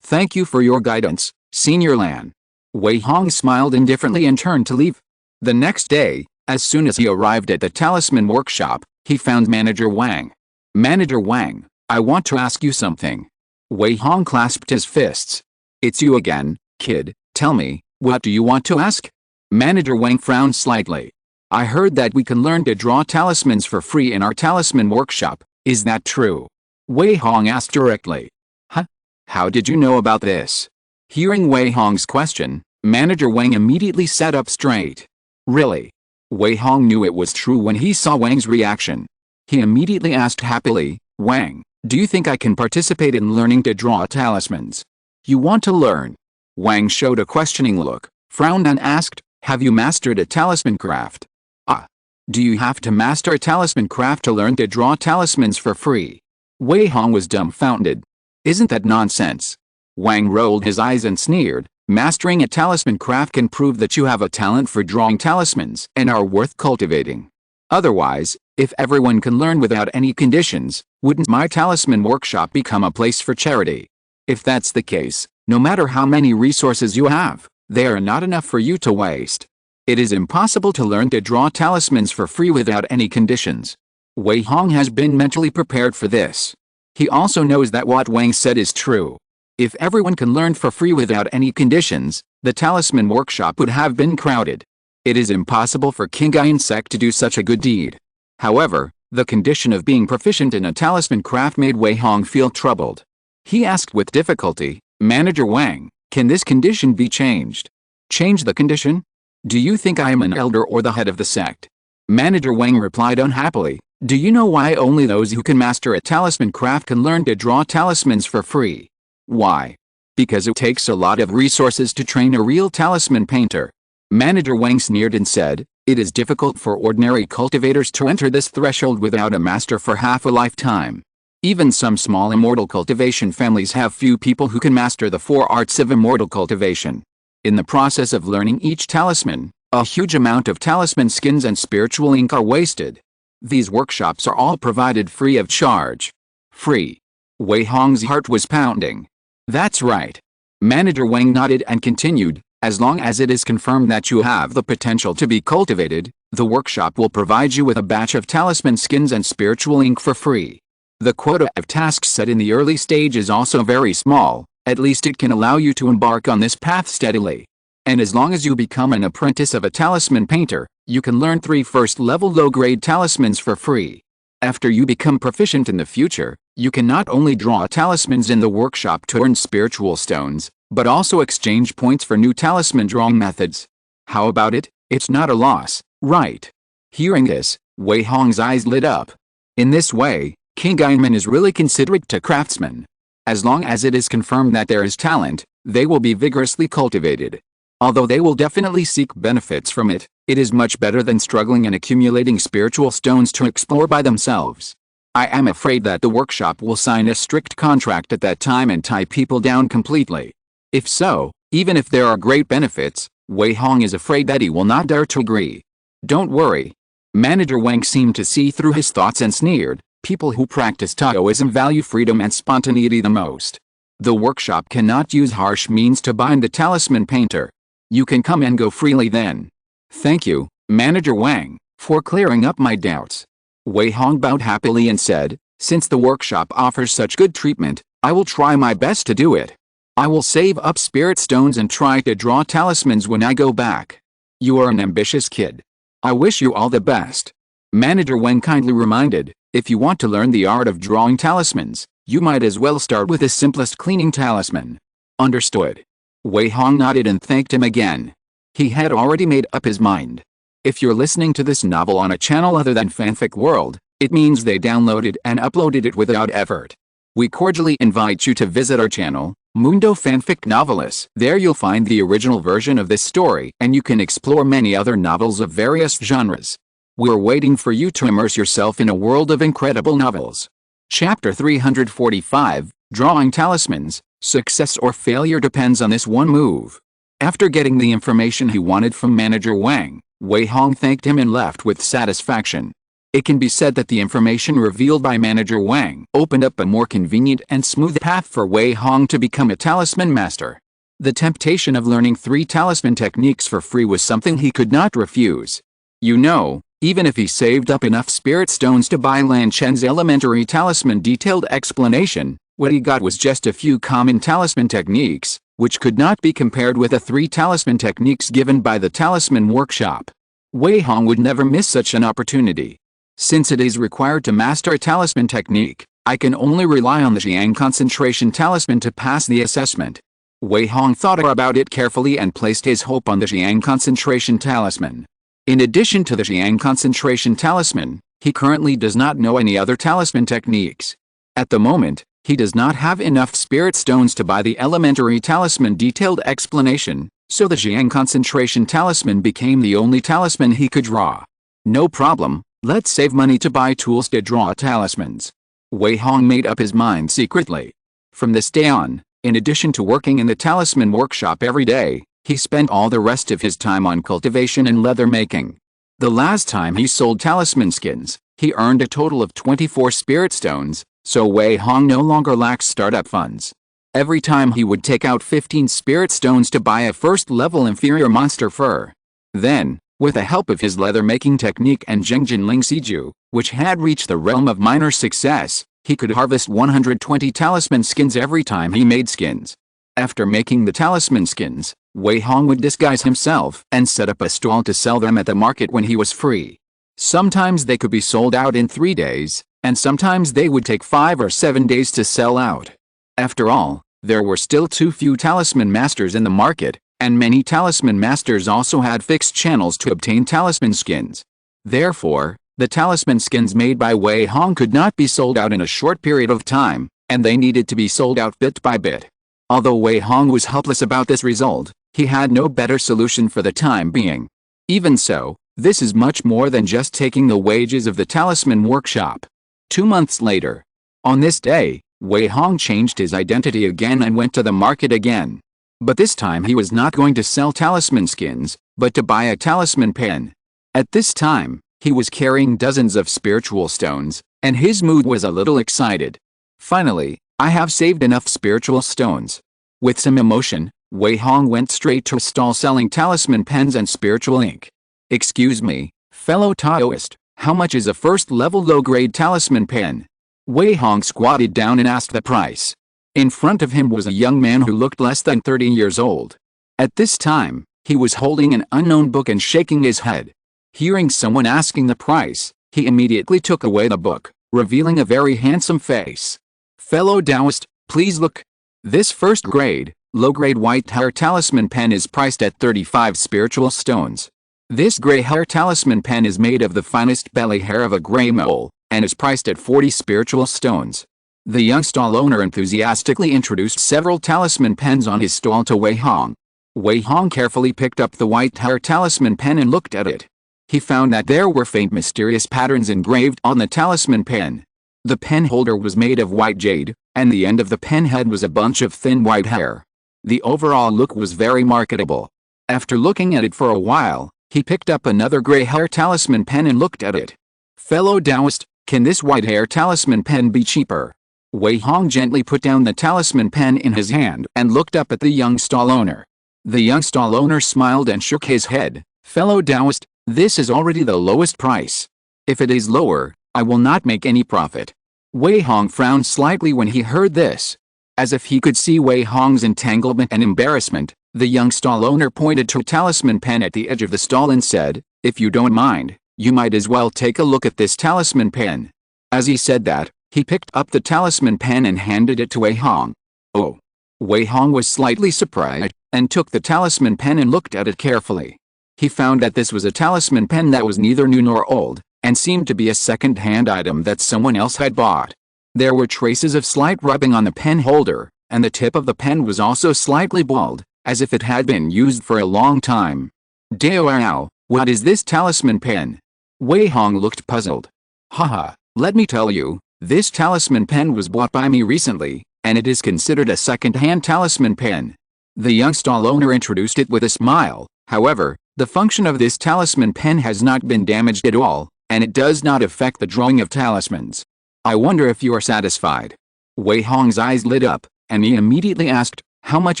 Thank you for your guidance, Senior Lan." Wei Hong smiled indifferently and turned to leave. The next day, as soon as he arrived at the talisman workshop, he found Manager Wang. "Manager Wang, I want to ask you something." Wei Hong clasped his fists. "It's you again, kid. Tell me, what do you want to ask? Manager Wang frowned slightly. I heard that we can learn to draw talismans for free in our talisman workshop. Is that true? Wei Hong asked directly. Huh? How did you know about this? Hearing Wei Hong's question, Manager Wang immediately sat up straight. Really? Wei Hong knew it was true when he saw Wang's reaction. He immediately asked happily, Wang, do you think I can participate in learning to draw talismans? You want to learn? Wang showed a questioning look, frowned and asked, have you mastered a talisman craft? Ah. Do you have to master a talisman craft to learn to draw talismans for free? Wei Hong was dumbfounded. Isn't that nonsense? Wang rolled his eyes and sneered, mastering a talisman craft can prove that you have a talent for drawing talismans and are worth cultivating. Otherwise, if everyone can learn without any conditions, wouldn't my talisman workshop become a place for charity? If that's the case, no matter how many resources you have, they are not enough for you to waste. It is impossible to learn to draw talismans for free without any conditions. Wei Hong has been mentally prepared for this. He also knows that what Wang said is true. If everyone can learn for free without any conditions, the talisman workshop would have been crowded. It is impossible for King Iron Sect to do such a good deed. However, the condition of being proficient in a talisman craft made Wei Hong feel troubled. He asked with difficulty, Manager Wang, can this condition be changed? Change the condition? Do you think I am an elder or the head of the sect? Manager Wang replied unhappily, do you know why only those who can master a talisman craft can learn to draw talismans for free? Why? Because it takes a lot of resources to train a real talisman painter. Manager Wang sneered and said, it is difficult for ordinary cultivators to enter this threshold without a master for half a lifetime. Even some small immortal cultivation families have few people who can master the 4 arts of immortal cultivation. In the process of learning each talisman, a huge amount of talisman skins and spiritual ink are wasted. These workshops are all provided free of charge. Free. Wei Hong's heart was pounding. That's right. Manager Wang nodded and continued, as long as it is confirmed that you have the potential to be cultivated, the workshop will provide you with a batch of talisman skins and spiritual ink for free. The quota of tasks set in the early stage is also very small, at least it can allow you to embark on this path steadily. And as long as you become an apprentice of a talisman painter, you can learn 3 first-level low-grade talismans for free. After you become proficient in the future, you can not only draw talismans in the workshop to earn spiritual stones, but also exchange points for new talisman drawing methods. How about it? It's not a loss, right? Hearing this, Wei Hong's eyes lit up. In this way, King Ironman is really considerate to craftsmen. As long as it is confirmed that there is talent, they will be vigorously cultivated. Although they will definitely seek benefits from it, it is much better than struggling and accumulating spiritual stones to explore by themselves. I am afraid that the workshop will sign a strict contract at that time and tie people down completely. If so, even if there are great benefits, Wei Hong is afraid that he will not dare to agree. Don't worry. Manager Wang seemed to see through his thoughts and sneered, people who practice Taoism value freedom and spontaneity the most. The workshop cannot use harsh means to bind the talisman painter. You can come and go freely then. Thank you, Manager Wang, for clearing up my doubts. Wei Hong bowed happily and said, since the workshop offers such good treatment, I will try my best to do it. I will save up spirit stones and try to draw talismans when I go back. You are an ambitious kid. I wish you all the best. Manager Wang kindly reminded, if you want to learn the art of drawing talismans, you might as well start with the simplest cleaning talisman. Understood. Wei Hong nodded and thanked him again. He had already made up his mind. If you're listening to this novel on a channel other than Fanfic World, it means they downloaded and uploaded it without effort. We cordially invite you to visit our channel, Mundo Fanfic Novelists. There you'll find the original version of this story and you can explore many other novels of various genres. We're waiting for you to immerse yourself in a world of incredible novels. Chapter 345, Drawing Talismans. Success or failure depends on this one move. After getting the information he wanted from Manager Wang, Wei Hong thanked him and left with satisfaction. It can be said that the information revealed by Manager Wang opened up a more convenient and smooth path for Wei Hong to become a talisman master. The temptation of learning 3 talisman techniques for free was something he could not refuse. You know, even if he saved up enough spirit stones to buy Lan Chen's elementary talisman detailed explanation, what he got was just a few common talisman techniques, which could not be compared with the 3 talisman techniques given by the talisman workshop. Wei Hong would never miss such an opportunity. Since it is required to master a talisman technique, I can only rely on the Xiang concentration talisman to pass the assessment. Wei Hong thought about it carefully and placed his hope on the Xiang concentration talisman. In addition to the Xiang concentration talisman, he currently does not know any other talisman techniques. At the moment, he does not have enough spirit stones to buy the elementary talisman detailed explanation, so the Xiang concentration talisman became the only talisman he could draw. No problem, let's save money to buy tools to draw talismans. Wei Hong made up his mind secretly. From this day on, in addition to working in the talisman workshop every day, he spent all the rest of his time on cultivation and leather making. The last time he sold talisman skins, he earned a total of 24 spirit stones, so Wei Hong no longer lacks startup funds. Every time he would take out 15 spirit stones to buy a first-level inferior monster fur. Then, with the help of his leather-making technique and Zhengjin Ling Siju, which had reached the realm of minor success, he could harvest 120 talisman skins every time he made skins. After making the talisman skins, Wei Hong would disguise himself and set up a stall to sell them at the market when he was free. Sometimes they could be sold out in 3 days, and sometimes they would take 5 or 7 days to sell out. After all, there were still too few talisman masters in the market, and many talisman masters also had fixed channels to obtain talisman skins. Therefore, the talisman skins made by Wei Hong could not be sold out in a short period of time, and they needed to be sold out bit by bit. Although Wei Hong was helpless about this result, he had no better solution for the time being. Even so, this is much more than just taking the wages of the talisman workshop. 2 months later. On this day, Wei Hong changed his identity again and went to the market again. But this time he was not going to sell talisman skins, but to buy a talisman pen. At this time, he was carrying dozens of spiritual stones, and his mood was a little excited. Finally, I have saved enough spiritual stones. With some emotion, Wei Hong went straight to a stall selling talisman pens and spiritual ink. Excuse me, fellow Taoist, how much is a first-level low-grade talisman pen? Wei Hong squatted down and asked the price. In front of him was a young man who looked less than 30 years old. At this time, he was holding an unknown book and shaking his head. Hearing someone asking the price, he immediately took away the book, revealing a very handsome face. Fellow Taoist, please look. This first-grade, low-grade white-hair talisman pen is priced at 35 spiritual stones. This gray-hair talisman pen is made of the finest belly hair of a gray mole, and is priced at 40 spiritual stones. The young stall owner enthusiastically introduced several talisman pens on his stall to Wei Hong. Wei Hong carefully picked up the white-hair talisman pen and looked at it. He found that there were faint mysterious patterns engraved on the talisman pen. The pen holder was made of white jade, and the end of the pen head was a bunch of thin white hair. The overall look was very marketable. After looking at it for a while, he picked up another gray hair talisman pen and looked at it. Fellow Taoist, can this white hair talisman pen be cheaper? Wei Hong gently put down the talisman pen in his hand and looked up at the young stall owner. The young stall owner smiled and shook his head. Fellow Taoist, this is already the lowest price. If it is lower, I will not make any profit. Wei Hong frowned slightly when he heard this. As if he could see Wei Hong's entanglement and embarrassment, the young stall owner pointed to a talisman pen at the edge of the stall and said, if you don't mind, you might as well take a look at this talisman pen. As he said that, he picked up the talisman pen and handed it to Wei Hong. Oh. Wei Hong was slightly surprised, and took the talisman pen and looked at it carefully. He found that this was a talisman pen that was neither new nor old, and seemed to be a second-hand item that someone else had bought. There were traces of slight rubbing on the pen holder, and the tip of the pen was also slightly bald, as if it had been used for a long time. Dao, what is this talisman pen? Wei Hong looked puzzled. Haha, let me tell you, this talisman pen was bought by me recently, and it is considered a second-hand talisman pen. The young stall owner introduced it with a smile. However, the function of this talisman pen has not been damaged at all, and it does not affect the drawing of talismans. I wonder if you are satisfied. Wei Hong's eyes lit up, and he immediately asked, how much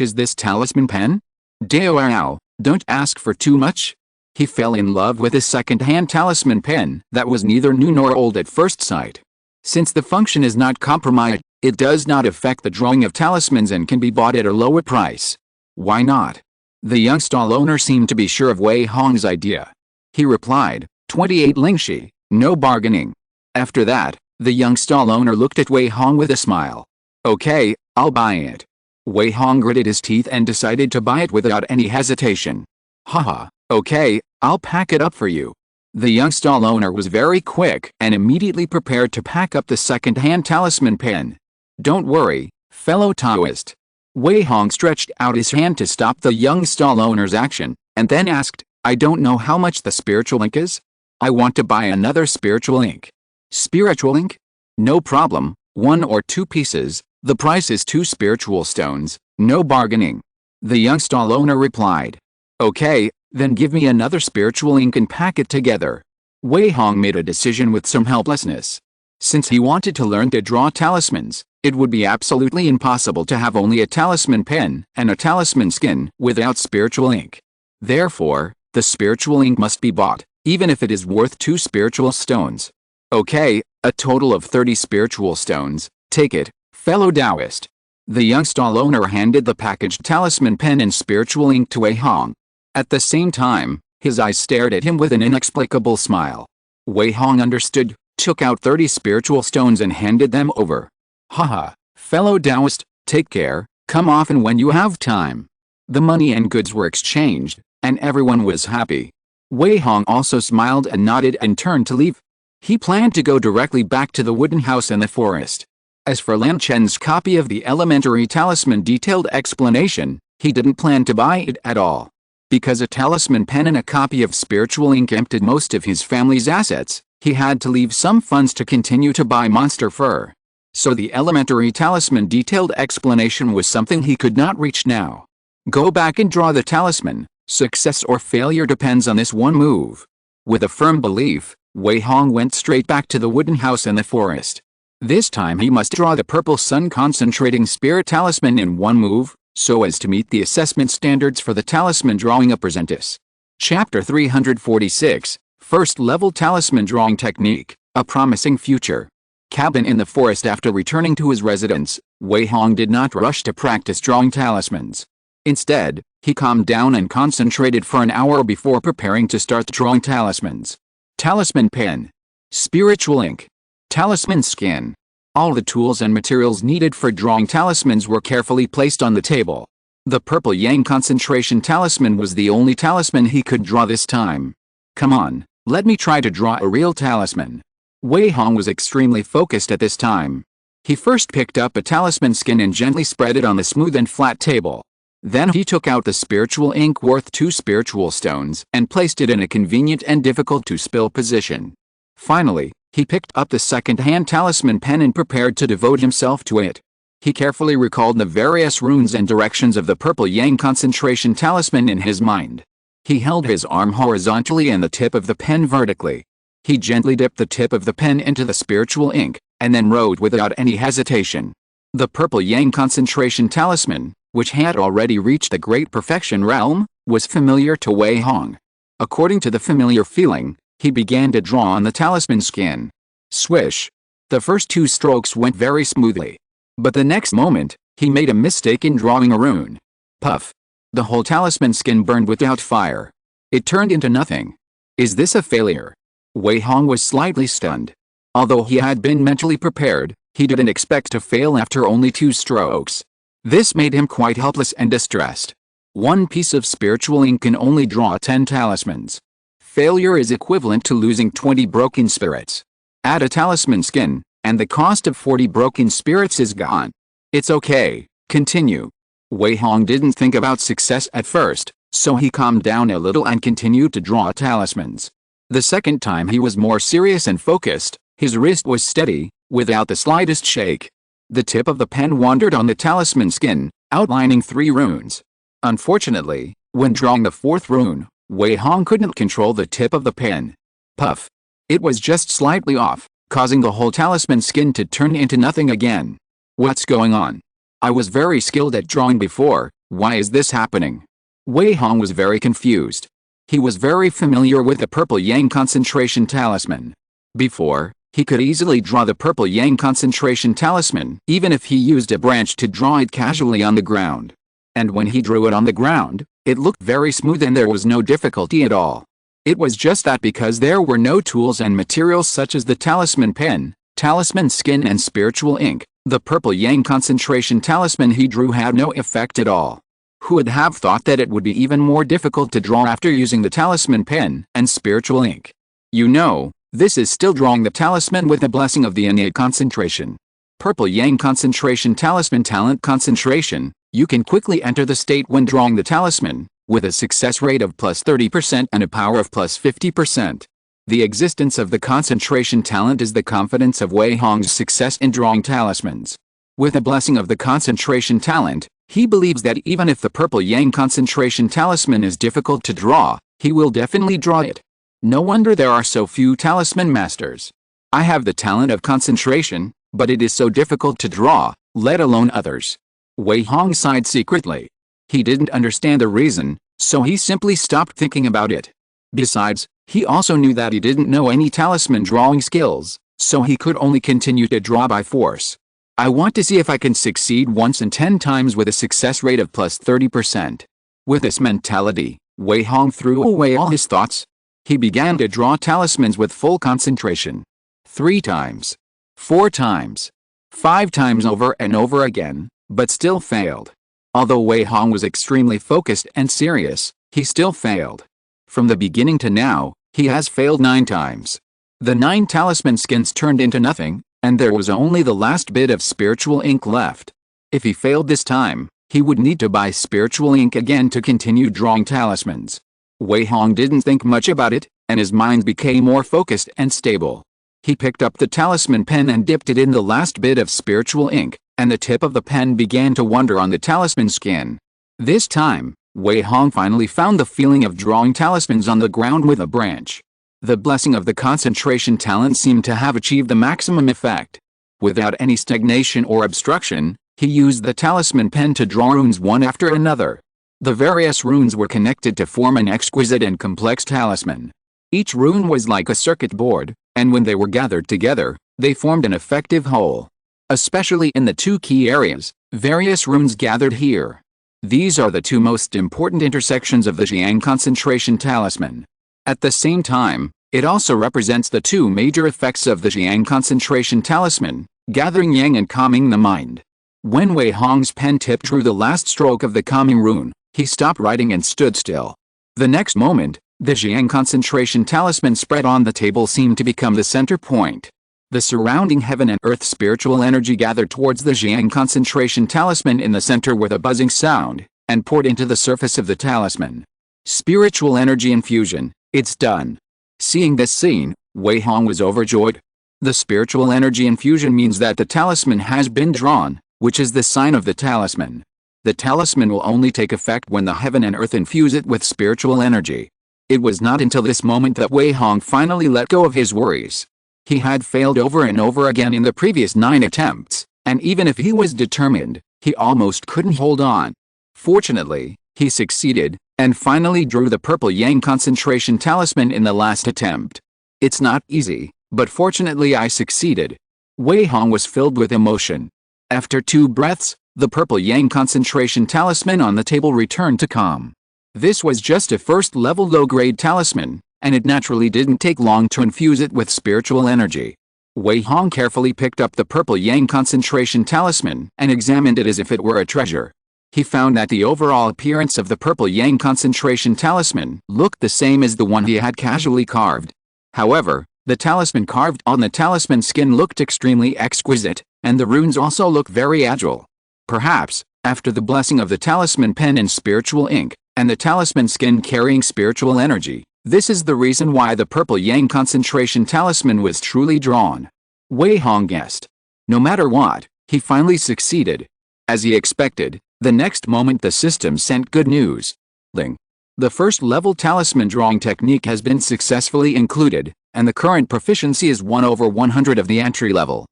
is this talisman pen? Dao, don't ask for too much. He fell in love with a second-hand talisman pen that was neither new nor old at first sight. Since the function is not compromised, it does not affect the drawing of talismans and can be bought at a lower price. Why not? The young stall owner seemed to be sure of Wei Hong's idea. He replied, 28 lingxi, no bargaining. After that, the young stall owner looked at Wei Hong with a smile. Okay, I'll buy it. Wei Hong gritted his teeth and decided to buy it without any hesitation. Haha, okay, I'll pack it up for you. The young stall owner was very quick and immediately prepared to pack up the second-hand talisman pen. Don't worry, fellow Taoist. Wei Hong stretched out his hand to stop the young stall owner's action, and then asked, I don't know how much the spiritual ink is? I want to buy another spiritual ink. Spiritual ink? No problem, 1 or 2 pieces, the price is 2 spiritual stones, no bargaining. The young stall owner replied. Okay, then give me another spiritual ink and pack it together. Wei Hong made a decision with some helplessness. Since he wanted to learn to draw talismans, it would be absolutely impossible to have only a talisman pen and a talisman skin without spiritual ink. Therefore, the spiritual ink must be bought, even if it is worth 2 spiritual stones. Okay, a total of 30 spiritual stones, take it, fellow Taoist. The young stall owner handed the packaged talisman pen and spiritual ink to Wei Hong. At the same time, his eyes stared at him with an inexplicable smile. Wei Hong understood, took out 30 spiritual stones and handed them over. Haha, fellow Taoist, take care, come often when you have time. The money and goods were exchanged, and everyone was happy. Wei Hong also smiled and nodded and turned to leave. He planned to go directly back to the wooden house in the forest. As for Lan Chen's copy of the elementary talisman detailed explanation, he didn't plan to buy it at all. Because a talisman pen and a copy of spiritual ink emptied most of his family's assets, he had to leave some funds to continue to buy monster fur. So the elementary talisman detailed explanation was something he could not reach now. Go back and draw the talisman, success or failure depends on this one move. With a firm belief, Wei Hong went straight back to the wooden house in the forest. This time he must draw the purple sun concentrating spirit talisman in one move, so as to meet the assessment standards for the talisman drawing apprentice. Chapter 346, First Level Talisman Drawing Technique, A Promising Future. Cabin in the forest. After returning to his residence, Wei Hong did not rush to practice drawing talismans. Instead, he calmed down and concentrated for an hour before preparing to start drawing talismans. Talisman pen. Spiritual ink. Talisman skin. All the tools and materials needed for drawing talismans were carefully placed on the table. The purple yang concentration talisman was the only talisman he could draw this time. Come on, let me try to draw a real talisman. Wei Hong was extremely focused at this time. He first picked up a talisman skin and gently spread it on the smooth and flat table. Then he took out the spiritual ink worth 2 spiritual stones and placed it in a convenient and difficult to spill position. Finally, he picked up the second-hand talisman pen and prepared to devote himself to it. He carefully recalled the various runes and directions of the purple yang concentration talisman in his mind. He held his arm horizontally and the tip of the pen vertically. He gently dipped the tip of the pen into the spiritual ink, and then wrote without any hesitation. The purple yang concentration talisman, which had already reached the great perfection realm, was familiar to Wei Hong. According to the familiar feeling, he began to draw on the talisman skin. Swish! The first 2 strokes went very smoothly. But the next moment, he made a mistake in drawing a rune. Puff! The whole talisman skin burned without fire. It turned into nothing. Is this a failure? Wei Hong was slightly stunned. Although he had been mentally prepared, he didn't expect to fail after only 2 strokes. This made him quite helpless and distressed. 1 piece of spiritual ink can only draw 10 talismans. Failure is equivalent to losing 20 broken spirits. Add a talisman skin, and the cost of 40 broken spirits is gone. It's okay, continue. Wei Hong didn't think about success at first, so he calmed down a little and continued to draw talismans. The second time he was more serious and focused, his wrist was steady, without the slightest shake. The tip of the pen wandered on the talisman skin, outlining 3 runes. Unfortunately, when drawing the 4th rune, Wei Hong couldn't control the tip of the pen. Puff! It was just slightly off, causing the whole talisman skin to turn into nothing again. What's going on? I was very skilled at drawing before, why is this happening? Wei Hong was very confused. He was very familiar with the purple yang concentration talisman. Before, he could easily draw the purple yang concentration talisman even if he used a branch to draw it casually on the ground. And when he drew it on the ground, it looked very smooth and there was no difficulty at all. It was just that because there were no tools and materials such as the talisman pen, talisman skin and spiritual ink, the purple yang concentration talisman he drew had no effect at all. Who would have thought that it would be even more difficult to draw after using the talisman pen and spiritual ink? You know, this is still drawing the talisman with the blessing of the innate concentration. Purple yang concentration talisman talent concentration. You can quickly enter the state when drawing the talisman, with a success rate of plus 30% and a power of plus 50%. The existence of the concentration talent is the confidence of Wei Hong's success in drawing talismans. With the blessing of the concentration talent, he believes that even if the purple yang concentration talisman is difficult to draw, he will definitely draw it. No wonder there are so few talisman masters. I have the talent of concentration, but it is so difficult to draw, let alone others. Wei Hong sighed secretly. He didn't understand the reason, so he simply stopped thinking about it. Besides, he also knew that he didn't know any talisman drawing skills, so he could only continue to draw by force. I want to see if I can succeed once and 10 times with a success rate of plus 30%. With this mentality, Wei Hong threw away all his thoughts. He began to draw talismans with full concentration. 3 times. 4 times. 5 times over and over again, but still failed. Although Wei Hong was extremely focused and serious, he still failed. From the beginning to now, he has failed 9 times. The 9 talisman skins turned into nothing, and there was only the last bit of spiritual ink left. If he failed this time, he would need to buy spiritual ink again to continue drawing talismans. Wei Hong didn't think much about it, and his mind became more focused and stable. He picked up the talisman pen and dipped it in the last bit of spiritual ink, and the tip of the pen began to wander on the talisman skin. This time, Wei Hong finally found the feeling of drawing talismans on the ground with a branch. The blessing of the concentration talent seemed to have achieved the maximum effect. Without any stagnation or obstruction, he used the talisman pen to draw runes one after another. The various runes were connected to form an exquisite and complex talisman. Each rune was like a circuit board, and when they were gathered together, they formed an effective whole. Especially in the 2 key areas, various runes gathered here. These are the 2 most important intersections of the Jiang concentration talisman. At the same time, it also represents the 2 major effects of the Jiang concentration talisman, gathering yang and calming the mind. When Wei Hong's pen tip drew the last stroke of the calming rune, he stopped writing and stood still. The next moment, the Jiang concentration talisman spread on the table seemed to become the center point. The surrounding heaven and earth spiritual energy gathered towards the Jiang concentration talisman in the center with a buzzing sound, and poured into the surface of the talisman. Spiritual energy infusion, it's done. Seeing this scene, Wei Hong was overjoyed. The spiritual energy infusion means that the talisman has been drawn, which is the sign of the talisman. The talisman will only take effect when the heaven and earth infuse it with spiritual energy. It was not until this moment that Wei Hong finally let go of his worries. He had failed over and over again in the previous 9 attempts, and even if he was determined, he almost couldn't hold on. Fortunately, he succeeded, and finally drew the purple yang concentration talisman in the last attempt. It's not easy, but fortunately I succeeded. Wei Hong was filled with emotion. After 2 breaths, the purple yang concentration talisman on the table returned to calm. This was just a first-level low-grade talisman, and it naturally didn't take long to infuse it with spiritual energy. Wei Hong carefully picked up the purple yang concentration talisman and examined it as if it were a treasure. He found that the overall appearance of the purple yang concentration talisman looked the same as the one he had casually carved. However, the talisman carved on the talisman skin looked extremely exquisite, and the runes also looked very agile. Perhaps, after the blessing of the talisman pen and spiritual ink, and the talisman skin carrying spiritual energy, this is the reason why the purple yang concentration talisman was truly drawn. Wei Hong guessed. No matter what, he finally succeeded. As he expected, the next moment the system sent good news. The first level talisman drawing technique has been successfully included, and the current proficiency is 1/100 of the entry level.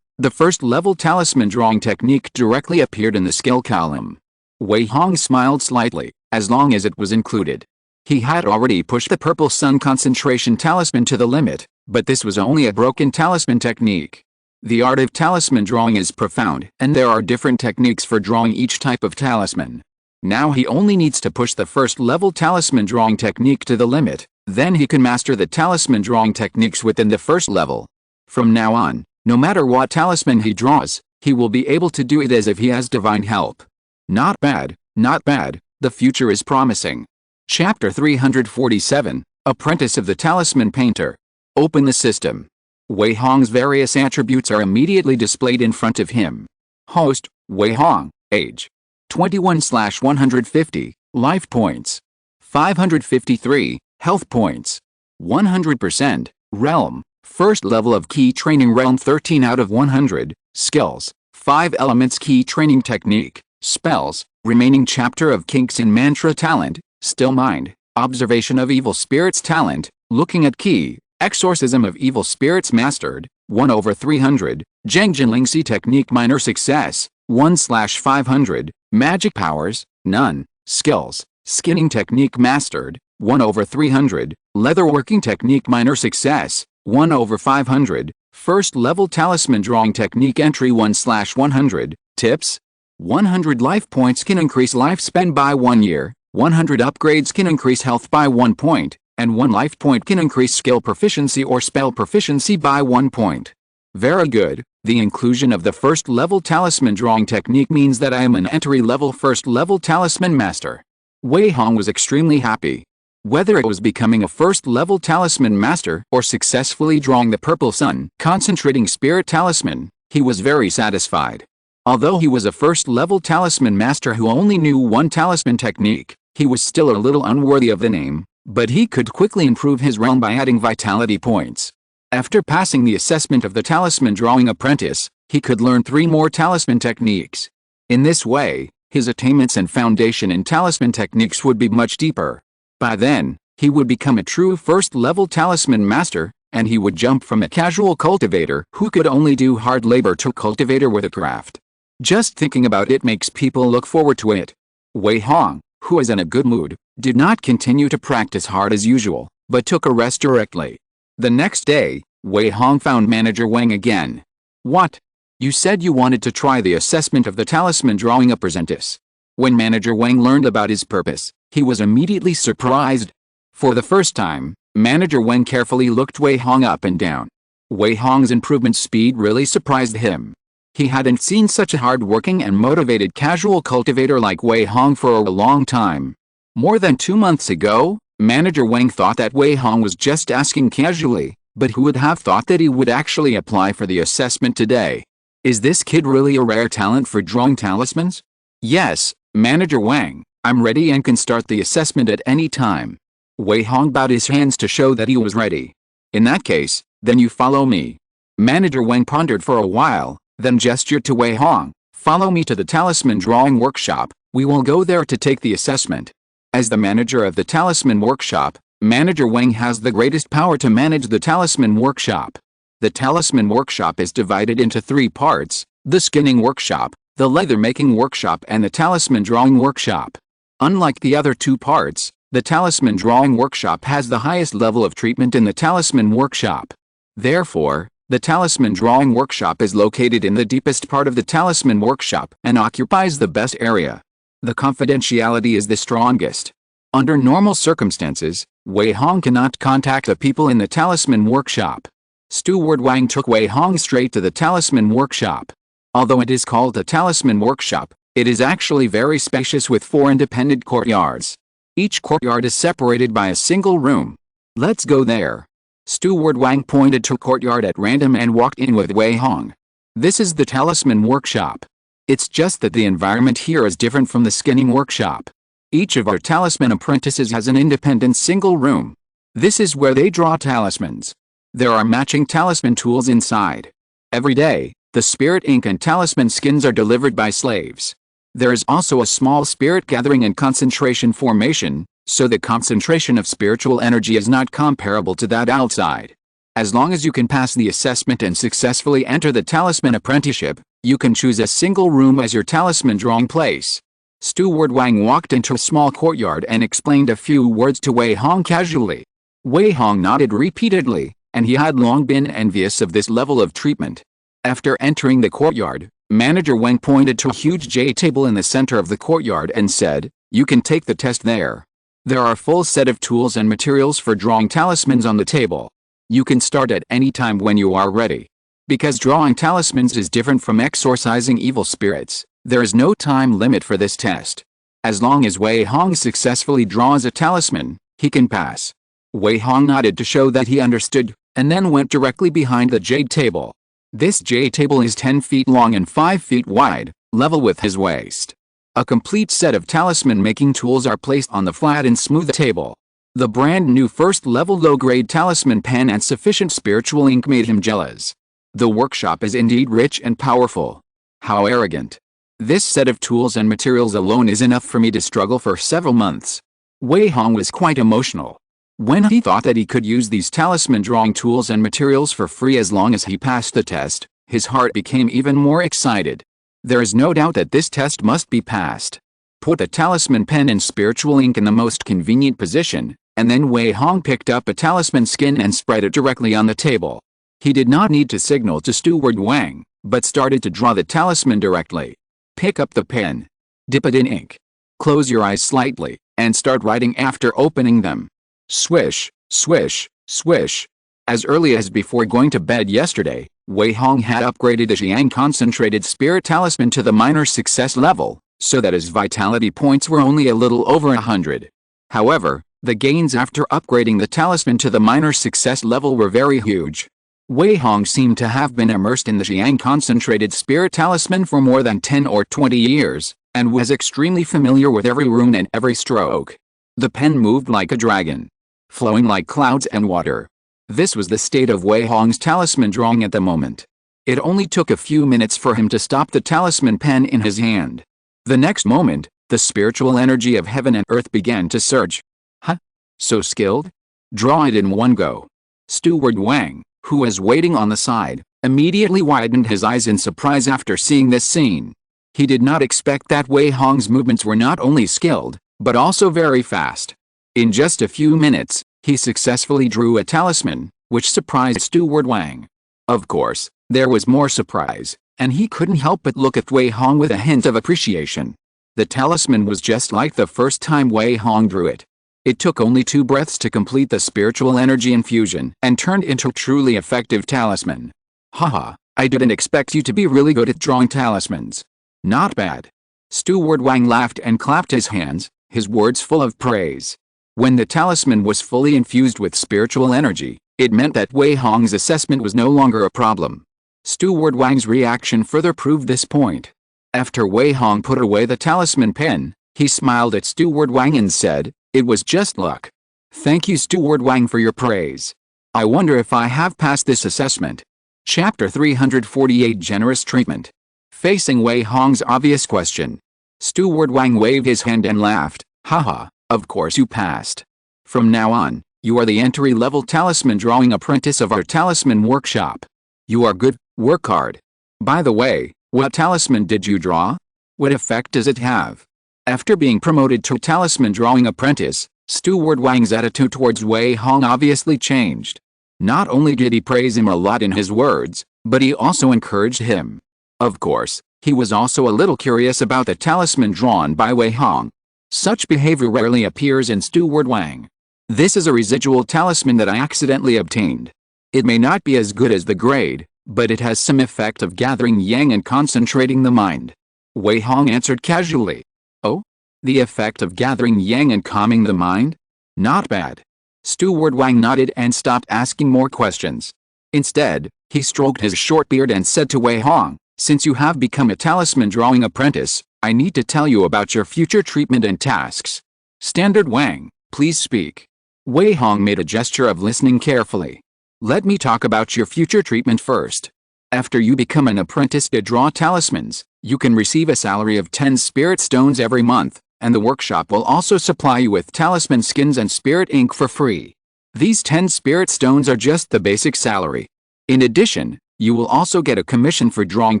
The first level talisman drawing technique directly appeared in the skill column. Wei Hong smiled slightly, as long as it was included. He had already pushed the purple sun concentration talisman to the limit, but this was only a broken talisman technique. The art of talisman drawing is profound, and there are different techniques for drawing each type of talisman. Now he only needs to push the first level talisman drawing technique to the limit, then he can master the talisman drawing techniques within the first level. From now on, no matter what talisman he draws, he will be able to do it as if he has divine help. Not bad, not bad, the future is promising. Chapter 347, Apprentice of the Talisman Painter. Open the system. Wei Hong's various attributes are immediately displayed in front of him. Host, Wei Hong, age 21/150, life points 553, health points 100%, realm, first level of key training realm 13 out of 100, skills, 5 elements key training technique, spells, remaining chapter of kinks in mantra talent, still mind, observation of evil spirits talent, looking at key, exorcism of evil spirits mastered, 1/300, Zhengjinlingxi technique minor success, 1/500, magic powers, none, skills, skinning technique mastered, 1/300, leatherworking technique minor success, 1/500, first level talisman drawing technique entry 1/100, tips, 100 life points can increase lifespan by 1 year, 100 upgrades can increase health by 1 point, and 1 life point can increase skill proficiency or spell proficiency by 1 point. Very good, the inclusion of the first level talisman drawing technique means that I am an entry-level first level talisman master. Wei Hong was extremely happy. Whether it was becoming a first level talisman master or successfully drawing the purple sun concentrating spirit talisman, he was very satisfied. Although he was a first level talisman master who only knew 1 talisman technique, he was still a little unworthy of the name, but he could quickly improve his realm by adding vitality points. After passing the assessment of the talisman drawing apprentice, he could learn 3 more talisman techniques. In this way, his attainments and foundation in talisman techniques would be much deeper. By then, he would become a true first-level talisman master, and he would jump from a casual cultivator who could only do hard labor to cultivator with a craft. Just thinking about it makes people look forward to it. Wei Hong, who was in a good mood, did not continue to practice hard as usual, but took a rest directly. The next day, Wei Hong found Manager Wang again. What? You said you wanted to try the assessment of the talisman drawing apprentice. When Manager Wang learned about his purpose, he was immediately surprised. For the first time, Manager Wang carefully looked Wei Hong up and down. Wei Hong's improvement speed really surprised him. He hadn't seen such a hard-working and motivated casual cultivator like Wei Hong for a long time. More than 2 months ago, Manager Wang thought that Wei Hong was just asking casually, but who would have thought that he would actually apply for the assessment today? Is this kid really a rare talent for drawing talismans? Yes, Manager Wang, I'm ready and can start the assessment at any time. Wei Hong bowed his hands to show that he was ready. In that case, then you follow me. Manager Wang pondered for a while, then gestured to Wei Hong, follow me to the talisman drawing workshop, we will go there to take the assessment. As the manager of the talisman workshop, Manager Wang has the greatest power to manage the talisman workshop. The talisman workshop is divided into 3 parts, the skinning workshop, the leather making workshop and the talisman drawing workshop. Unlike the other 2 parts, the talisman drawing workshop has the highest level of treatment in the talisman workshop. Therefore, the talisman drawing workshop is located in the deepest part of the talisman workshop and occupies the best area. The confidentiality is the strongest. Under normal circumstances, Wei Hong cannot contact the people in the talisman workshop. Steward Wang took Wei Hong straight to the talisman workshop. Although it is called the talisman workshop, it is actually very spacious with 4 independent courtyards. Each courtyard is separated by a single room. Let's go there. Steward Wang pointed to a courtyard at random and walked in with Wei Hong. This is the talisman workshop. It's just that the environment here is different from the skinning workshop. Each of our talisman apprentices has an independent single room. This is where they draw talismans. There are matching talisman tools inside. Every day, the spirit ink and talisman skins are delivered by slaves. There is also a small spirit gathering and concentration formation, so the concentration of spiritual energy is not comparable to that outside. As long as you can pass the assessment and successfully enter the talisman apprenticeship, you can choose a single room as your talisman drawing place. Steward Wang walked into a small courtyard and explained a few words to Wei Hong casually. Wei Hong nodded repeatedly, and he had long been envious of this level of treatment. After entering the courtyard, Manager Wang pointed to a huge J table in the center of the courtyard and said, "You can take the test there. There are a full set of tools and materials for drawing talismans on the table. You can start at any time when you are ready. Because drawing talismans is different from exorcising evil spirits, there is no time limit for this test. As long as Wei Hong successfully draws a talisman, he can pass." Wei Hong nodded to show that he understood, and then went directly behind the jade table. This jade table is 10 feet long and 5 feet wide, level with his waist. A complete set of talisman-making tools are placed on the flat and smooth table. The brand new first-level low-grade talisman pen and sufficient spiritual ink made him jealous. The workshop is indeed rich and powerful. How arrogant. This set of tools and materials alone is enough for me to struggle for several months. Wei Hong was quite emotional. When he thought that he could use these talisman drawing tools and materials for free as long as he passed the test, his heart became even more excited. There is no doubt that this test must be passed. Put the talisman pen and spiritual ink in the most convenient position, and then Wei Hong picked up a talisman skin and spread it directly on the table. He did not need to signal to Steward Wang, but started to draw the talisman directly. Pick up the pen. Dip it in ink. Close your eyes slightly, and start writing after opening them. Swish, swish, swish. As early as before going to bed yesterday, Wei Hong had upgraded the Xiang Concentrated Spirit Talisman to the minor success level, so that his vitality points were only a little over 100. However, the gains after upgrading the talisman to the minor success level were very huge. Wei Hong seemed to have been immersed in the Xiang Concentrated Spirit Talisman for more than 10 or 20 years, and was extremely familiar with every rune and every stroke. The pen moved like a dragon, flowing like clouds and water. This was the state of Wei Hong's talisman drawing at the moment. It only took a few minutes for him to stop the talisman pen in his hand. The next moment, the spiritual energy of heaven and earth began to surge. Huh? So skilled? Draw it in one go. Steward Wang, who was waiting on the side, immediately widened his eyes in surprise after seeing this scene. He did not expect that Wei Hong's movements were not only skilled, but also very fast. In just a few minutes, he successfully drew a talisman, which surprised Steward Wang. Of course, there was more surprise, and he couldn't help but look at Wei Hong with a hint of appreciation. The talisman was just like the first time Wei Hong drew it. It took only 2 breaths to complete the spiritual energy infusion and turned into a truly effective talisman. Haha, I didn't expect you to be really good at drawing talismans. Not bad. Steward Wang laughed and clapped his hands, his words full of praise. When the talisman was fully infused with spiritual energy, it meant that Wei Hong's assessment was no longer a problem. Steward Wang's reaction further proved this point. After Wei Hong put away the talisman pen, he smiled at Steward Wang and said, "It was just luck. Thank you, Steward Wang, for your praise. I wonder if I have passed this assessment." Chapter 348 Generous Treatment. Facing Wei Hong's obvious question, Steward Wang waved his hand and laughed. "Haha, of course you passed. From now on, you are the entry-level talisman drawing apprentice of our talisman workshop. You are good, work hard. By the way, what talisman did you draw? What effect does it have?" After being promoted to talisman drawing apprentice, Steward Wang's attitude towards Wei Hong obviously changed. Not only did he praise him a lot in his words, but he also encouraged him. Of course, he was also a little curious about the talisman drawn by Wei Hong. Such behavior rarely appears in Steward Wang. "This is a residual talisman that I accidentally obtained. It may not be as good as the grade, but it has some effect of gathering yang and concentrating the mind." Wei Hong answered casually. "Oh? The effect of gathering yang and calming the mind? Not bad." Steward Wang nodded and stopped asking more questions. Instead, he stroked his short beard and said to Wei Hong, "Since you have become a talisman drawing apprentice, I need to tell you about your future treatment and tasks. Standard Wang, please speak." Wei Hong made a gesture of listening carefully. "Let me talk about your future treatment first. After you become an apprentice to draw talismans, you can receive a salary of 10 spirit stones every month, and the workshop will also supply you with talisman skins and spirit ink for free. These 10 spirit stones are just the basic salary. In addition, you will also get a commission for drawing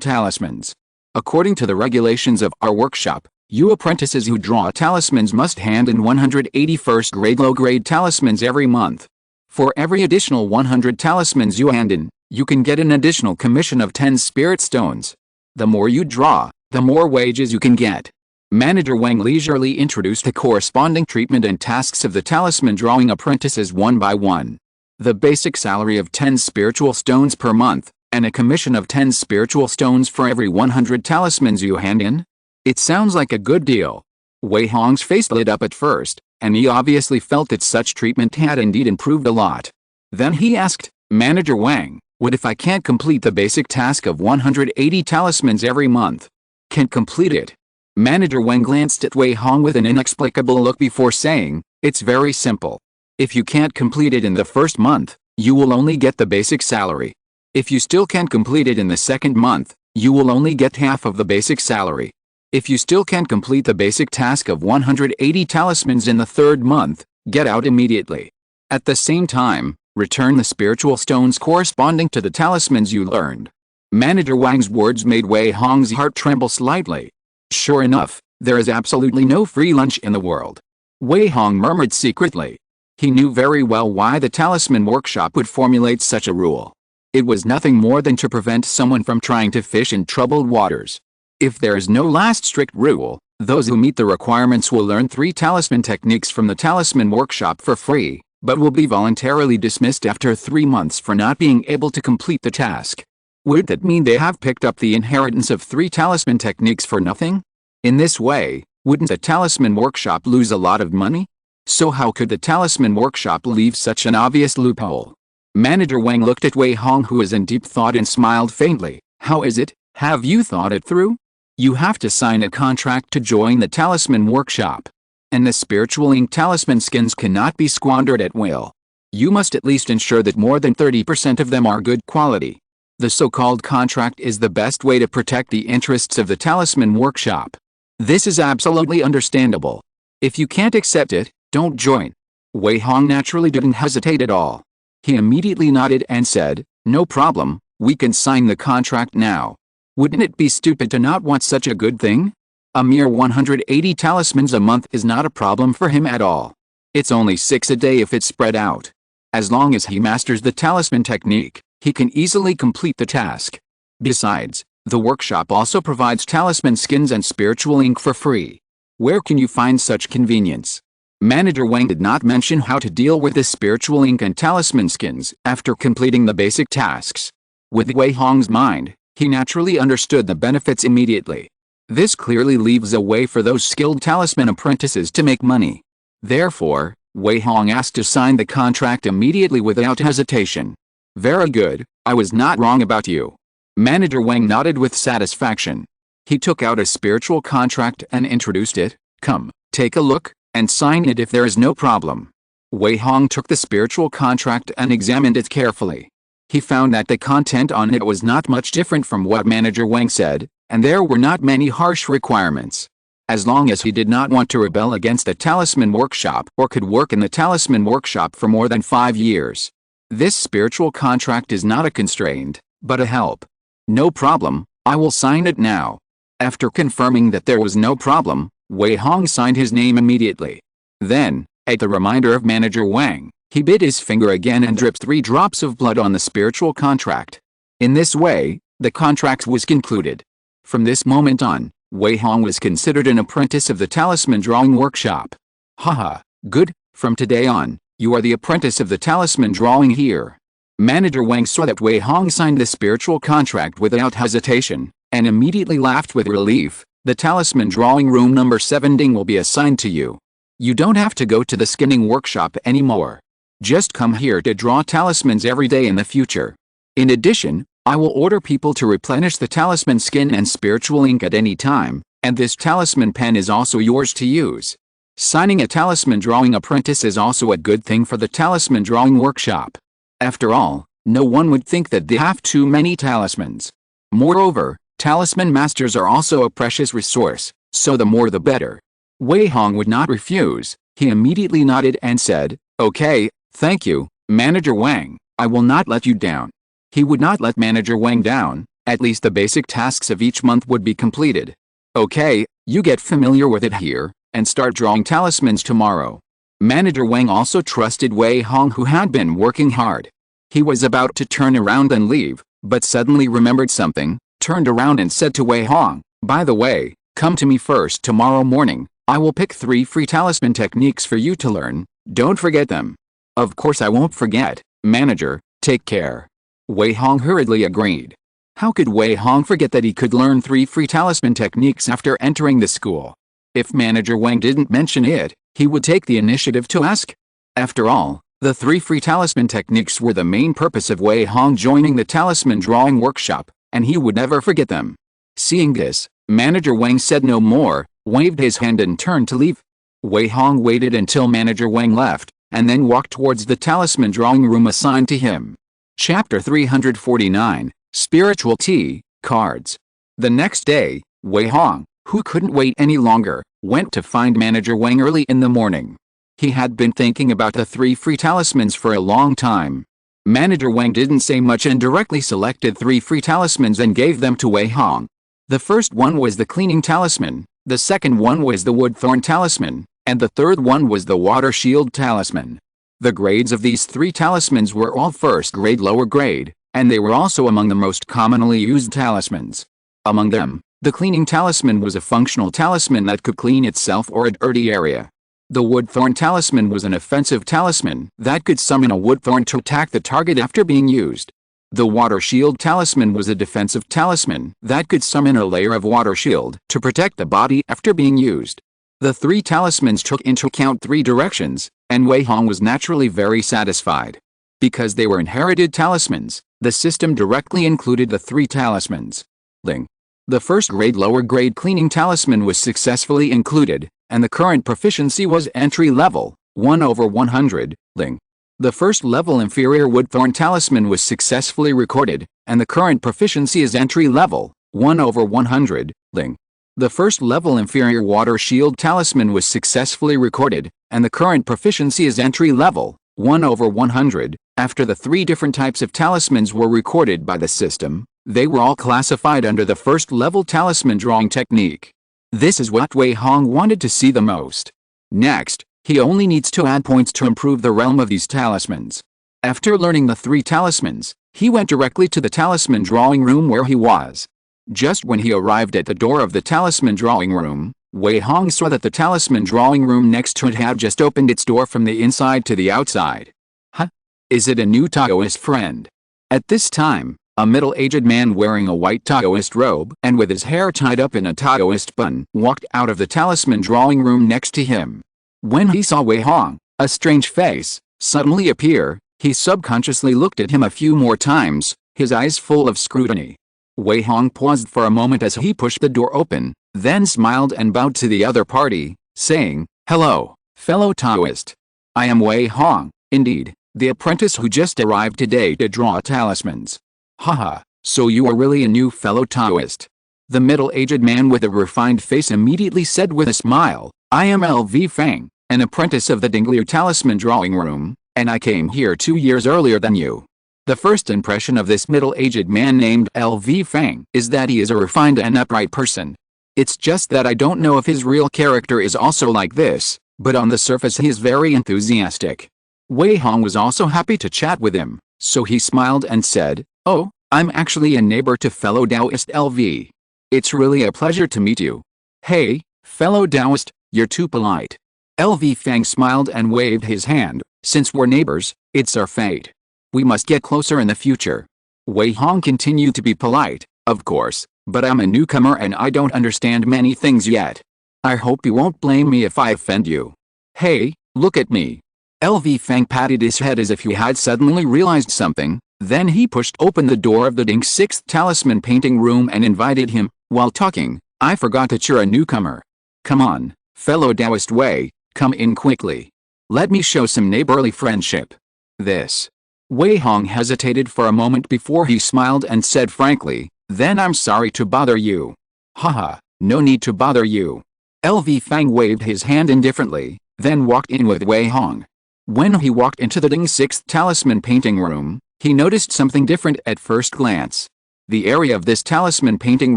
talismans. According to the regulations of our workshop, you apprentices who draw talismans must hand in 181st grade low-grade talismans every month. For every additional 100 talismans you hand in, you can get an additional commission of 10 spirit stones. The more you draw, the more wages you can get. Manager Wang leisurely introduced the corresponding treatment and tasks of the talisman drawing apprentices one by one. The basic salary of 10 spiritual stones per month, and a commission of 10 spiritual stones for every 100 talismans you hand in? It sounds like a good deal. Wei Hong's face lit up at first, and he obviously felt that such treatment had indeed improved a lot. Then he asked, Manager Wang, what if I can't complete the basic task of 180 talismans every month? Can't complete it? Manager Wang glanced at Wei Hong with an inexplicable look before saying, it's very simple. If you can't complete it in the first month, you will only get the basic salary. If you still can't complete it in the second month, you will only get half of the basic salary. If you still can't complete the basic task of 180 talismans in the third month, get out immediately. At the same time, return the spiritual stones corresponding to the talismans you learned. Manager Wang's words made Wei Hong's heart tremble slightly. Sure enough, there is absolutely no free lunch in the world. Wei Hong murmured secretly. He knew very well why the talisman workshop would formulate such a rule. It was nothing more than to prevent someone from trying to fish in troubled waters. If there is no last strict rule, those who meet the requirements will learn 3 talisman techniques from the talisman workshop for free, but will be voluntarily dismissed after 3 months for not being able to complete the task. Would that mean they have picked up the inheritance of 3 talisman techniques for nothing? In this way, wouldn't the talisman workshop lose a lot of money? So how could the talisman workshop leave such an obvious loophole? Manager Wang looked at Wei Hong, who was in deep thought, and smiled faintly. How is it? Have you thought it through? You have to sign a contract to join the talisman workshop. And the spiritual ink talisman skins cannot be squandered at will. You must at least ensure that more than 30% of them are good quality. The so-called contract is the best way to protect the interests of the talisman workshop. This is absolutely understandable. If you can't accept it, don't join. Wei Hong naturally didn't hesitate at all. He immediately nodded and said, no problem, we can sign the contract now. Wouldn't it be stupid to not want such a good thing? A mere 180 talismans a month is not a problem for him at all. It's only 6 a day if it's spread out. As long as he masters the talisman technique, he can easily complete the task. Besides, the workshop also provides talisman skins and spiritual ink for free. Where can you find such convenience? Manager Wang did not mention how to deal with the spiritual ink and talisman skins after completing the basic tasks. With Wei Hong's mind, he naturally understood the benefits immediately. This clearly leaves a way for those skilled talisman apprentices to make money. Therefore, Wei Hong asked to sign the contract immediately without hesitation. Very good, I was not wrong about you. Manager Wang nodded with satisfaction. He took out a spiritual contract and introduced it. Come, take a look, and sign it if there is no problem. Wei Hong took the spiritual contract and examined it carefully. He found that the content on it was not much different from what Manager Wang said, and there were not many harsh requirements. As long as he did not want to rebel against the talisman workshop or could work in the talisman workshop for more than 5 years. This spiritual contract is not a constraint, but a help. No problem, I will sign it now. After confirming that there was no problem, Wei Hong signed his name immediately. Then, at the reminder of Manager Wang, he bit his finger again and dripped 3 drops of blood on the spiritual contract. In this way, the contract was concluded. From this moment on, Wei Hong was considered an apprentice of the talisman drawing workshop. Haha, good, from today on, you are the apprentice of the talisman drawing here. Manager Wang saw that Wei Hong signed the spiritual contract without hesitation, and immediately laughed with relief. The talisman drawing room number 17 will be assigned to you. You don't have to go to the skinning workshop anymore. Just come here to draw talismans every day in the future. In addition, I will order people to replenish the talisman skin and spiritual ink at any time, and this talisman pen is also yours to use. Signing a talisman drawing apprentice is also a good thing for the talisman drawing workshop. After all, no one would think that they have too many talismans. Moreover, talisman masters are also a precious resource, so the more the better. Wei Hong would not refuse. He immediately nodded and said, okay, thank you, Manager Wang, I will not let you down. He would not let Manager Wang down, at least the basic tasks of each month would be completed. Okay, you get familiar with it here, and start drawing talismans tomorrow. Manager Wang also trusted Wei Hong, who had been working hard. He was about to turn around and leave, but suddenly remembered something, turned around and said to Wei Hong, "By the way, come to me first tomorrow morning. I will pick 3 free talisman techniques for you to learn. Don't forget them." "Of course I won't forget, manager, take care." Wei Hong hurriedly agreed. How could Wei Hong forget that he could learn 3 free talisman techniques after entering the school? If Manager Wang didn't mention it, he would take the initiative to ask. After all, the 3 free talisman techniques were the main purpose of Wei Hong joining the talisman drawing workshop, and he would never forget them. Seeing this, Manager Wang said no more, waved his hand and turned to leave. Wei Hong waited until Manager Wang left, and then walked towards the talisman drawing room assigned to him. Chapter 349, Spiritual Tea, Cards. The next day, Wei Hong, who couldn't wait any longer, went to find Manager Wang early in the morning. He had been thinking about the 3 free talismans for a long time. Manager Wang didn't say much and directly selected 3 free talismans and gave them to Wei Hong. The first one was the cleaning talisman, the second one was the wood thorn talisman, and the third one was the water shield talisman. The grades of these 3 talismans were all first grade lower grade, and they were also among the most commonly used talismans. Among them, the cleaning talisman was a functional talisman that could clean itself or a dirty area. The wood thorn talisman was an offensive talisman that could summon a wood thorn to attack the target after being used. The water shield talisman was a defensive talisman that could summon a layer of water shield to protect the body after being used. The 3 talismans took into account 3 directions, and Wei Hong was naturally very satisfied. Because they were inherited talismans, the system directly included the 3 talismans. Ling. The first grade lower grade cleaning talisman was successfully included, and the current proficiency was entry level, 1/100, Ling. The first level inferior wood thorn talisman was successfully recorded, and the current proficiency is entry level, 1/100, Ling. The first level inferior water shield talisman was successfully recorded, and the current proficiency is entry level, 1/100. After the 3 different types of talismans were recorded by the system, they were all classified under the first level talisman drawing technique. This is what Wei Hong wanted to see the most. Next, he only needs to add points to improve the realm of these talismans. After learning the 3 talismans, he went directly to the talisman drawing room where he was. Just when he arrived at the door of the talisman drawing room, Wei Hong saw that the talisman drawing room next to it had just opened its door from the inside to the outside. Huh? Is it a new Taoist friend? At this time, a middle-aged man wearing a white Taoist robe and with his hair tied up in a Taoist bun walked out of the talisman drawing room next to him. When he saw Wei Hong, a strange face suddenly appear. He subconsciously looked at him a few more times, his eyes full of scrutiny. Wei Hong paused for a moment as he pushed the door open, then smiled and bowed to the other party, saying, "Hello, fellow Taoist. I am Wei Hong, indeed, the apprentice who just arrived today to draw talismans." "Haha, so you are really a new fellow Taoist." The middle-aged man with a refined face immediately said with a smile, "I am L.V. Fang, an apprentice of the Dinglier Talisman Drawing Room, and I came here 2 years earlier than you." The first impression of this middle-aged man named L.V. Fang is that he is a refined and upright person. It's just that I don't know if his real character is also like this, but on the surface he is very enthusiastic. Wei Hong was also happy to chat with him, so he smiled and said, "Oh, I'm actually a neighbor to fellow Taoist LV. It's really a pleasure to meet you." "Hey, fellow Taoist, you're too polite." LV Fang smiled and waved his hand. "Since we're neighbors, it's our fate. We must get closer in the future." Wei Hong continued to be polite, "Of course, but I'm a newcomer and I don't understand many things yet. I hope you won't blame me if I offend you." "Hey, look at me." LV Fang patted his head as if he had suddenly realized something, then he pushed open the door of the Ding 6th Talisman painting room and invited him, while talking, "I forgot that you're a newcomer. Come on, fellow Taoist Wei, come in quickly. Let me show some neighborly friendship." This. Wei Hong hesitated for a moment before he smiled and said frankly, "Then I'm sorry to bother you." "Haha, no need to bother you." LV Fang waved his hand indifferently, then walked in with Wei Hong. When he walked into the Ding 6th Talisman painting room, he noticed something different at first glance. The area of this talisman painting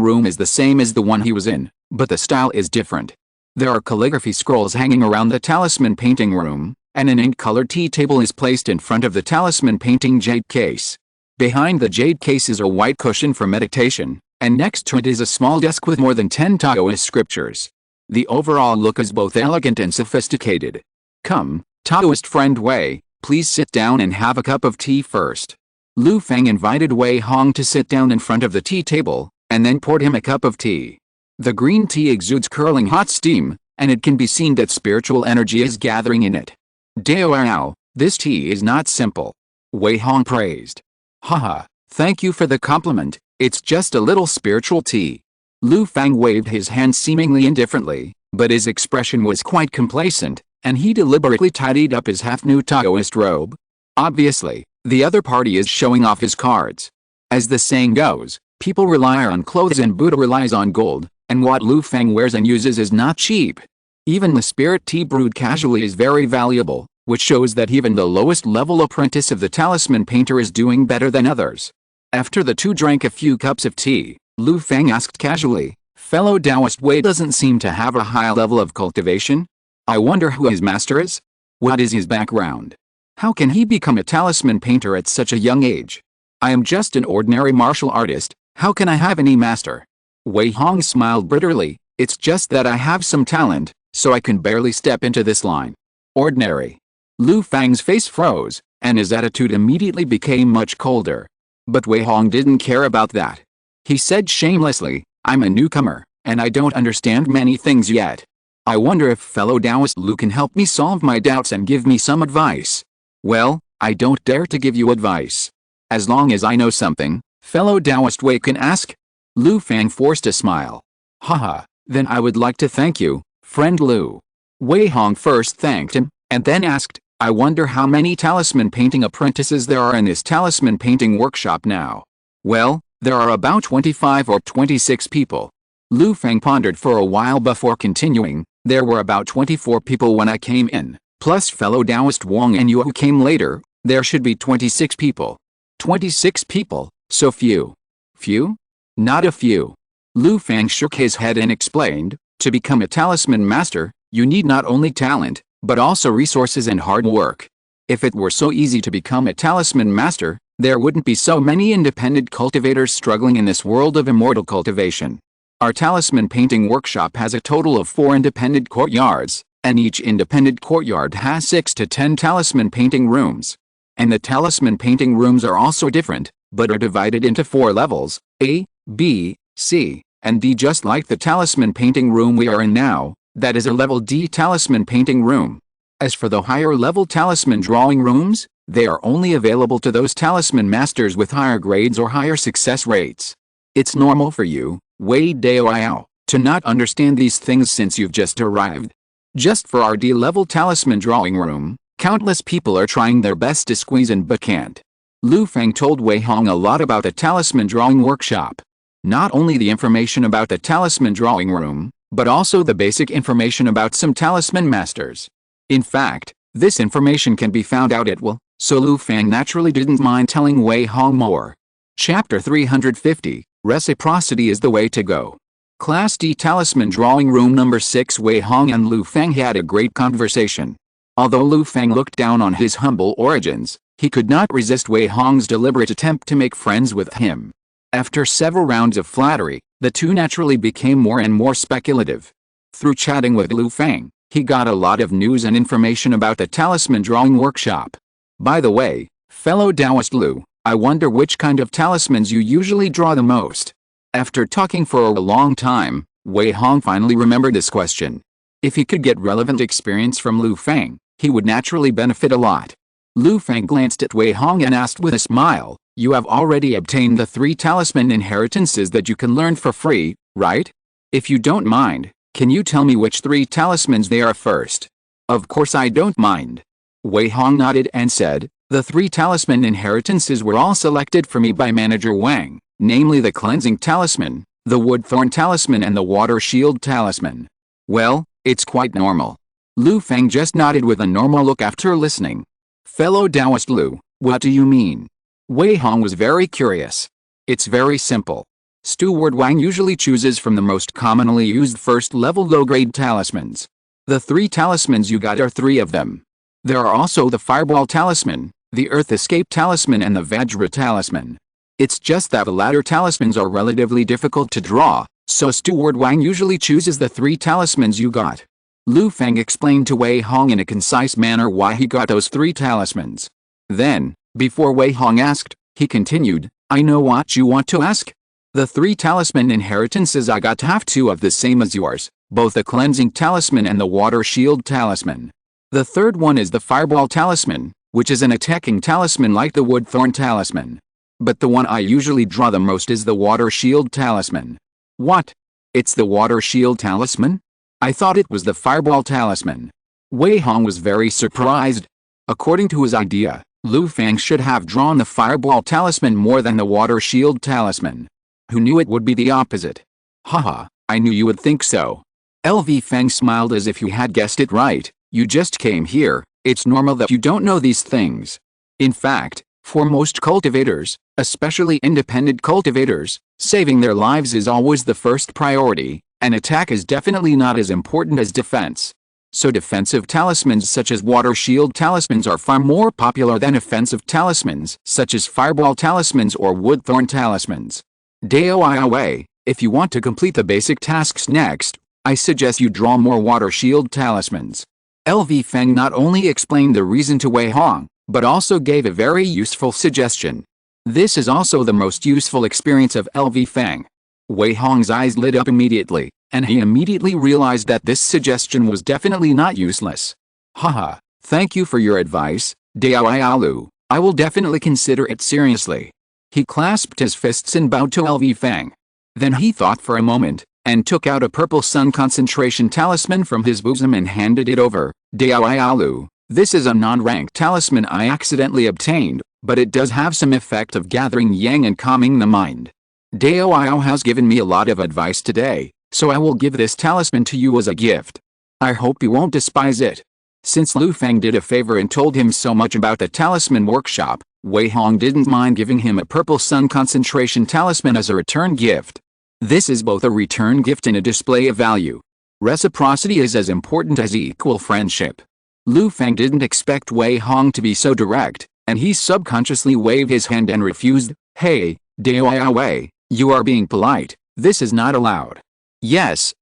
room is the same as the one he was in, but the style is different. There are calligraphy scrolls hanging around the talisman painting room, and an ink-colored tea table is placed in front of the talisman painting jade case. Behind the jade case is a white cushion for meditation, and next to it is a small desk with more than 10 Taoist scriptures. The overall look is both elegant and sophisticated. "Come, Taoist friend Wei, please sit down and have a cup of tea first." Lu Feng invited Wei Hong to sit down in front of the tea table, and then poured him a cup of tea. The green tea exudes curling hot steam, and it can be seen that spiritual energy is gathering in it. "Dao, this tea is not simple," Wei Hong praised. "Haha, thank you for the compliment, it's just a little spiritual tea." Lu Feng waved his hand seemingly indifferently, but his expression was quite complacent, and he deliberately tidied up his half-new Taoist robe. Obviously, the other party is showing off his cards. As the saying goes, people rely on clothes and Buddha relies on gold, and what Lu Feng wears and uses is not cheap. Even the spirit tea brewed casually is very valuable, which shows that even the lowest level apprentice of the talisman painter is doing better than others. After the two drank a few cups of tea, Lu Feng asked casually, "Fellow Taoist Wei doesn't seem to have a high level of cultivation? I wonder who his master is? What is his background? How can he become a talisman painter at such a young age? I am just an ordinary martial artist, how can I have any master?" Wei Hong smiled bitterly, "It's just that I have some talent, so I can barely step into this line." Ordinary. Lu Feng's face froze, and his attitude immediately became much colder. But Wei Hong didn't care about that. He said shamelessly, "I'm a newcomer, and I don't understand many things yet. I wonder if fellow Taoist Lu can help me solve my doubts and give me some advice." "Well, I don't dare to give you advice. As long as I know something, fellow Taoist Wei can ask." Lu Feng forced a smile. "Haha, then I would like to thank you, friend Lu." Wei Hong first thanked him, and then asked, "I wonder how many talisman painting apprentices there are in this talisman painting workshop now." "Well, there are about 25 or 26 people." Lu Feng pondered for a while before continuing, "There were about 24 people when I came in, plus fellow Taoist Wang and you who came later, there should be 26 people." 26 people, so few. Few? Not a few. Lu Feng shook his head and explained, "To become a talisman master, you need not only talent, but also resources and hard work. If it were so easy to become a talisman master, there wouldn't be so many independent cultivators struggling in this world of immortal cultivation. Our talisman painting workshop has a total of 4 independent courtyards, and each independent courtyard has 6 to 10 talisman painting rooms. And the talisman painting rooms are also different, but are divided into 4 levels, A, B, C, and D, just like the talisman painting room we are in now, that is a level D talisman painting room. As for the higher level talisman drawing rooms, they are only available to those talisman masters with higher grades or higher success rates. It's normal for you, Wei Dao, to not understand these things since you've just arrived. Just for our D-level talisman drawing room, countless people are trying their best to squeeze in but can't." Lu Feng told Wei Hong a lot about the talisman drawing workshop. Not only the information about the talisman drawing room, but also the basic information about some talisman masters. In fact, this information can be found out at will, so Lu Feng naturally didn't mind telling Wei Hong more. Chapter 350, Reciprocity is the way to go. Class D Talisman Drawing Room Number 6. Wei Hong and Lu Feng had a great conversation. Although Lu Feng looked down on his humble origins, he could not resist Wei Hong's deliberate attempt to make friends with him. After several rounds of flattery, the two naturally became more and more speculative. Through chatting with Lu Feng, he got a lot of news and information about the talisman drawing workshop. "By the way, fellow Taoist Lu, I wonder which kind of talismans you usually draw the most." After talking for a long time, Wei Hong finally remembered this question. If he could get relevant experience from Lu Feng, he would naturally benefit a lot. Lu Feng glanced at Wei Hong and asked with a smile, "You have already obtained the 3 talisman inheritances that you can learn for free, right? If you don't mind, can you tell me which 3 talismans they are first?" "Of course I don't mind." Wei Hong nodded and said, "The 3 talisman inheritances were all selected for me by Manager Wang, namely the Cleansing Talisman, the Wood Thorn Talisman and the Water Shield Talisman." "Well, it's quite normal." Lu Feng just nodded with a normal look after listening. "Fellow Taoist Lu, what do you mean?" Wei Hong was very curious. "It's very simple. Steward Wang usually chooses from the most commonly used first-level low-grade talismans. The 3 talismans you got are 3 of them. There are also the Fireball Talisman, the Earth Escape Talisman and the Vajra Talisman. It's just that the latter talismans are relatively difficult to draw, so Steward Wang usually chooses the 3 talismans you got. Lu Feng explained to Wei Hong in a concise manner why he got those 3 talismans. Then, before Wei Hong asked, he continued, I know what you want to ask. The 3 talisman inheritances I got have 2 of the same as yours, both the Cleansing Talisman and the Water Shield Talisman. The third one is the Fireball Talisman, which is an attacking talisman like the Wood Thorn Talisman. But the one I usually draw the most is the Water Shield Talisman. What? It's the Water Shield Talisman? I thought it was the Fireball Talisman. Wei Hong was very surprised. According to his idea, Lu Feng should have drawn the Fireball Talisman more than the Water Shield Talisman. Who knew it would be the opposite? Haha, I knew you would think so. LV Feng smiled as if you had guessed it right. You just came here, it's normal that you don't know these things. In fact, for most cultivators, especially independent cultivators, saving their lives is always the first priority, and attack is definitely not as important as defense. So defensive talismans such as Water Shield Talismans are far more popular than offensive talismans such as Fireball Talismans or Wood Thorn Talismans. Wei, if you want to complete the basic tasks next, I suggest you draw more Water Shield Talismans. LV Feng not only explained the reason to Wei Hong, but also gave a very useful suggestion. This is also the most useful experience of LV Feng. Wei Hong's eyes lit up immediately, and he immediately realized that this suggestion was definitely not useless. Haha, thank you for your advice, Daoyalu. I will definitely consider it seriously. He clasped his fists and bowed to LV Feng. Then he thought for a moment, and took out a purple sun concentration talisman from his bosom and handed it over. Daoyalu, this is a non-ranked talisman I accidentally obtained, but it does have some effect of gathering yang and calming the mind. Dao has given me a lot of advice today, so I will give this talisman to you as a gift. I hope you won't despise it. Since Lu Feng did a favor and told him so much about the talisman workshop, Wei Hong didn't mind giving him a purple sun concentration talisman as a return gift. This is both a return gift and a display of value. Reciprocity is as important as equal friendship. Lu Feng didn't expect Wei Hong to be so direct, and he subconsciously waved his hand and refused. Hey, Dao Wei, you are being polite, this is not allowed. Yes,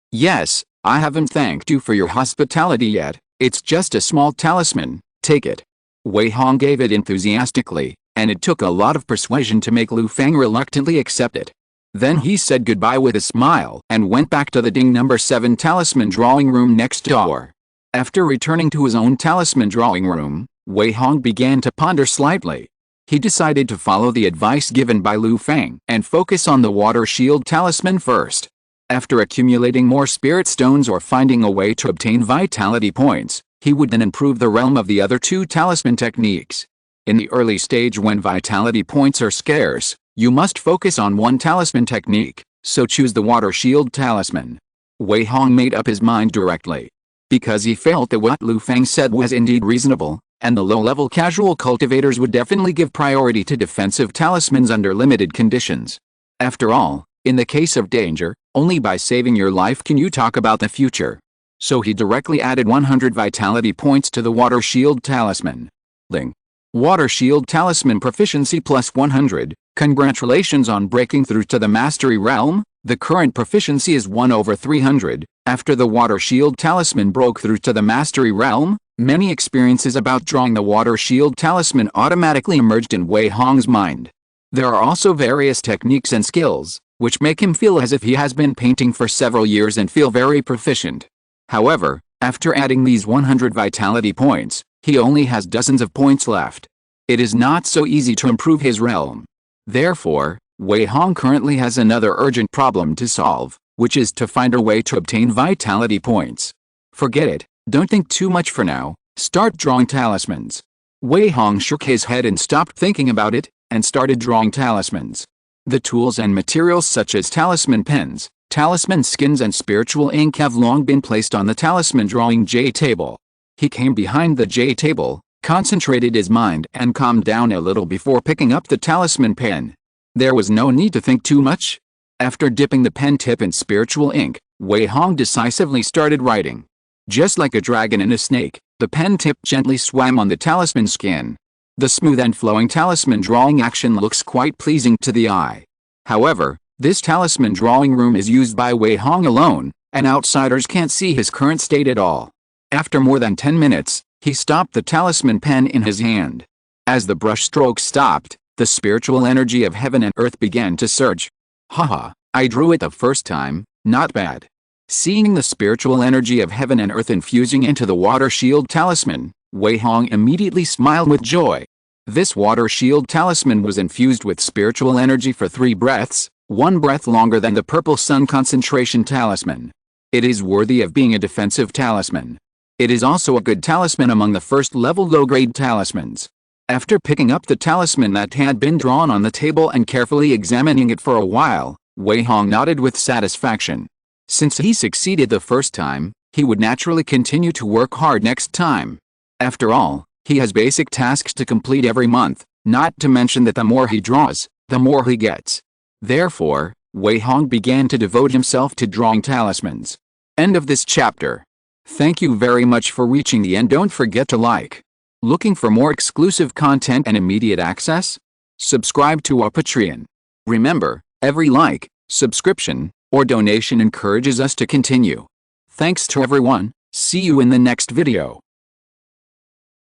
I haven't thanked you for your hospitality yet, it's just a small talisman, take it. Wei Hong gave it enthusiastically, and it took a lot of persuasion to make Lu Feng reluctantly accept it. Then he said goodbye with a smile and went back to the Ding No. 7 talisman drawing room next door. After returning to his own talisman drawing room, Wei Hong began to ponder slightly. He decided to follow the advice given by Lu Feng and focus on the Water Shield Talisman first. After accumulating more spirit stones or finding a way to obtain vitality points, he would then improve the realm of the other 2 talisman techniques. In the early stage when vitality points are scarce, you must focus on one talisman technique, so choose the Water Shield Talisman. Wei Hong made up his mind directly. Because he felt that what Lu Feng said was indeed reasonable, and the low-level casual cultivators would definitely give priority to defensive talismans under limited conditions. After all, in the case of danger, only by saving your life can you talk about the future. So he directly added 100 vitality points to the Water Shield Talisman. Ling. Water Shield Talisman Proficiency plus 100, congratulations on breaking through to the Mastery Realm, the current proficiency is 1/300, after the Water Shield Talisman broke through to the Mastery Realm, many experiences about drawing the Water Shield Talisman automatically emerged in Wei Hong's mind. There are also various techniques and skills, which make him feel as if he has been painting for several years and feel very proficient. However, after adding these 100 vitality points, he only has dozens of points left. It is not so easy to improve his realm. Therefore, Wei Hong currently has another urgent problem to solve, which is to find a way to obtain vitality points. Forget it, don't think too much for now, start drawing talismans. Wei Hong shook his head and stopped thinking about it, and started drawing talismans. The tools and materials such as talisman pens, talisman skins and spiritual ink have long been placed on the talisman drawing J table. He came behind the J table, concentrated his mind and calmed down a little before picking up the talisman pen. There was no need to think too much. After dipping the pen tip in spiritual ink, Wei Hong decisively started writing. Just like a dragon and a snake, the pen tip gently swam on the talisman skin. The smooth and flowing talisman drawing action looks quite pleasing to the eye. However, this talisman drawing room is used by Wei Hong alone, and outsiders can't see his current state at all. After more than 10 minutes, he stopped the talisman pen in his hand. As the brush strokes stopped, the spiritual energy of heaven and earth began to surge. Haha, I drew it the first time, not bad. Seeing the spiritual energy of heaven and earth infusing into the water shield talisman, Wei Hong immediately smiled with joy. This water shield talisman was infused with spiritual energy for 3 breaths, 1 breath longer than the purple sun concentration talisman. It is worthy of being a defensive talisman. It is also a good talisman among the first-level low-grade talismans. After picking up the talisman that had been drawn on the table and carefully examining it for a while, Wei Hong nodded with satisfaction. Since he succeeded the first time, he would naturally continue to work hard next time. After all, he has basic tasks to complete every month, not to mention that the more he draws, the more he gets. Therefore, Wei Hong began to devote himself to drawing talismans. End of this chapter. Thank you very much for reaching the end. Don't forget to like. Looking for more exclusive content and immediate access? Subscribe to our Patreon. Remember, every like, subscription, or donation encourages us to continue. Thanks to everyone. See you in the next video.